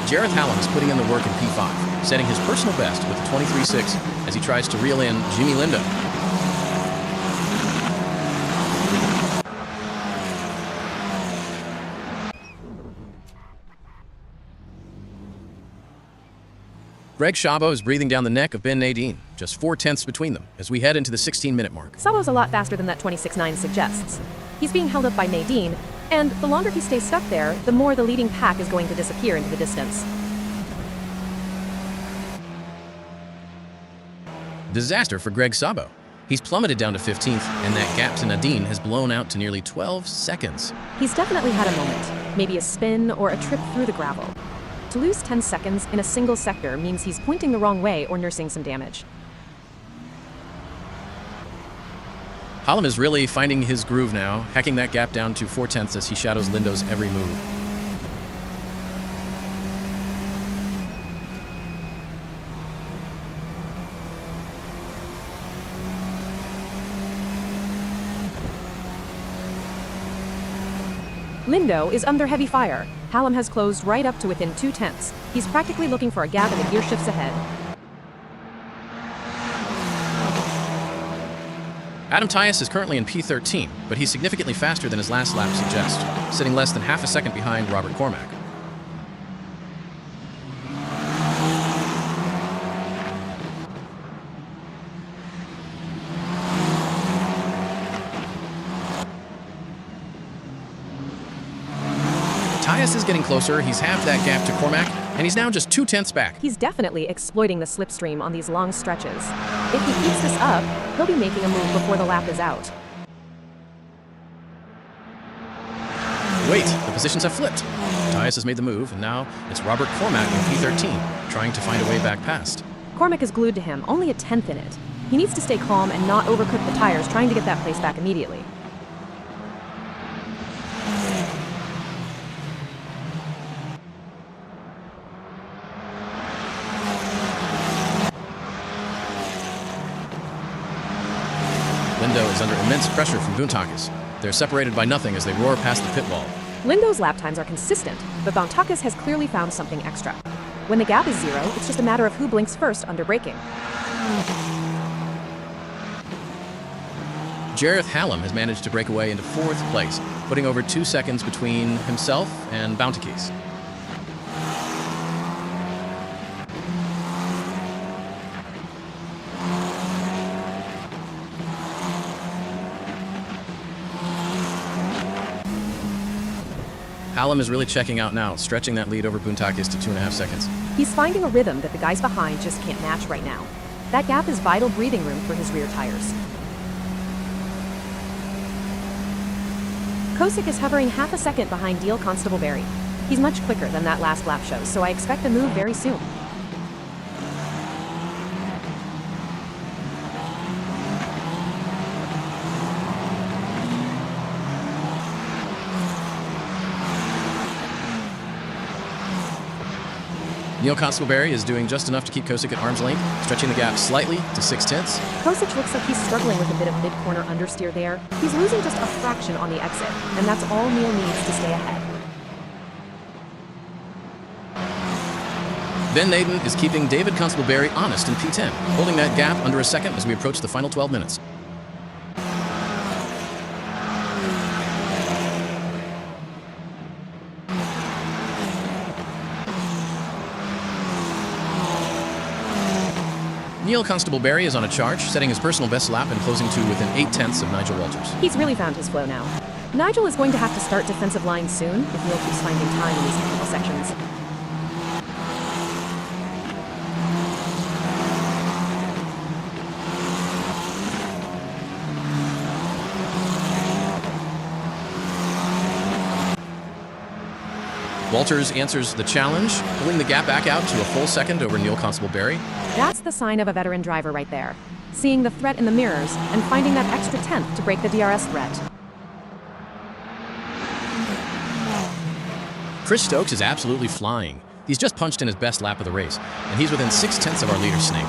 Jareth Hallam is putting in the work in P5, setting his personal best with a 23.6 as he tries to reel in Jimmy Lindo. Greg Szabo is breathing down the neck of Ben Nadine, just 4/10 between them as we head into the 16-minute mark. Szabo's a lot faster than that 26.9 suggests. He's being held up by Nadine, and the longer he stays stuck there, the more the leading pack is going to disappear into the distance. Disaster for Greg Sabo. He's plummeted down to 15th, and that gap to Nadine has blown out to nearly 12 seconds. He's definitely had a moment, maybe a spin or a trip through the gravel. To lose 10 seconds in a single sector means he's pointing the wrong way or nursing some damage. Hallam is really finding his groove now, hacking that gap down to 4/10 as he shadows Lindo's every move. Lindo is under heavy fire. Hallam has closed right up to within 2/10. He's practically looking for a gap in the gear shifts ahead. Adam Tyus is currently in P13, but he's significantly faster than his last lap suggests, sitting less than half a second behind Robert Cormack. Tyus is getting closer. He's halved that gap to Cormack, and he's now just 2/10 back. He's definitely exploiting the slipstream on these long stretches. If he keeps this up, he'll be making a move before the lap is out. Wait, the positions have flipped. Tyus has made the move, and now it's Robert Cormack in P13, trying to find a way back past. Cormack is glued to him, only a 10th in it. He needs to stay calm and not overcook the tires, trying to get that place back immediately. Lindo is under immense pressure from Buntakis. They're separated by nothing as they roar past the pit wall. Lindo's lap times are consistent, but Buntakis has clearly found something extra. When the gap is 0, it's just a matter of who blinks first under braking. Jareth Hallam has managed to break away into 4th place, putting over 2 seconds between himself and Buntakis. Hallam is really checking out now, stretching that lead over Buntakis to 2.5 seconds. He's finding a rhythm that the guys behind just can't match right now. That gap is vital breathing room for his rear tires. Kosick is hovering half a second behind Deal Constable Barry. He's much quicker than that last lap shows, so I expect a move very soon. Neil Constable-Barry is doing just enough to keep Kosick at arm's length, stretching the gap slightly to 6/10. Kosick looks like he's struggling with a bit of mid-corner understeer there. He's losing just a fraction on the exit, and that's all Neil needs to stay ahead. Ben Naden is keeping David Constable-Barry honest in P10, holding that gap under a second as we approach the final 12 minutes. Neil Constable-Barry is on a charge, setting his personal best lap and closing to within 8/10 of Nigel Walters. He's really found his flow now. Nigel is going to have to start defensive line soon if Neil keeps finding time in these technical sections. Walters answers the challenge, pulling the gap back out to a full second over Neil Constable-Barry. That's the sign of a veteran driver right there. Seeing the threat in the mirrors and finding that extra 10th to break the DRS threat. Chris Stokes is absolutely flying. He's just punched in his best lap of the race, and he's within 6/10 of our leader, Snake.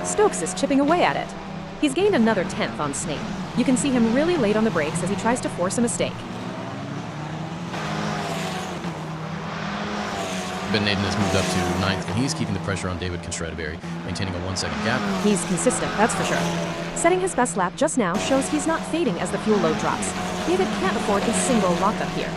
Stokes is chipping away at it. He's gained another 10th on Snake. You can see him really late on the brakes as he tries to force a mistake. Ben Naden has moved up to 9th, and he's keeping the pressure on David Constable-Barry, maintaining a 1-second gap. He's consistent, that's for sure. Setting his best lap just now shows he's not fading as the fuel load drops. David can't afford a single lockup here.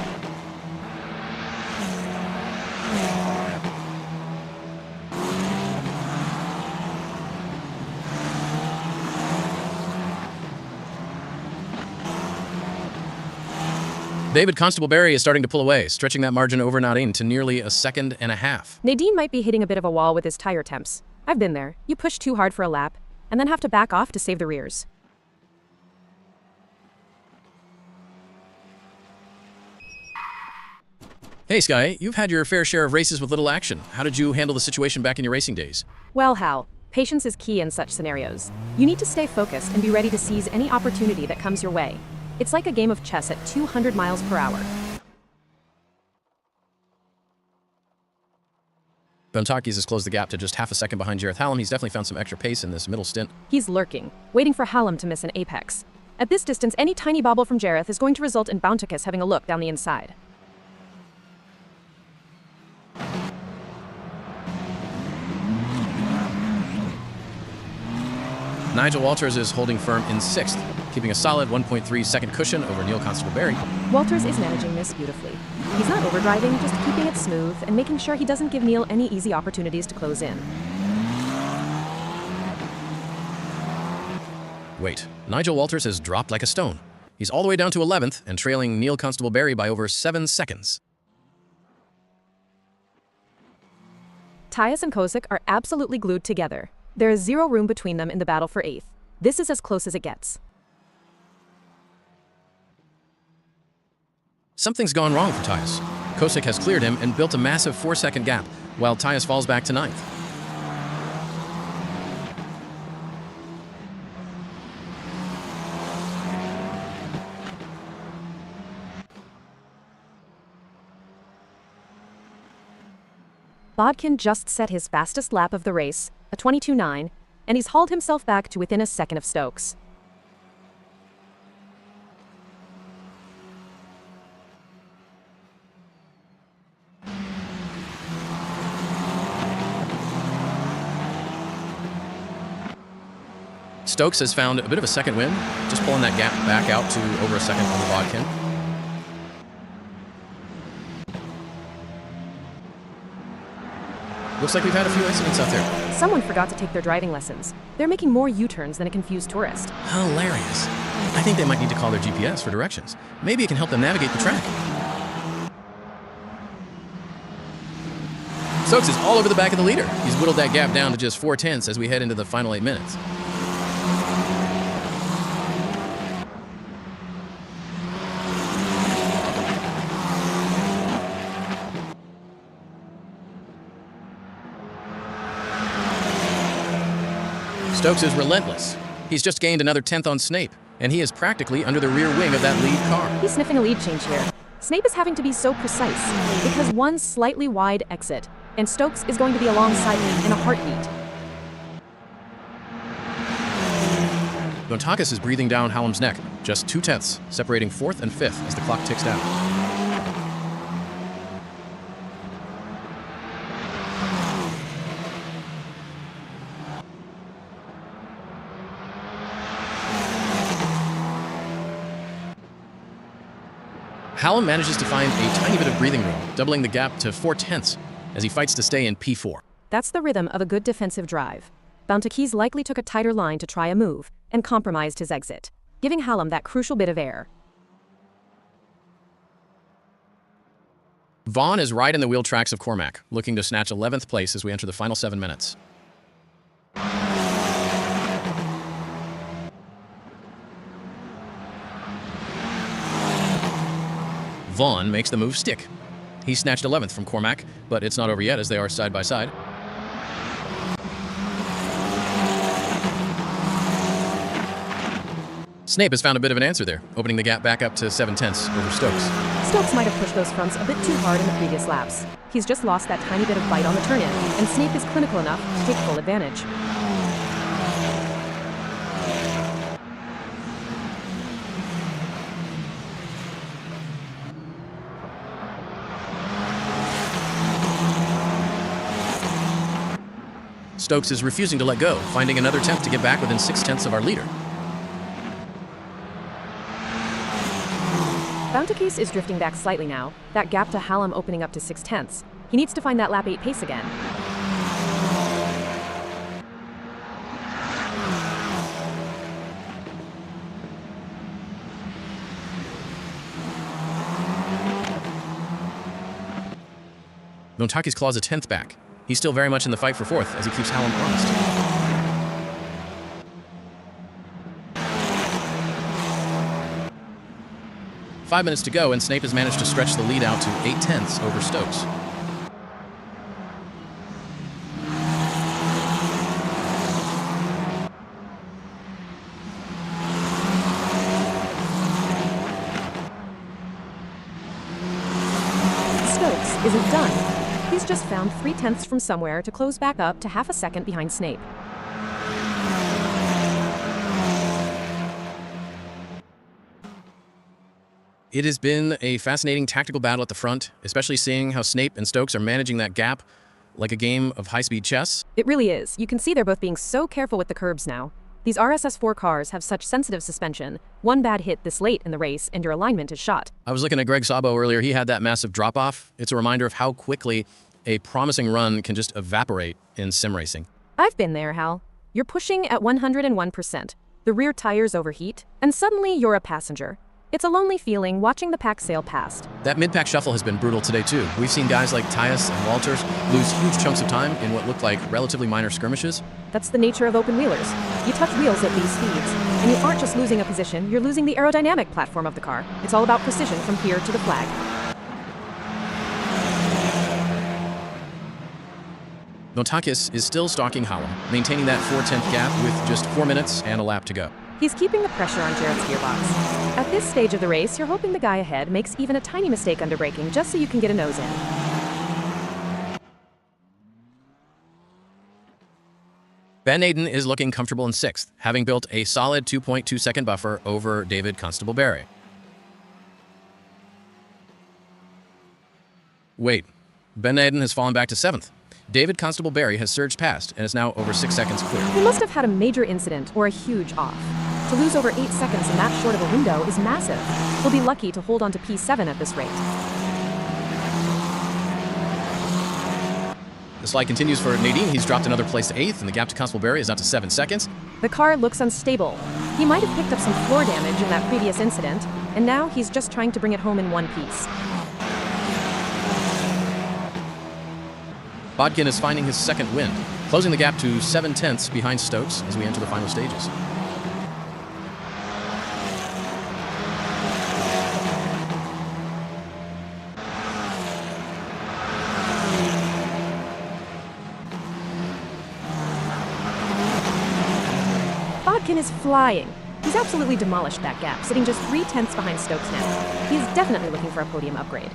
David Constable-Barry is starting to pull away, stretching that margin over Nadine to nearly a second and a half. Nadine might be hitting a bit of a wall with his tire temps. I've been there. You push too hard for a lap, and then have to back off to save the rears. Hey, Sky, you've had your fair share of races with little action. How did you handle the situation back in your racing days? Well, Hal, patience is key in such scenarios. You need to stay focused and be ready to seize any opportunity that comes your way. It's like a game of chess at 200 miles per hour. Bontakis has closed the gap to just half a second behind Jareth Hallam. He's definitely found some extra pace in this middle stint. He's lurking, waiting for Hallam to miss an apex. At this distance, any tiny bobble from Jareth is going to result in Bontakis having a look down the inside. Nigel Walters is holding firm in 6th, keeping a solid 1.3 second cushion over Neil Constable-Barry. Walters is managing this beautifully. He's not overdriving, just keeping it smooth and making sure he doesn't give Neil any easy opportunities to close in. Wait, Nigel Walters has dropped like a stone. He's all the way down to 11th and trailing Neil Constable-Barry by over 7 seconds. Tyus and Kosick are absolutely glued together. There is zero room between them in the battle for 8th. This is as close as it gets. Something's gone wrong for Tyus. Kosick has cleared him and built a massive 4-second gap, while Tyus falls back to 9th. Bodkin just set his fastest lap of the race, a 22.9, and he's hauled himself back to within a second of Stokes. Stokes has found a bit of a second win, just pulling that gap back out to over a second over Bodkin. Looks like we've had a few incidents out there. Someone forgot to take their driving lessons. They're making more U-turns than a confused tourist. Hilarious. I think they might need to call their GPS for directions. Maybe it can help them navigate the track. Stokes is all over the back of the leader. He's whittled that gap down to just 4/10 as we head into the final 8 minutes. Stokes is relentless. He's just gained another 10th on Snape, and he is practically under the rear wing of that lead car. He's sniffing a lead change here. Snape is having to be so precise because one slightly wide exit, and Stokes is going to be alongside him in a heartbeat. Bontakis is breathing down Hallam's neck, just 2/10, separating 4th and 5th as the clock ticks down. Hallam manages to find a tiny bit of breathing room, doubling the gap to 4/10 as he fights to stay in P4. That's the rhythm of a good defensive drive. Bontakis likely took a tighter line to try a move and compromised his exit, giving Hallam that crucial bit of air. Vaughn is right in the wheel tracks of Cormac, looking to snatch 11th place as we enter the final 7 minutes. Vaughn makes the move stick. He snatched 11th from Cormac, but it's not over yet as they are side by side. Snape has found a bit of an answer there, opening the gap back up to 7/10 over Stokes. Stokes might have pushed those fronts a bit too hard in the previous laps. He's just lost that tiny bit of bite on the turn-in, and Snape is clinical enough to take full advantage. Stokes is refusing to let go, finding another attempt to get back within 6/10 of our leader. Bontakis is drifting back slightly now, that gap to Hallam opening up to 6/10. He needs to find that lap 8 pace again. Bontakis claws a 10th back. He's still very much in the fight for 4th as he keeps Hallam honest. Five minutes to go, and Snape has managed to stretch the lead out to 8/10 over Stokes. Stokes isn't done. He's just found 3/10 from somewhere to close back up to half a second behind Snape. It has been a fascinating tactical battle at the front, especially seeing how Snape and Stokes are managing that gap like a game of high-speed chess. It really is. You can see they're both being so careful with the curbs now. These RSS4 cars have such sensitive suspension. One bad hit this late in the race and your alignment is shot. I was looking at Greg Sabo earlier. He had that massive drop-off. It's a reminder of how quickly a promising run can just evaporate in sim racing. I've been there, Hal. You're pushing at 101%. The rear tires overheat, and suddenly you're a passenger. It's a lonely feeling watching the pack sail past. That mid-pack shuffle has been brutal today, too. We've seen guys like Tyus and Walters lose huge chunks of time in what looked like relatively minor skirmishes. That's the nature of open wheelers. You touch wheels at these speeds, and you aren't just losing a position, you're losing the aerodynamic platform of the car. It's all about precision from here to the flag. Bontakis is still stalking Hallam, maintaining that 4/10 gap with just 4 minutes and a lap to go. He's keeping the pressure on Jared's gearbox. At this stage of the race, you're hoping the guy ahead makes even a tiny mistake under braking just so you can get a nose in. Ben Aiden is looking comfortable in 6th, having built a solid 2.2-second buffer over David Constable-Barry. Wait, Ben Aiden has fallen back to 7th. David Constable-Barry has surged past and is now over 6 seconds clear. He must have had a major incident or a huge off. To lose over 8 seconds in that short of a window is massive. He'll be lucky to hold on to P7 at this rate. The slide continues for Nadine. He's dropped another place to 8th, and the gap to Constable-Barry is now to 7 seconds. The car looks unstable. He might have picked up some floor damage in that previous incident, and now he's just trying to bring it home in one piece. Bodkin is finding his second wind, closing the gap to 7/10 behind Stokes as we enter the final stages. Bodkin is flying. He's absolutely demolished that gap, sitting just 3/10 behind Stokes now. He's definitely looking for a podium upgrade.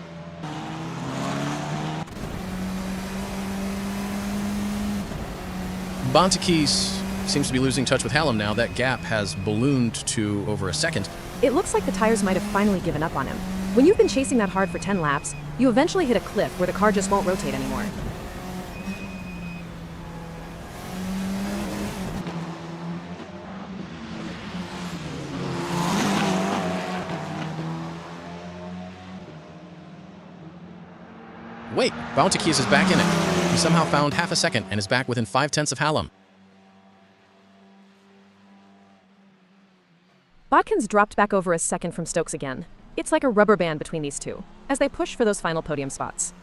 Bontakis seems to be losing touch with Hallam now. That gap has ballooned to over a second. It looks like the tires might have finally given up on him. When you've been chasing that hard for 10 laps, you eventually hit a cliff where the car just won't rotate anymore. Wait, Bontakis is back in it. He somehow found half a second and is back within 5/10 of Hallam. Bodkin's dropped back over a second from Stokes again. It's like a rubber band between these two, as they push for those final podium spots.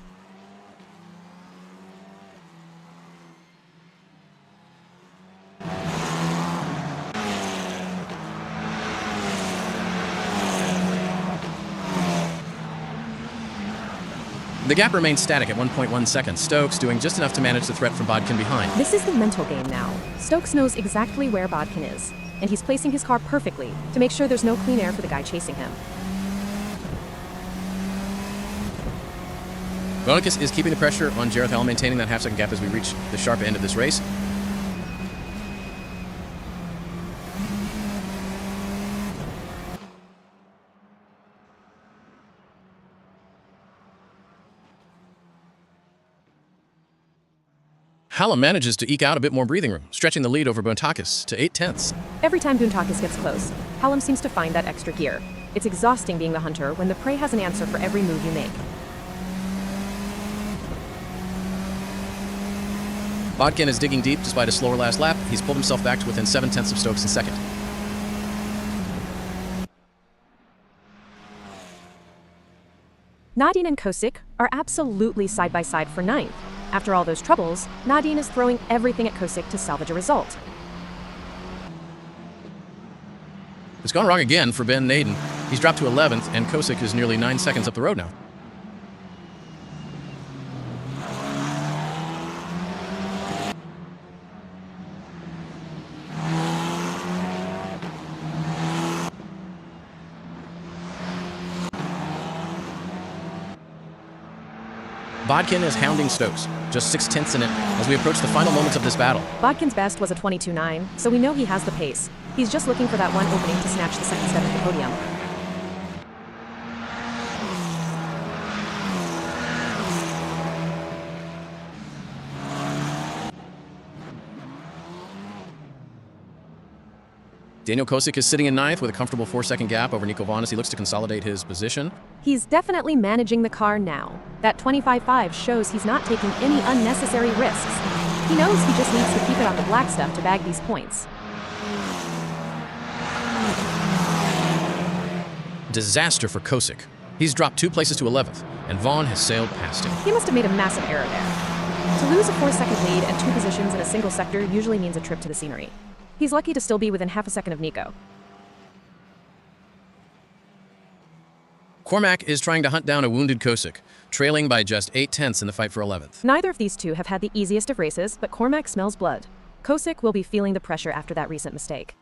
The gap remains static at 1.1 seconds. Stokes doing just enough to manage the threat from Bodkin behind. This is the mental game now. Stokes knows exactly where Bodkin is, and he's placing his car perfectly to make sure there's no clean air for the guy chasing him. Bontakis is keeping the pressure on Jareth Hallam, maintaining that half-second gap as we reach the sharp end of this race. Hallam manages to eke out a bit more breathing room, stretching the lead over Bontakis to 8/10. Every time Bontakis gets close, Hallam seems to find that extra gear. It's exhausting being the hunter when the prey has an answer for every move you make. Bodkin is digging deep despite a slower last lap. He's pulled himself back to within 7/10 of Stokes in second. Nadine and Kosick are absolutely side by side for ninth. After all those troubles, Nadine is throwing everything at Kosick to salvage a result. It's gone wrong again for Ben Naden. He's dropped to 11th, and Kosick is nearly 9 seconds up the road now. Bodkin is hounding Stokes, just 6/10 in it, as we approach the final moments of this battle. Bodkin's best was a 22.9, so we know he has the pace. He's just looking for that one opening to snatch the second step at the podium. Daniel Kosick is sitting in ninth with a comfortable 4-second gap over Nico Vaughn as he looks to consolidate his position. He's definitely managing the car now. That 25.5 shows he's not taking any unnecessary risks. He knows he just needs to keep it on the black stuff to bag these points. Disaster for Kosick. He's dropped 2 places to 11th, and Vaughn has sailed past him. He must have made a massive error there. To lose a 4-second lead and 2 positions in a single sector usually means a trip to the scenery. He's lucky to still be within half a second of Nico. Cormac is trying to hunt down a wounded Kosick, trailing by just 8/10 in the fight for 11th. Neither of these two have had the easiest of races, but Cormac smells blood. Kosick will be feeling the pressure after that recent mistake.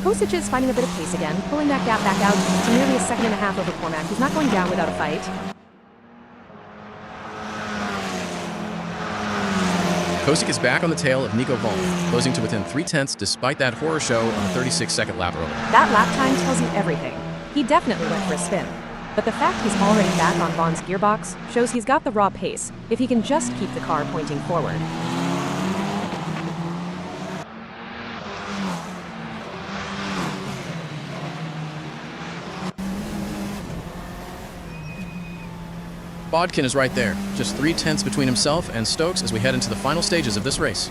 Kosick is finding a bit of pace again, pulling that gap back out to nearly a second and a half over Cormac. He's not going down without a fight. Kosick is back on the tail of Nico Vaughn, closing to within 3/10 despite that horror show on the 36-second lap early. That lap time tells you everything. He definitely went for a spin. But the fact he's already back on Vaughn's gearbox shows he's got the raw pace, if he can just keep the car pointing forward. Bodkin is right there, just 3/10 between himself and Stokes as we head into the final stages of this race.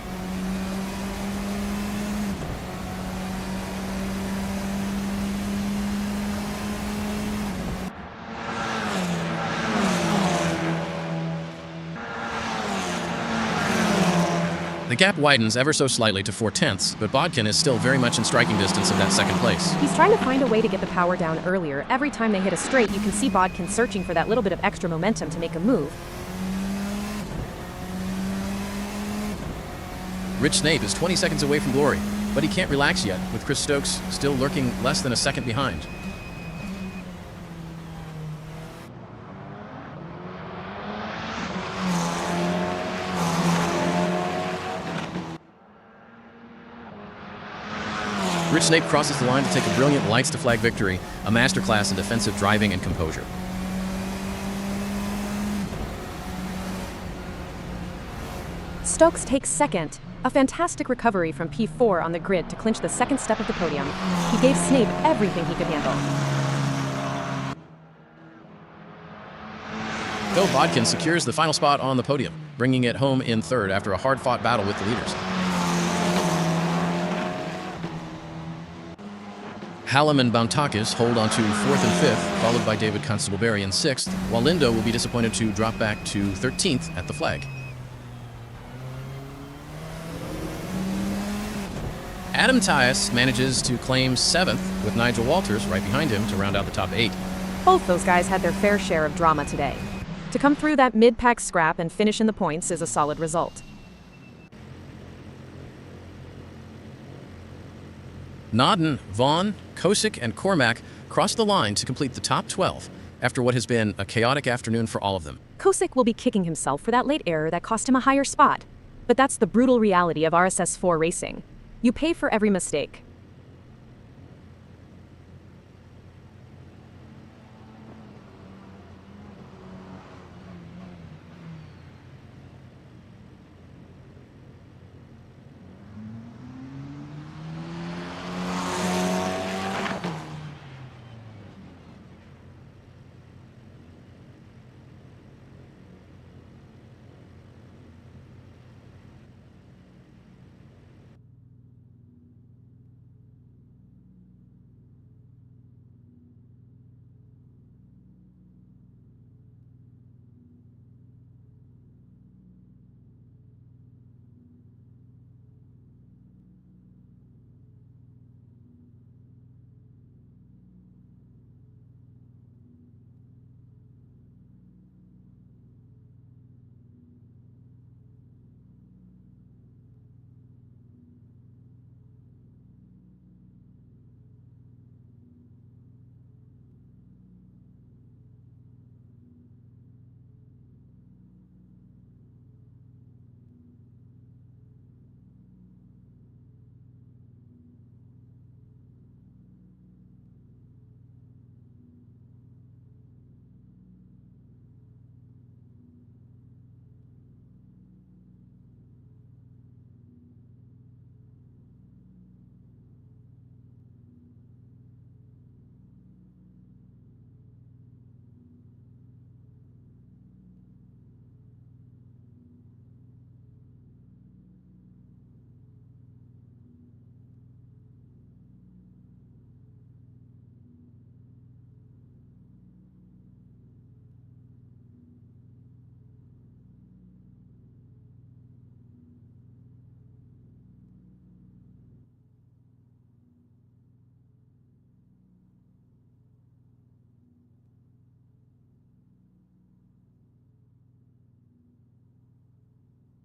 The gap widens ever so slightly to 4/10, but Bodkin is still very much in striking distance of that second place. He's trying to find a way to get the power down earlier. Every time they hit a straight, you can see Bodkin searching for that little bit of extra momentum to make a move. Rich Snape is 20 seconds away from glory, but he can't relax yet, with Chris Stokes still lurking less than a second behind. Rich Snape crosses the line to take a brilliant lights to flag victory, a masterclass in defensive driving and composure. Stokes takes second. A fantastic recovery from P4 on the grid to clinch the second step of the podium. He gave Snape everything he could handle. Phil Bodkin secures the final spot on the podium, bringing it home in third after a hard-fought battle with the leaders. Hallam and Bountakis hold on to 4th and 5th, followed by David Constable-Berry in 6th, while Lindo will be disappointed to drop back to 13th at the flag. Adam Tyus manages to claim 7th, with Nigel Walters right behind him to round out the top 8. Both those guys had their fair share of drama today. To come through that mid-pack scrap and finish in the points is a solid result. Naden, Vaughn, Kosick, and Cormac crossed the line to complete the top 12 after what has been a chaotic afternoon for all of them. Kosick will be kicking himself for that late error that cost him a higher spot. But that's the brutal reality of RSS4 racing. You pay for every mistake.